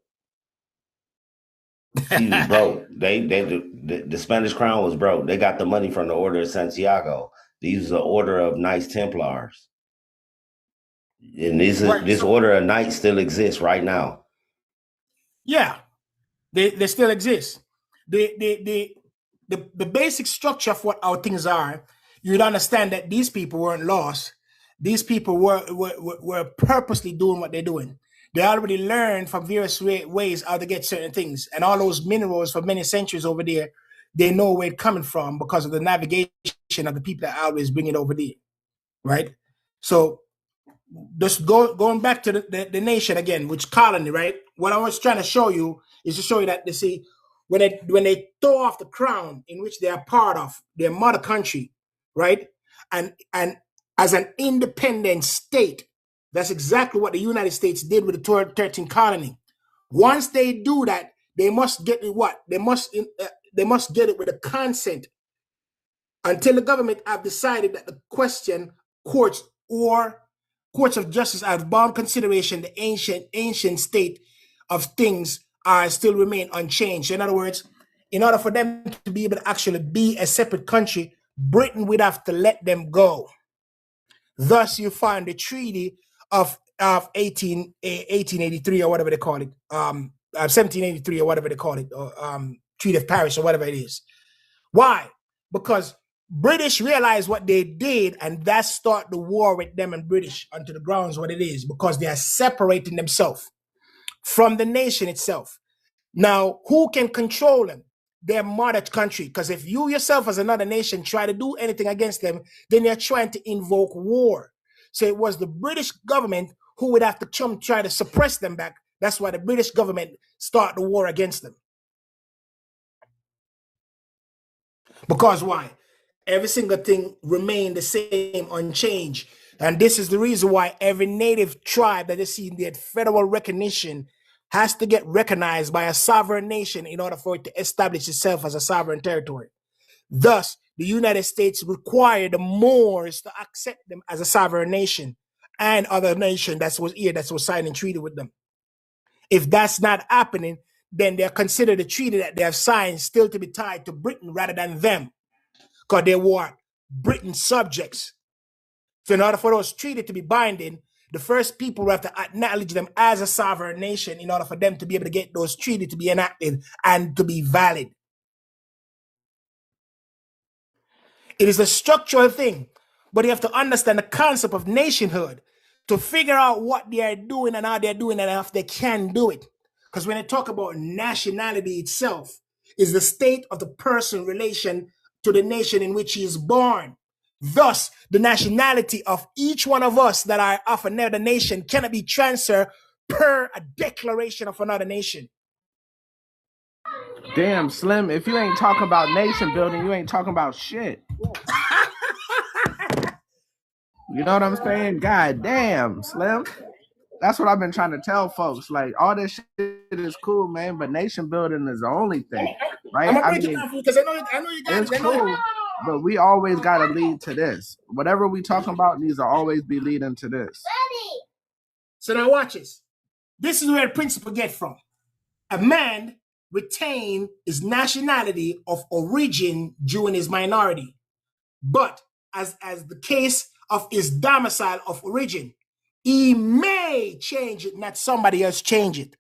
She was broke. The Spanish crown was broke. They got the money from the Order of Santiago. These are the Order of Knights Templars. And this Order of Knights still exists right now. Yeah, they still exist. The basic structure of what our things are, you'd understand that these people weren't lost. These people were purposely doing what they're doing. They already learned from various ways how to get certain things. And all those minerals for many centuries over there, they know where it's coming from because of the navigation of the people that always bring it over there, right? So just going back to the nation again, which colony, right? What I was trying to show you is to show you that, they see, when they throw off the crown in which they are part of their mother country, right? And as an independent state, that's exactly what the United States did with the 13th colony. Once they do that, they must get it what? They must get it with a consent until the government have decided that the question courts of justice have bound consideration the ancient state of things are still remain unchanged. In other words, in order for them to be able to actually be a separate country, Britain would have to let them go. Thus, you find the Treaty of 1883 or whatever they call it, 1783 or whatever they call it, or Treaty of Paris or whatever it is. Why? Because British realized what they did, and that start the war with them and British onto the grounds what it is, because they are separating themselves from the nation itself. Now, who can control them? Their mother country. Because if you yourself as another nation try to do anything against them, then they're trying to invoke war. So it was the British government who would have to try to suppress them back. That's why the British government start the war against them. Because why? Every single thing remained the same, unchanged. And this is the reason why every native tribe that is in their federal recognition has to get recognized by a sovereign nation in order for it to establish itself as a sovereign territory. Thus, the United States required the Moors to accept them as a sovereign nation and other nation that was signing treaty with them. If that's not happening, then they're considered the treaty that they have signed still to be tied to Britain rather than them, because they were Britain subjects. So in order for those treaties to be binding, the first people will have to acknowledge them as a sovereign nation in order for them to be able to get those treaties to be enacted and to be valid. It is a structural thing, but you have to understand the concept of nationhood to figure out what they are doing and how they're doing it and if they can do it. Because when I talk about nationality itself, is the state of the person relation to the nation in which he is born. Thus, the nationality of each one of us that are of another nation cannot be transferred per a declaration of another nation. Damn, Slim, if you ain't talking about nation building, you ain't talking about shit. You know what I'm saying? God damn, Slim. That's what I've been trying to tell folks. Like, all this shit is cool, man, but nation building is the only thing, right? I mean, because I know you guys. It's cool, but we always got to lead to this. Whatever we talking about needs to always be leading to this. So now watch this. This is where the principle get from. A man retain his nationality of origin during his minority. But as the case of his domicile of origin, he may change it, not somebody else change it.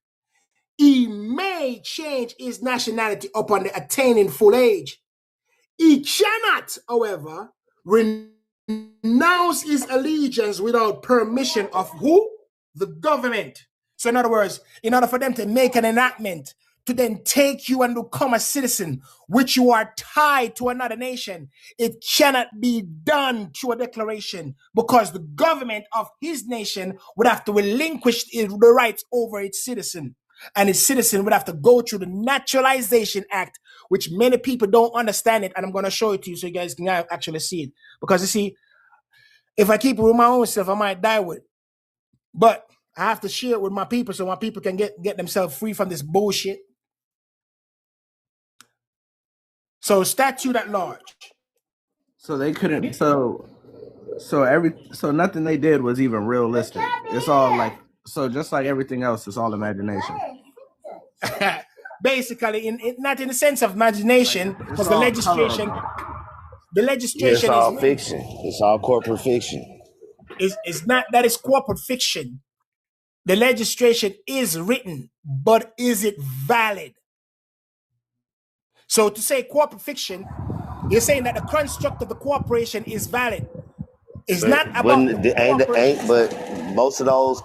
He may change his nationality upon the attaining full age. He cannot, however, renounce his allegiance without permission of who? The government. So in other words, in order for them to make an enactment to then take you and become a citizen, which you are tied to another nation, it cannot be done through a declaration because the government of his nation would have to relinquish the rights over its citizen. And its citizen would have to go through the Naturalization Act, which many people don't understand it. And I'm going to show it to you so you guys can actually see it. Because you see, if I keep it with my own self, I might die with it. But I have to share it with my people so my people can get themselves free from this bullshit. So statute at large. So they couldn't. So nothing they did was even realistic. It's all like, so just like everything else, it's all imagination. Basically, not in the sense of imagination, because the legislation It's all is fiction. It's all corporate fiction. It's not that it's corporate fiction. The legislation is written, but is it valid? So to say corporate fiction, you're saying that the construct of the corporation is valid. It's not about but most of those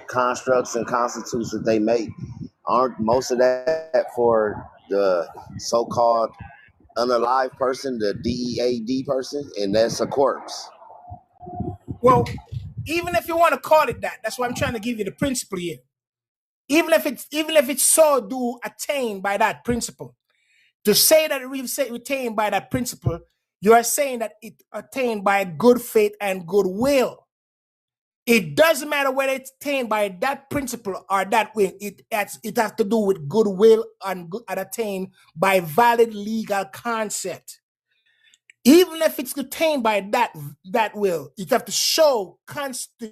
constructs and constitutes that they make aren't most of that for the so-called unalive person, the DEAD person, and that's a corpse. Well, even if you want to call it that, that's why I'm trying to give you the principle here. Even if it's so do attained by that principle, to say that it really retained by that principle, you are saying that it attained by good faith and goodwill. It doesn't matter whether it's attained by that principle or that way. It has to do with goodwill and attained by valid legal concept. Even if it's attained by that will, you have to show constitution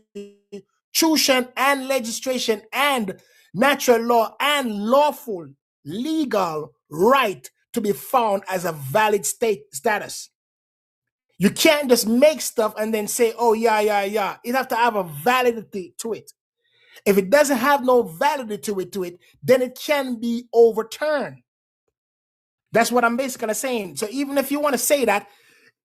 and legislation and natural law and lawful legal right to be found as a valid status. You can't just make stuff and then say, oh, yeah. It have to have a validity to it. If it doesn't have no validity to it, then it can be overturned. That's what I'm basically saying. So even if you want to say that,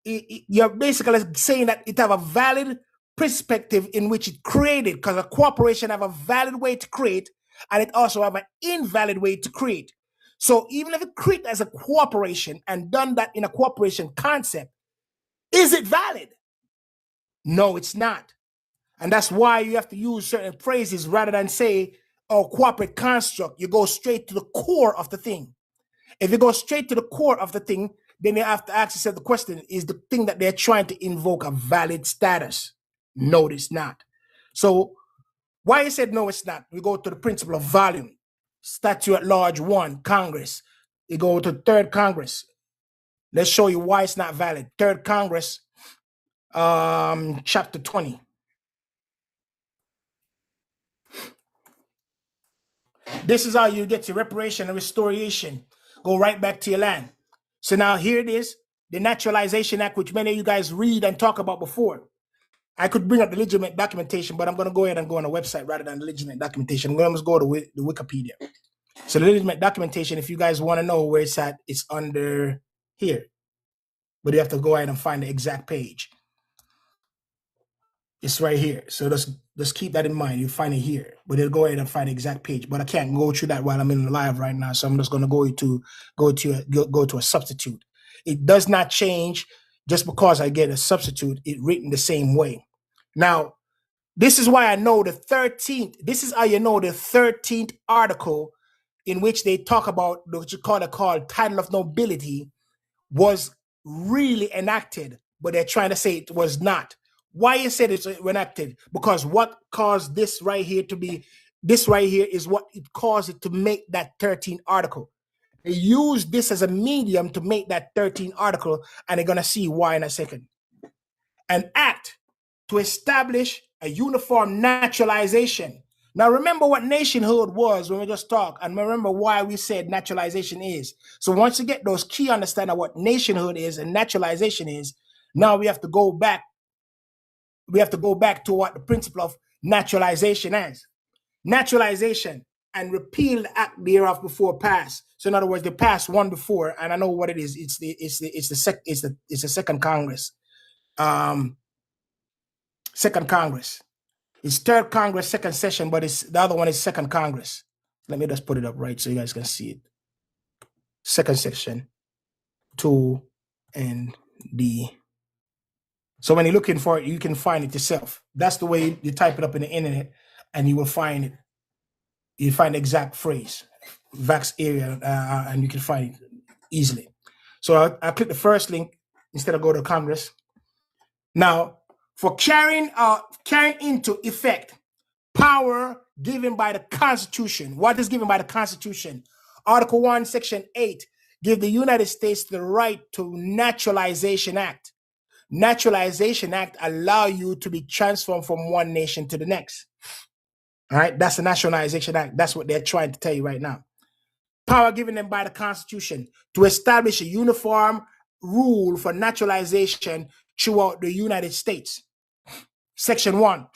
you're basically saying that it have a valid perspective in which it created, because a corporation have a valid way to create, and it also have an invalid way to create. So even if it created as a corporation and done that in a corporation concept, is it valid? No, it's not. And that's why you have to use certain phrases rather than say, oh, corporate construct. You go straight to the core of the thing. If you go straight to the core of the thing, then you have to ask yourself the question, is the thing that they're trying to invoke a valid status? No, it's not. So why you said no, it's not? We go to the principle of volume. Statute at large 1, Congress. You go to third Congress. Let's show you why it's not valid. Third Congress, chapter 20. This is how you get your reparation and restoration. Go right back to your land. So now here it is, the Naturalization Act, which many of you guys read and talk about before. I could bring up the legitimate documentation, but I'm going to go ahead and go on a website rather than the legitimate documentation. I'm going to go to the Wikipedia. So the legitimate documentation, if you guys want to know where it's at, it's under here. But you have to go ahead and find the exact page. It's right here. So just keep that in mind. You find it here, but they'll go ahead and find the exact page. But I can't go through that while I'm in the live right now. So I'm just going to go to a substitute. It does not change just because I get a substitute. It written the same way. Now, this is why I know the 13th. This is how you know the 13th article in which they talk about what you call title of nobility was really enacted, but they're trying to say it was not. Why you said it's enacted? Because what caused this right here to be, this right here is what it caused it to make that 13th article. They use this as a medium to make that 13th article, and they're going to see why in a second. An act to establish a uniform naturalization Now, remember what nationhood was when we just talked, and remember why we said naturalization is. So once you get those key understanding of what nationhood is and naturalization is, now we have to go back. We have to go back to what the principle of naturalization is. Naturalization and repeal the act thereof before pass. So in other words, they passed one before, and I know what it is. It's the second Congress. Second Congress. It's third Congress, second session, but it's the other one is second Congress. Let me just put it up right so you guys can see it. Second section, 2 and D. So when you're looking for it, you can find it yourself. That's the way you type it up in the internet, and you will find it. You find the exact phrase, vax area, and you can find it easily. So I click the first link instead of go to Congress. Now, for carrying into effect power given by the Constitution. What is given by the Constitution? Article 1, Section 8 give the United States the right to Naturalization Act. Naturalization Act allow you to be transformed from one nation to the next. All right, that's the Naturalization Act. That's what they're trying to tell you right now. Power given them by the Constitution to establish a uniform rule for naturalization throughout the United States. Section 1.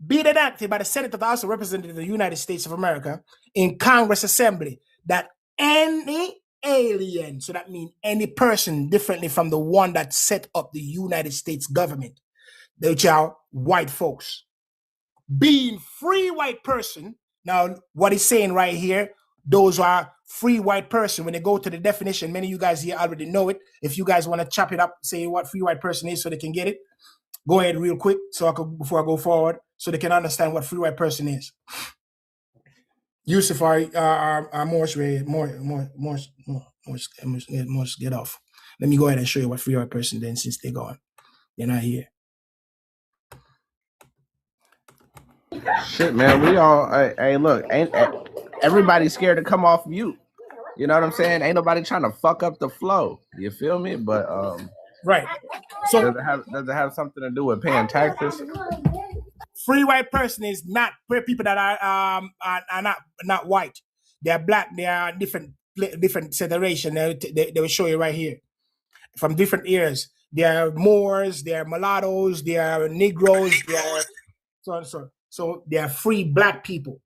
Be it enacted by the Senate of the House of Representatives of the United States of America in Congress Assembly that any alien, so that means any person differently from the one that set up the United States government, which are white folks, being free white person. Now, what he's saying right here, those are free white person. When they go to the definition, many of you guys here already know it. If you guys want to chop it up, say what free white person is so they can get it. Go ahead real quick so I could, before I go forward, so they can understand what free white person is. Yusuf, Morse get off. Let me go ahead and show you what free white person then, since they're gone. They're not here. Shit, man, we all. Hey, look, ain't everybody scared to come off mute? You know what I'm saying? Ain't nobody trying to fuck up the flow. You feel me? But right. So does it have something to do with paying taxes? Free white person is not people that are not white. They are black. They are different federation. They will show you right here from different eras. They are Moors. They are mulattoes. They are Negroes. They are so on so. So they are free black people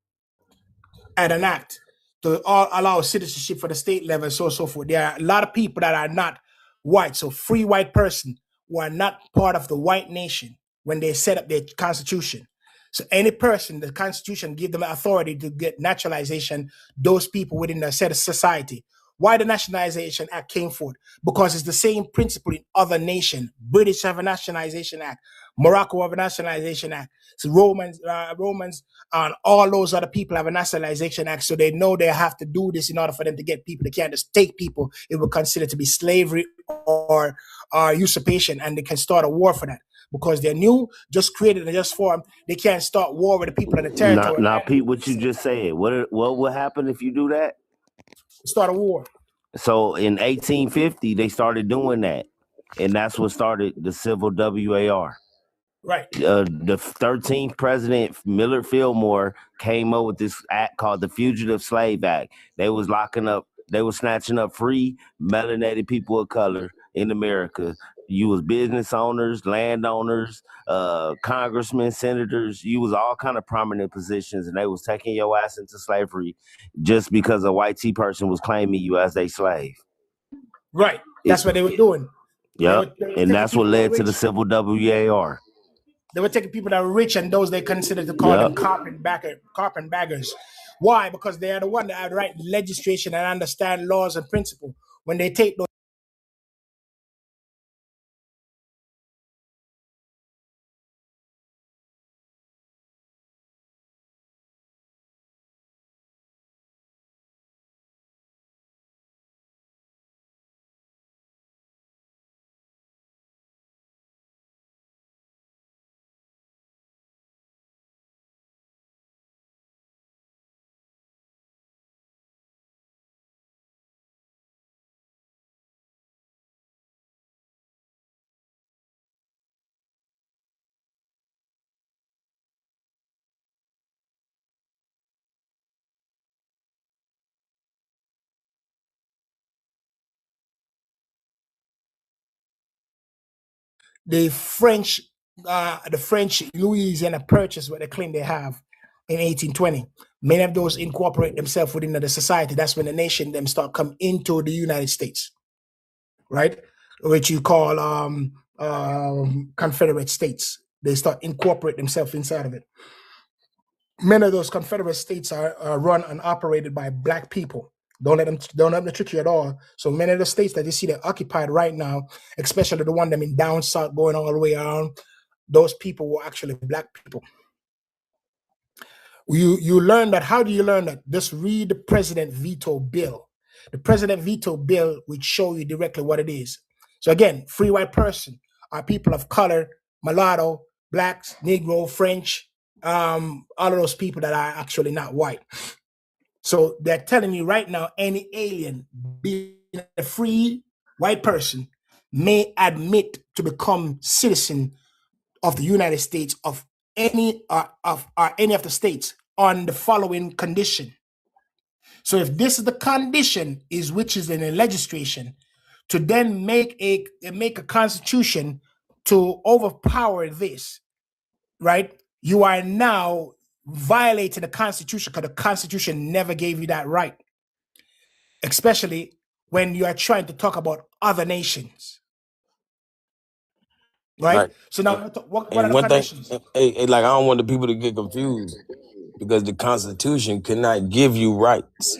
at an act to allow citizenship for the state level, so forth. There are a lot of people that are not white, so free white person who are not part of the white nation when they set up their constitution. So any person, the Constitution give them authority to get naturalization, those people within the set of society. Why the Nationalization Act came forth? Because it's the same principle in other nations. British have a Nationalization Act. Morocco have a Nationalization Act. So Romans, and all those other people have a Nationalization Act. So they know they have to do this in order for them to get people. They can't just take people. It will consider to be slavery or usurpation, and they can start a war for that. Because they're new, just created and just formed, they can't start war with the people in the territory. Now, Pete, what you just said, what will happen if you do that? Start a war. So in 1850, they started doing that, and that's what started the Civil WAR. Right. The 13th president, Millard Fillmore, came up with this act called the Fugitive Slave Act. They was snatching up free melanated people of color in America. You was business owners, landowners, congressmen, senators. You was all kind of prominent positions, and they was taking your ass into slavery just because a white T person was claiming you as their slave. Right. That's what they were doing. Yep. And that's what led to the Civil WAR. They were taking people that were rich and those they considered to call them carpetbaggers. Why? Because they are the one that write legislation and understand laws and principle. When they take those the French Louisiana Purchase, what they claim they have in 1820. Many of those incorporate themselves within the society. That's when the nation them start come into the United States, right? Which you call Confederate States. They start incorporate themselves inside of it. Many of those Confederate states are run and operated by Black people. Don't let them trick you at all. So many of the states that you see that occupied right now, especially the one them in down south going all the way around, those people were actually Black people. You learn that. How do you learn that? Just read the president veto bill. The president veto bill will show you directly what it is. So again, free white person are people of color, mulatto, Blacks, Negro, French, all of those people that are actually not white. So they're telling you right now, any alien, being a free white person, may admit to become citizen of the United States of any of the states on the following condition. So if this is the condition, which is in the legislation, to then make a constitution to overpower this, right? You are now violating the Constitution, because the Constitution never gave you that right, especially when you are trying to talk about other nations. Right? So now, what are the conditions? Like, I don't want the people to get confused, because the Constitution cannot give you rights.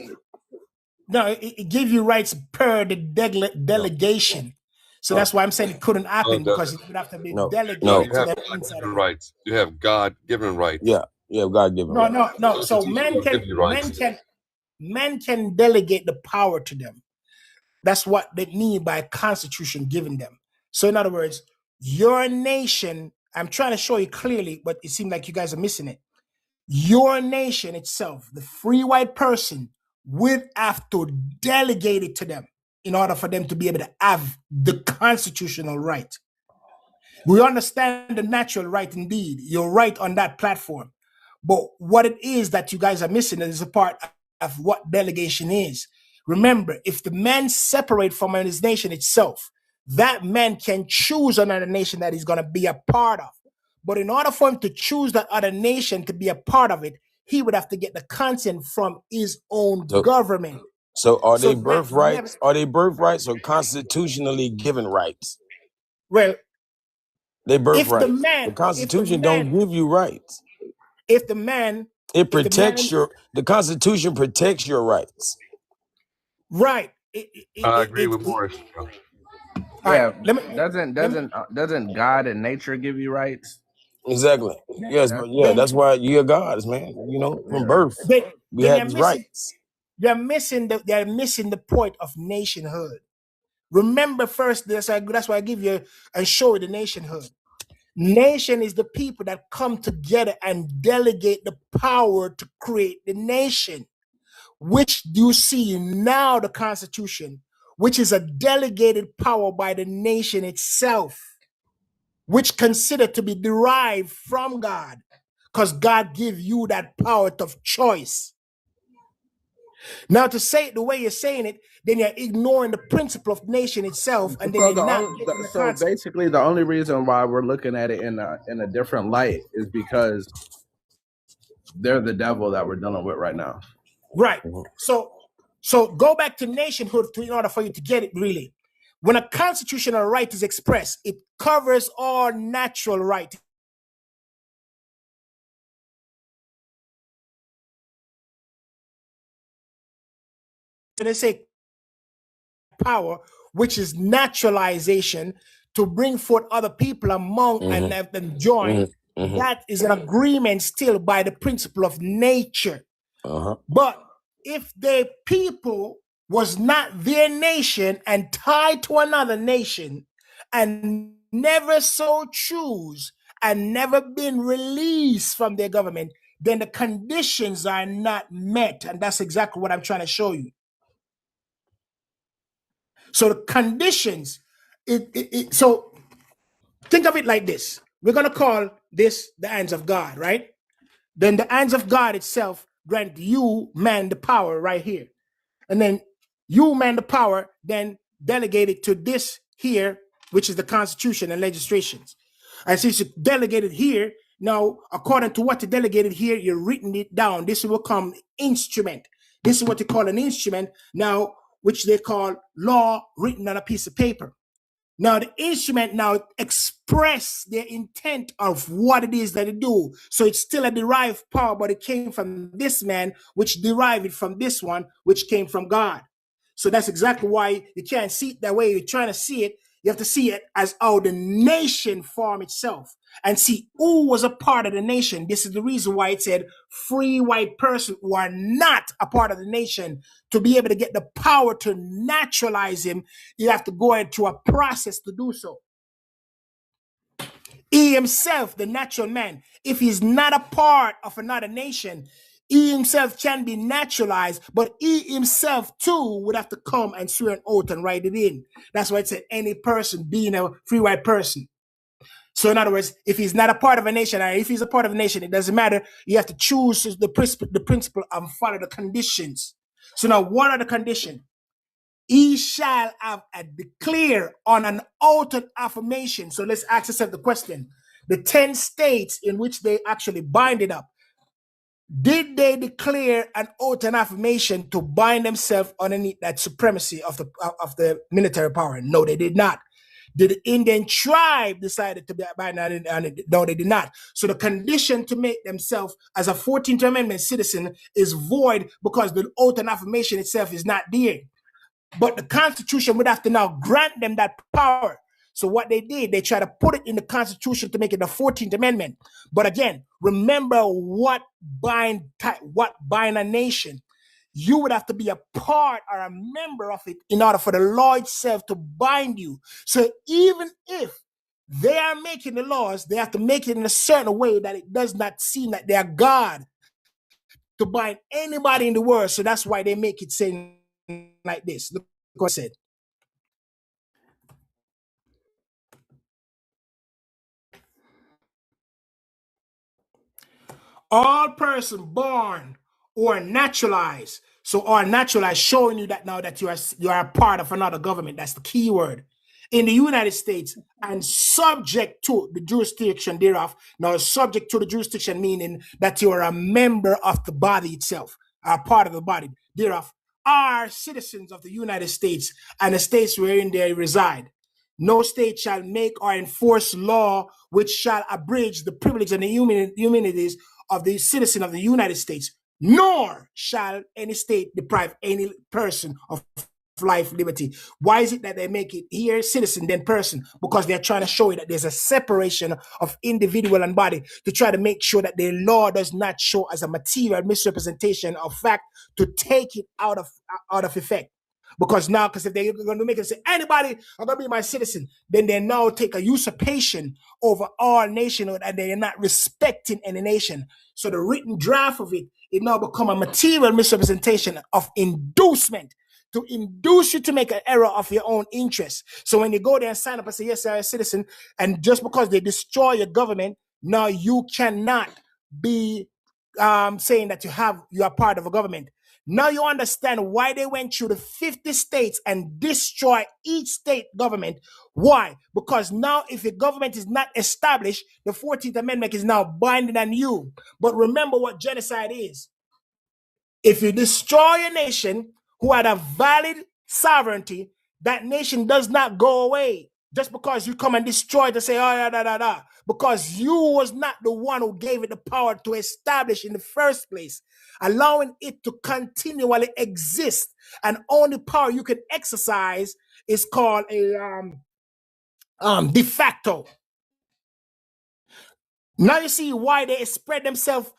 No, it gives you rights per the delegation. So that's why I'm saying it couldn't happen, because it would have to be delegated to them inside of it. Rights. You have God-given rights. Yeah, God-given rights. No. So men can delegate the power to them. That's what they mean by Constitution giving them. So in other words, your nation, I'm trying to show you clearly, but it seems like you guys are missing it. Your nation itself, the free white person, would have to delegate it to them in order for them to be able to have the constitutional right. We understand the natural right indeed. You're right on that platform. But what it is that you guys are missing is a part of what delegation is. Remember, if the man separate from his nation itself, that man can choose another nation that he's going to be a part of. But in order for him to choose that other nation to be a part of it, he would have to get the consent from his own government. So are they birthrights? Are they birthrights or constitutionally given rights? Well, they birthrights. The Constitution don't give you rights. If the man, it protects the Constitution protects your rights. Right. I agree with Morris. Yeah, doesn't God and nature give you rights? Exactly. Yes, but that's why you're gods, man. You know, from birth, we had rights. They're missing the point of nationhood. Remember first, that's why I give you and show you the nationhood. Nation is the people that come together and delegate the power to create the nation, which you see now the Constitution, which is a delegated power by the nation itself, which considered to be derived from God, because God gives you that power of choice. Now, to say it the way you're saying it, then you're ignoring the principle of nation itself, and then so basically, the only reason why we're looking at it in a different light is because they're the devil that we're dealing with right now. Right. So go back to nationhood in order for you to get it really. When a constitutional right is expressed, it covers all natural right. So they say power, which is naturalization, to bring forth other people among and have them join. That is an agreement still by the principle of nature. But if the people was not their nation and tied to another nation and never so choose and never been released from their government, then the conditions are not met. And that's exactly what I'm trying to show you. So the conditions, so think of it like this. We're going to call this the hands of God, right? Then the hands of God itself grant you, man, the power right here. And then you, man, the power, then delegate it to this here which is the Constitution and legislations. And since you delegated here, now, according to what you delegated here, you're written it down. This will become instrument. This is what they call an instrument now, which they call law written on a piece of paper. Now, the instrument now express their intent of what it is that they do. So it's still a derived power, but it came from this man, which derived it from this one, which came from God. So that's exactly why you can't see it that way. You're trying to see it. You have to see it as how the nation formed itself and see who was a part of the nation. This is the reason why it said free white person who are not a part of the nation. To be able to get the power to naturalize him, you have to go into a process to do so. He himself, the natural man, if he's not a part of another nation, he himself can be naturalized, but he himself too would have to come and swear an oath and write it in. That's why it said any person being a free white person. So in other words, if he's not a part of a nation, or if he's a part of a nation, it doesn't matter. You have to choose the principle and follow the conditions. So now, what are the conditions? He shall have a declare on an oath and affirmation. So let's ask ourselves the question. The 10 states in which they actually bind it up, did they declare an oath and affirmation to bind themselves underneath that supremacy of the military power? No, they did not. Did the Indian tribe decided to bind on it? No, they did not. So the condition to make themselves as a 14th Amendment citizen is void because the oath and affirmation itself is not there. But the Constitution would have to now grant them that power. So what they did, they tried to put it in the Constitution to make it the 14th Amendment. But again, remember what bind a nation. You would have to be a part or a member of it in order for the law itself to bind you. So even if they are making the laws, they have to make it in a certain way that it does not seem like they are God to bind anybody in the world. So that's why they make it say like this. Look what I said. All person born or naturalized. So or naturalized, showing you that now that you are a part of another government. That's the key word. In the United States and subject to the jurisdiction thereof. Now, subject to the jurisdiction meaning that you are a member of the body itself, a part of the body thereof, are citizens of the United States and the states wherein they reside. No state shall make or enforce law which shall abridge the privilege and the immunities of the citizen of the United States, nor shall any state deprive any person of life, liberty. Why is it that they make it here citizen then person? Because they're trying to show you that there's a separation of individual and body to try to make sure that the law does not show as a material misrepresentation of fact to take it out of effect. Because now, because if they're going to make it say, anybody are going to be my citizen, then they now take a usurpation over all nationhood and they're not respecting any nation. So the written draft of it now become a material misrepresentation of inducement to induce you to make an error of your own interest. So when you go there and sign up and say, yes, I'm a citizen, and just because they destroy your government, now you cannot be saying that you are part of a government. Now you understand why they went through the 50 states and destroy each state government. Why? Because now if the government is not established, the 14th Amendment is now binding on you. But remember what genocide is. If you destroy a nation who had a valid sovereignty, that nation does not go away. Just because you come and destroy it to say, oh, because you was not the one who gave it the power to establish in the first place, allowing it to continually exist. And only power you can exercise is called a de facto. Now you see why they spread themselves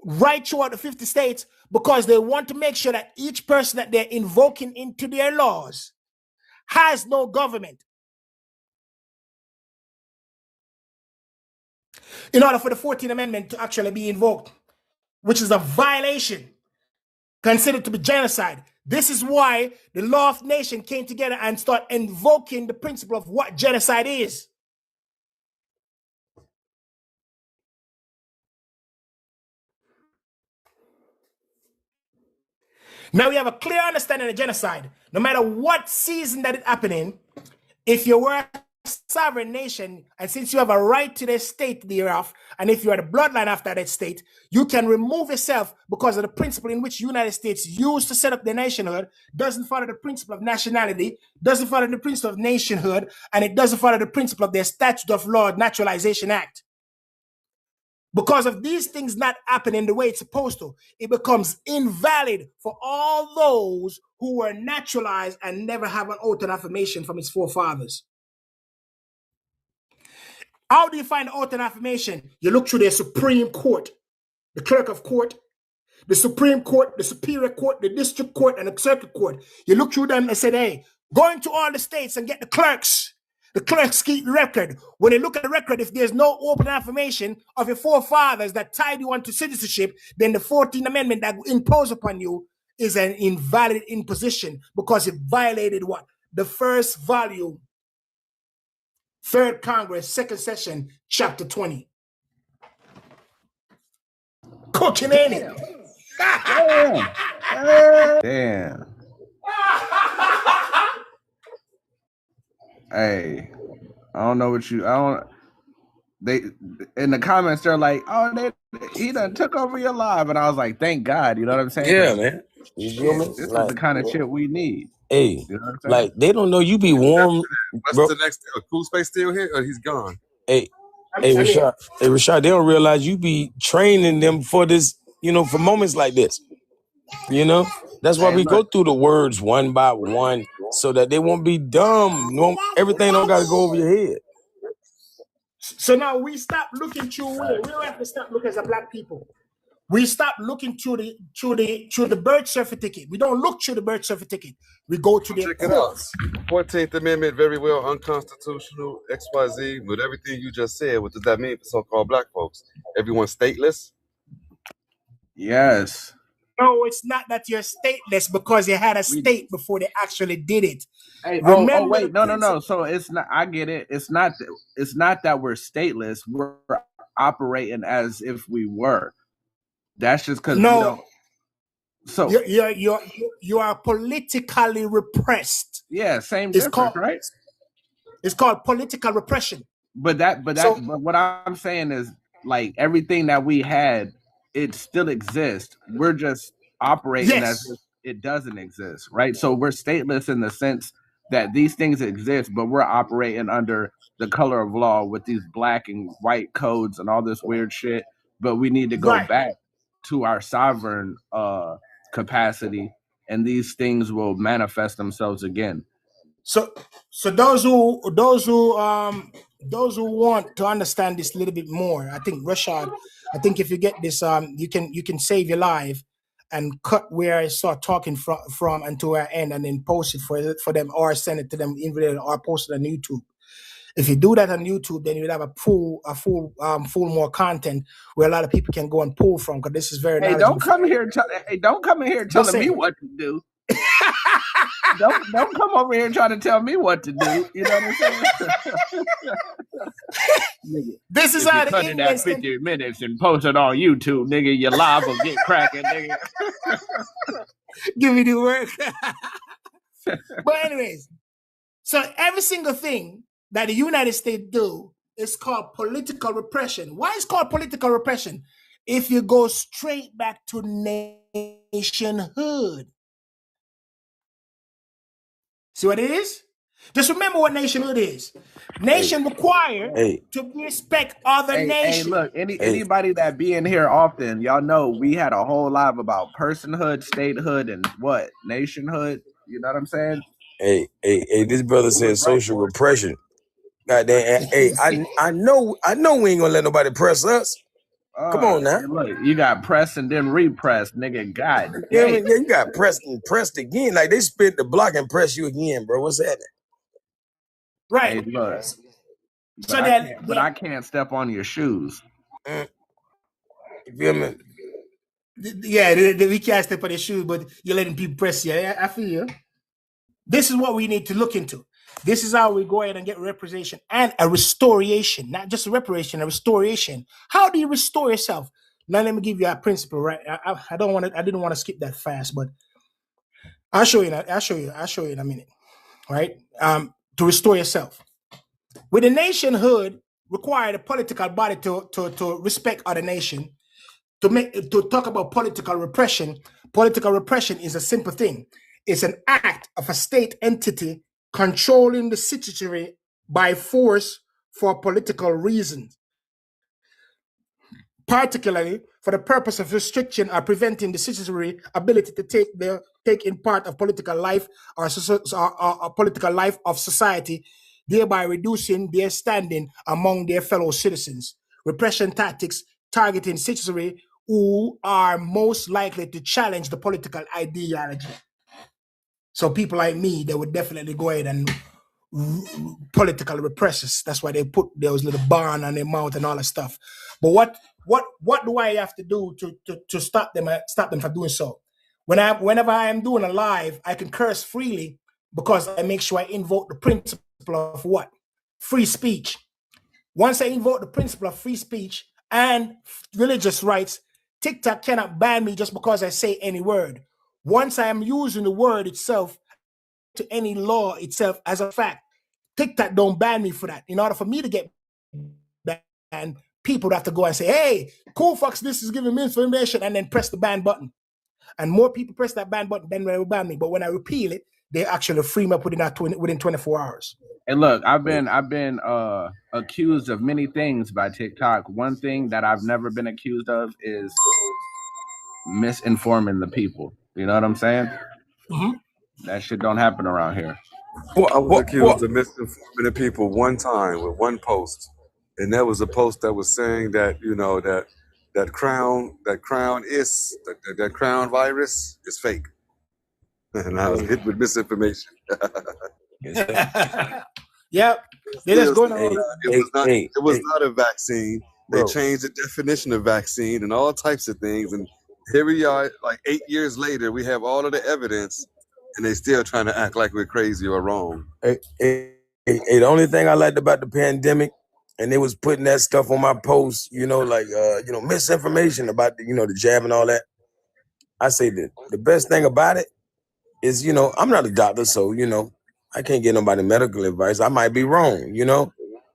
right throughout the 50 states, because they want to make sure that each person that they're invoking into their laws has no government. In order for the 14th Amendment to actually be invoked, which is a violation considered to be genocide. This is why the law of nation came together and start invoking the principle of what genocide is. Now we have a clear understanding of genocide. No matter what season that it's happening, if you were a sovereign nation, and since you have a right to the state thereof, and if you are the bloodline after that state, you can remove yourself because of the principle in which the United States used to set up the nationhood, doesn't follow the principle of nationality, doesn't follow the principle of nationhood, and it doesn't follow the principle of their Statute of Law Naturalization Act. Because of these things not happening the way it's supposed to, it becomes invalid for all those who were naturalized and never have an oath and affirmation from its forefathers. How do you find oath and affirmation? You look through the Supreme Court, the clerk of court, the Supreme Court, the Superior Court, the District Court, and the Circuit Court. You look through them and say, hey, go into all the states and get the clerks. The clerks keep record. When they look at the record, if there's no open affirmation of your forefathers that tied you onto citizenship, then the 14th Amendment that imposed upon you is an invalid imposition because it violated what? The first volume, 3rd Congress, 2nd session, chapter 20. Cooking, ain't it? Damn. Hey, I don't know what you. I don't. They in the comments they're like, "Oh, he done took over your live," and I was like, "Thank God," you know what I'm saying? Yeah, man. You feel me? This is the kind of shit we need. Hey, you know what I'm saying? Like they don't know you be warm. What's the next? Cool Space still here, or he's gone? Hey, Rashaud. Hey, Rashaud. They don't realize you be training them for this. You know, for moments like this. You know, that's why we go through the words one by one, so that they won't be dumb. No, everything don't got to go over your head. So now we stop looking through. We don't have to stop looking as a black people. We stop looking through the birth certificate. We don't look through the birth certificate. We go to the courts. 14th Amendment, very well unconstitutional, XYZ, with everything you just said. What does that mean for so-called black folks? Everyone's stateless? Yes. No, it's not that you're stateless because you had a state before they actually did it. Hey, wait, no. So it's not. I get it. It's not that we're stateless. We're operating as if we were. That's just because we don't. So you are politically repressed. Yeah, same difference, right? It's called political repression. But what I'm saying is, like, everything that we had, it still exists. We're just operating as if it doesn't exist, right? So we're stateless in the sense that these things exist, but we're operating under the color of law with these black and white codes and all this weird shit. But we need to go back to our sovereign capacity, and these things will manifest themselves again. So those who want to understand this a little bit more, I think Rashaud, if you get this, you can save your life and cut where I start talking from until I end, and then post it for them, or send it to them or post it on YouTube. If you do that on YouTube, then you'll have a full more content where a lot of people can go and pull from, because this is very knowledgeable. Don't come here telling me what to do. Don't come over here trying to tell me what to do. You know what I'm saying? Nigga, this is how cut it at 50 minutes and post it on YouTube, nigga. Your live will get cracking, nigga. Give me the work. But anyways, so every single thing that the United States do is called political repression. Why is it called political repression? If you go straight back to nationhood. See what it is? Just remember what nationhood is. Nation required to respect other nations. Hey, look, anybody that be in here often, y'all know we had a whole live about personhood, statehood, and what? Nationhood. You know what I'm saying? Hey, this brother said social repression. Goddamn, hey, I know we ain't gonna let nobody press us. Come on now. Look, you got pressed and then repressed, nigga. God. Yeah, you got pressed and pressed again. Like they spit the block and press you again, bro. What's that? Right. Hey, look, but I can't step on your shoes. You feel me? Yeah, we can't step on your shoes, but you're letting people press you. I feel you. This is what we need to look into. This is how we go ahead and get representation and a restoration, not just a reparation, a restoration. How do you restore yourself? Now let me give you a principle, right? I didn't want to skip that fast, but I'll show you in a minute, right? To restore yourself. With the nationhood, require the political body to respect other nation, to talk about political repression. Political repression is a simple thing. It's an act of a state entity controlling the citizenry by force for political reasons, particularly for the purpose of restriction or preventing the citizenry ability to take in part of political life or political life of society, thereby reducing their standing among their fellow citizens. Repression tactics targeting citizenry who are most likely to challenge the political ideology. So people like me, they would definitely go ahead and political repressors. That's why they put those little barn on their mouth and all that stuff. But what do I have to do to stop them from doing so? Whenever I am doing a live, I can curse freely because I make sure I invoke the principle of what? Free speech. Once I invoke the principle of free speech and religious rights, TikTok cannot ban me just because I say any word. Once I am using the word itself to any law itself as a fact, TikTok don't ban me for that. In order for me to get banned, people would have to go and say, hey, Cool Fox, this is giving me information, and then press the ban button. And more people press that ban button than they will ban me. But when I repeal it, they actually free me up within 24 hours. And look, I've been accused of many things by TikTok. One thing that I've never been accused of is misinforming the people. You know what I'm saying? Mm-hmm. That shit don't happen around here. I was accused of misinforming the people one time with one post, and that was a post that was saying that that crown virus is fake, and I was hit with misinformation. Yep. They're just going on. It was not a vaccine. They changed the definition of vaccine and all types of things, and here we are, like 8 years later, we have all of the evidence, and they still trying to act like we're crazy or wrong. The only thing I liked about the pandemic, and they was putting that stuff on my posts, misinformation about the jab and all that. I say that the best thing about it is, I'm not a doctor, so I can't get nobody medical advice. I might be wrong,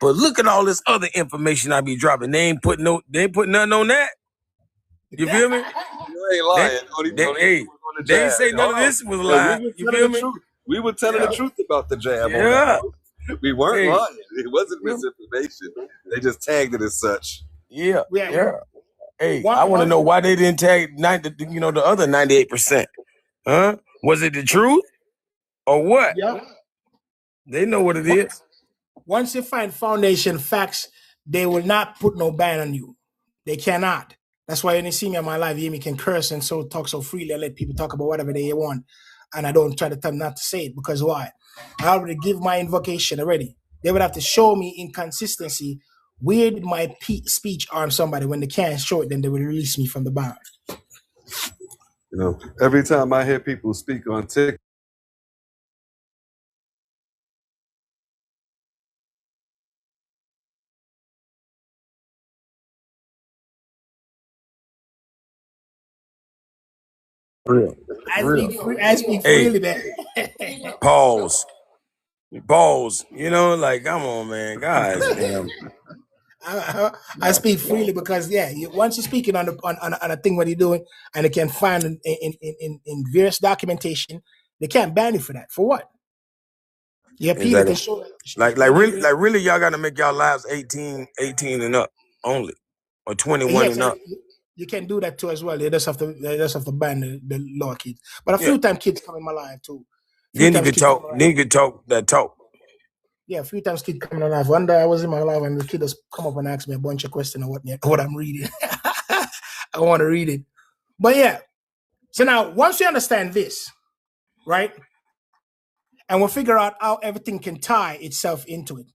but look at all this other information I be dropping. They ain't putting nothing on that. You feel me? You ain't lying. They ain't say none of this was a lie. You feel me? We were telling the truth about the jab. Yeah. We weren't lying. It wasn't misinformation. They just tagged it as such. Yeah. Hey, I want to know why they didn't tag the other 98%. Huh? Was it the truth or what? Yeah. They know what it is. Once you find foundation facts, they will not put no ban on you. They cannot. That's why when you see me on my live, you hear me can curse and talk so freely and let people talk about whatever they want. And I don't try to tell them not to say it, because why? I already give my invocation already. They would have to show me inconsistency. Where did my speech harm somebody? When they can't show it, then they will release me from the bar. Every time I hear people speak on TikTok, I speak freely there. Pause. Come on, man. Guys, damn. I speak freely because once you're speaking on a thing what you're doing, and they can find in various documentation, they can't ban you for that. For what? You appeal it to show really, y'all got to make y'all lives 18 and up only, or 21 and up. You can do that too as well. They just have to ban the lower kids. But a few times kids come in my life too. Then you could talk. Then you could talk that talk. Yeah, a few times kids come in my life. One day I was in my life and the kid just come up and ask me a bunch of questions on what I'm reading. I want to read it. But yeah. So now once you understand this, right? And we'll figure out how everything can tie itself into it.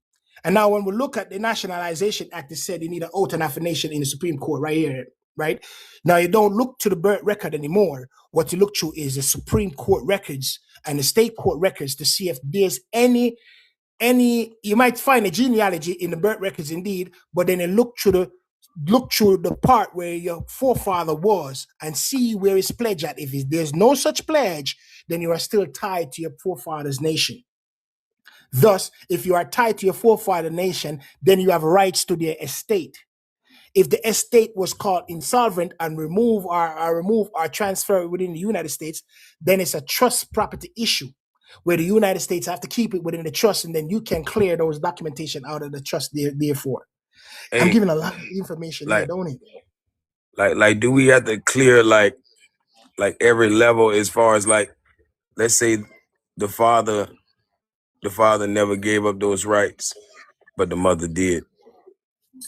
And now when we look at the Nationalization Act, it said you need an oath and affirmation in the Supreme Court right here. Right now, you don't look to the birth record anymore. What you look to is the Supreme Court records and the state court records to see if there's any. You might find a genealogy in the birth records, indeed, but then you look through the part where your forefather was and see where his pledge at. If there's no such pledge, then you are still tied to your forefather's nation. Thus, if you are tied to your forefather nation, then you have rights to their estate. If the estate was called insolvent and remove or transfer within the United States, then it's a trust property issue where the United States have to keep it within the trust, and then you can clear those documentation out of the trust therefore. I'm giving a lot of information here, don't it? Like, do we have to clear like every level as far as like, let's say the father never gave up those rights, but the mother did,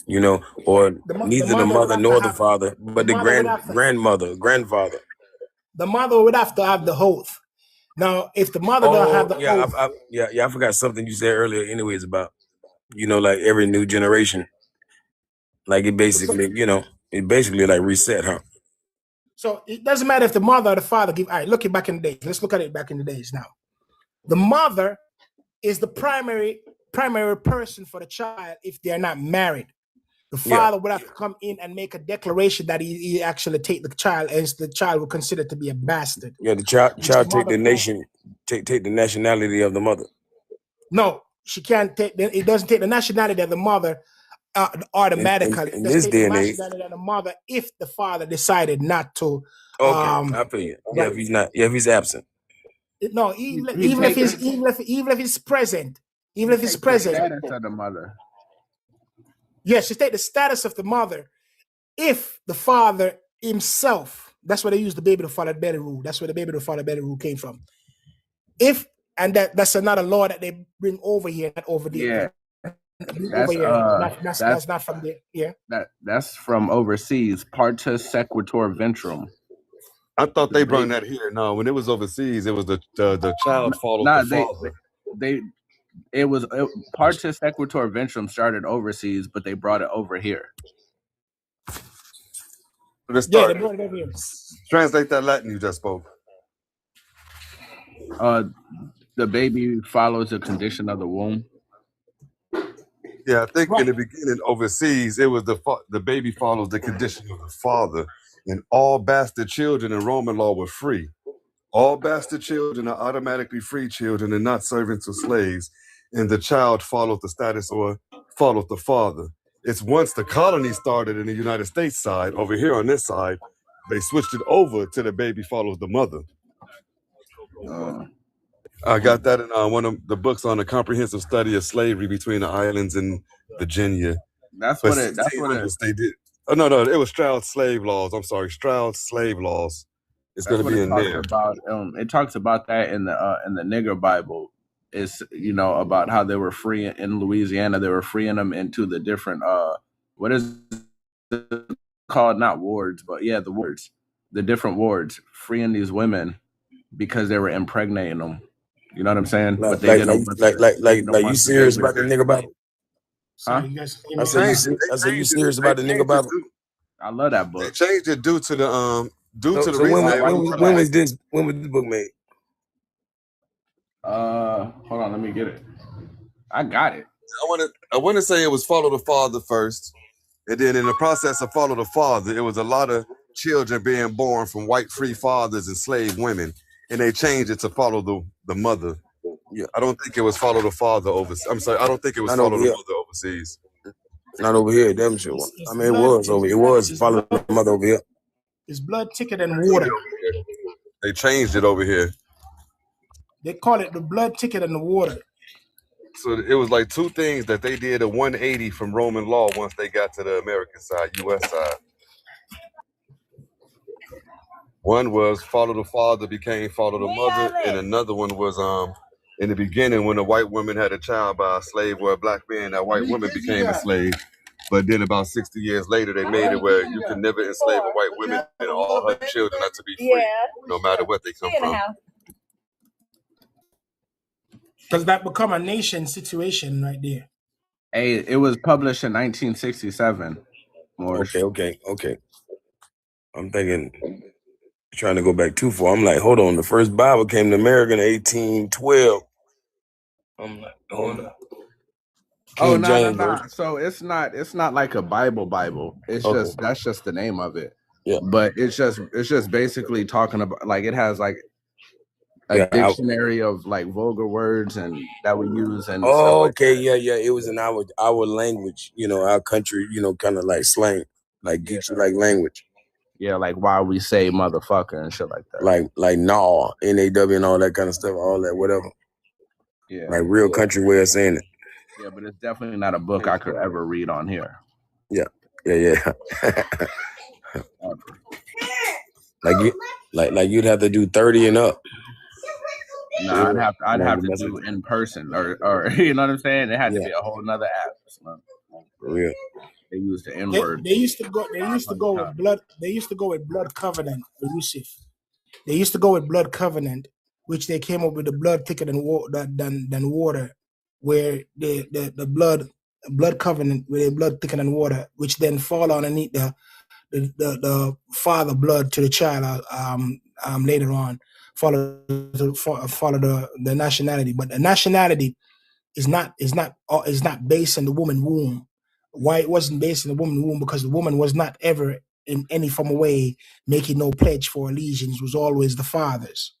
you know, or neither the mother nor the father, but the grandfather. The mother would have to have the oath. Now, if the mother don't have the oath, I forgot something you said earlier. Anyways, about like every new generation, like it basically, it basically like reset, huh? So it doesn't matter if the mother or the father give. All right, look at back in the days. Let's look at it back in the days now. The mother is the primary person for the child if they're not married. The father would have to come in and make a declaration that he actually take the child, as the child will consider to be a bastard. Yeah, the child take the nation, take the nationality of the mother. No, she can't take. It doesn't take the nationality of the mother automatically. In this day and age, the mother, if the father decided not to. Okay, I feel you. Yeah, if he's not, if he's absent. No, even if he's present, even if he's present. The status of the mother. Yes, she take the status of the mother if the father himself. That's where they use the baby to father belly rule. That's where the baby to father belly rule came from. That's another law that they bring over here, not over there. Yeah. That's not from there. Yeah. That's from overseas. Partus sequitur ventrum. I thought they brought that here. No, when it was overseas, it was the child followed the father. It was Partus sequitur ventrum started overseas, but they brought it over here. Let's start. Yeah, they brought it over here. Translate that Latin you just spoke. The baby follows the condition of the womb. Yeah, I think in the beginning overseas, it was the baby follows the condition of the father, and all bastard children in Roman law were free. All bastard children are automatically free children and not servants or slaves, and the child followed the status or followed the father. It's once the colony started in the United States side, over here on this side, they switched it over to the baby follows the mother. I got that in one of the books on the comprehensive study of slavery between the islands and Virginia. That's what it they did. Oh no, it was Stroud's slave laws. I'm sorry, Stroud's slave laws. It's going to be in there. It talks about that in the nigger Bible. It's about how they were free in Louisiana. They were freeing them into the different what is it called? Not wards, but yeah, the different wards, freeing these women because they were impregnating them. You know what I'm saying? But they like you serious about the nigger Bible? Huh? I said you serious about the nigger Bible? I love that book. They changed it due to the reason. When was this book made? Hold on, let me get it. I got it. I want to say it was follow the father first, and then in the process of follow the father, it was a lot of children being born from white free fathers and slave women, and they changed it to follow the mother. Yeah, I don't think it was follow the father overseas. I'm sorry, I don't think it was follow the mother overseas. Not over here, damn sure. I mean, it was follow the mother over here. It's blood ticket and water. They changed it over here. They call it the blood ticket and the water. So it was like two things that they did a 180 from Roman law once they got to the American side, U.S. side. One was follow the father became follow the mother, and another one was in the beginning when a white woman had a child by a slave or a black man, that white woman became a slave. But then about 60 years later, they made it where you can never enslave a white woman and all her children are to be free, no matter what they come from. Because that become a nation situation right there. Hey, it was published in 1967. Okay. I'm thinking, trying to go back too far. I'm like, hold on. The first Bible came to America in 1812. I'm like, hold on. King James Version. So it's not like a Bible. It's just that's just the name of it. Yeah. But it's just basically talking about, like, it has like a dictionary of like vulgar words and that we use and stuff Oh, like okay, yeah. It was in our language, our country, kind of like slang, like Geechee like language. Yeah, like why we say motherfucker and shit like that. Like nah, NAW and all that kind of stuff, all that, whatever. Yeah. Like real country way of saying it. Yeah, but it's definitely not a book I could ever read on here. Yeah. Ever. Like you'd have to do 30 and up. No, I'd have to do in person or you know what I'm saying? It had to be a whole nother app. For real. They used the N word. They used to go with blood. They used to go with blood covenant, Yusuf. They used to go with blood covenant, which they came up with the blood thicker than water, where the blood covenant with the blood thicker than water, which then fall underneath the father blood to the child later on follow the nationality, but the nationality is not based on the woman womb. Why it wasn't based on the woman womb? Because the woman was not ever in any form of way making no pledge for allegiance. It was always the fathers.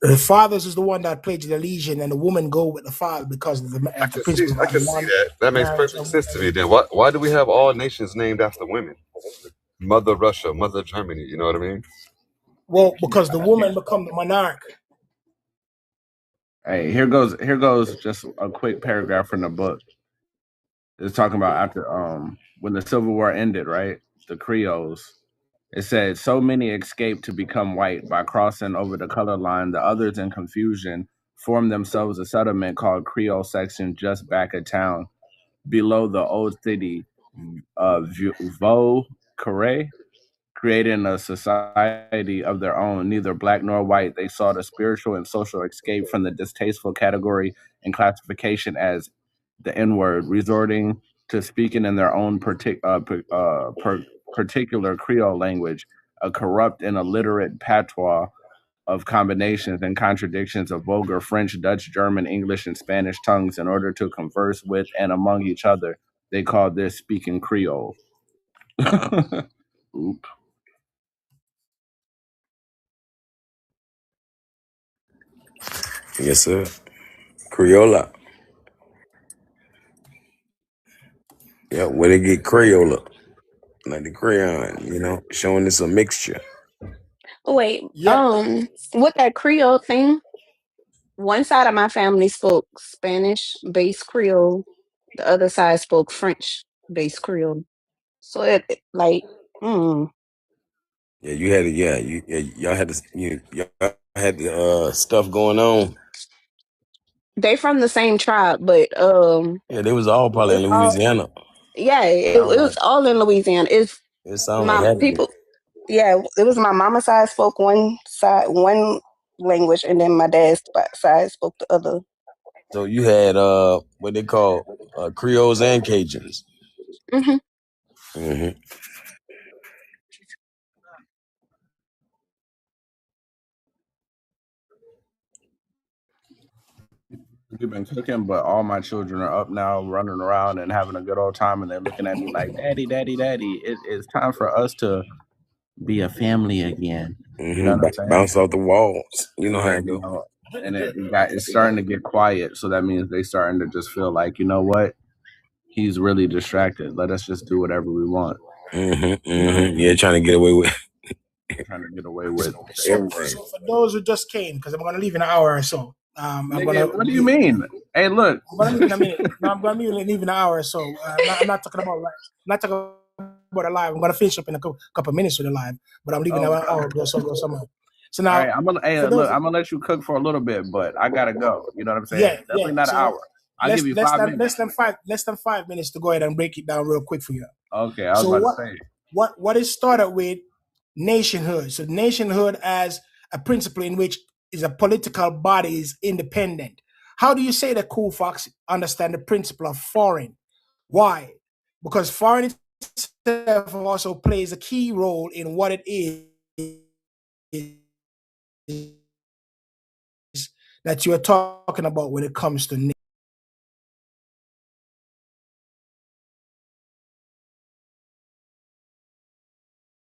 The fathers is the one that pledged the allegiance, and the woman go with the father because of the principle. I can see that. That makes perfect sense to me. Then why do we have all nations named after women? Mother Russia, Mother Germany. You know what I mean? Well, because the woman become the monarch. Hey, here goes just a quick paragraph from the book. It's talking about after when the Civil War ended, right? The Creoles. It said, so many escaped to become white by crossing over the color line. The others, in confusion, formed themselves a settlement called Creole Section just back of town, below the old city of Vaux-Carré, creating a society of their own, neither black nor white. They sought a spiritual and social escape from the distasteful category and classification as the N-word, resorting to speaking in their own particular Creole language, a corrupt and illiterate patois of combinations and contradictions of vulgar French, Dutch, German, English, and Spanish tongues in order to converse with and among each other. They called this speaking Creole. Oop. Yes, sir. Crayola. Yeah, where they get Crayola. Like the crayon, showing it's a mixture. Wait, Yeah. with that Creole thing, one side of my family spoke Spanish-based Creole, the other side spoke French-based Creole. So like, Yeah, you had it. Yeah, y'all had this. Y'all had the stuff going on. they from the same tribe, but Yeah, they was all probably in Louisiana. it was all in Louisiana. It's It sounded like my had to be. people. Yeah, it was my mama's side spoke one language, and then my dad's side spoke the other. So you had what they call Creoles and Cajuns. Mm-hmm. Mm-hmm. We've been cooking, but all my children are up now, running around and having a good old time, and they're looking at me like, "Daddy, daddy, daddy!" It's time for us to be a family again. Mm-hmm. You know what I'm saying? Bounce off the walls. You know how it go. And it's starting to get quiet, so that means they starting to just feel like, you know what? He's really distracted. Let us just do whatever we want. Mm-hmm. Mm-hmm. Yeah, trying to get away with. Trying to get away with everything. So for those who just came, because I'm going to leave in an hour or so. What do you mean? Hey, look. I'm going to leave in a minute. No, I'm going to leave in an hour or so. I'm not talking about a live. I'm going to finish up in a couple minutes with the live, but I'm leaving in an hour go somewhere. So now, I'm gonna let you cook for a little bit, but I gotta go. You know what I'm saying? Yeah, definitely not an hour. I'll give you 5 minutes. Less than 5 minutes to go ahead and break it down real quick for you. Okay, I was about to say. What it started with nationhood. So nationhood as a principle in which is a political body is independent. How do you say that Cool Fox understand the principle of foreign? Why? Because foreign itself also plays a key role in what it is that you are talking about when it comes to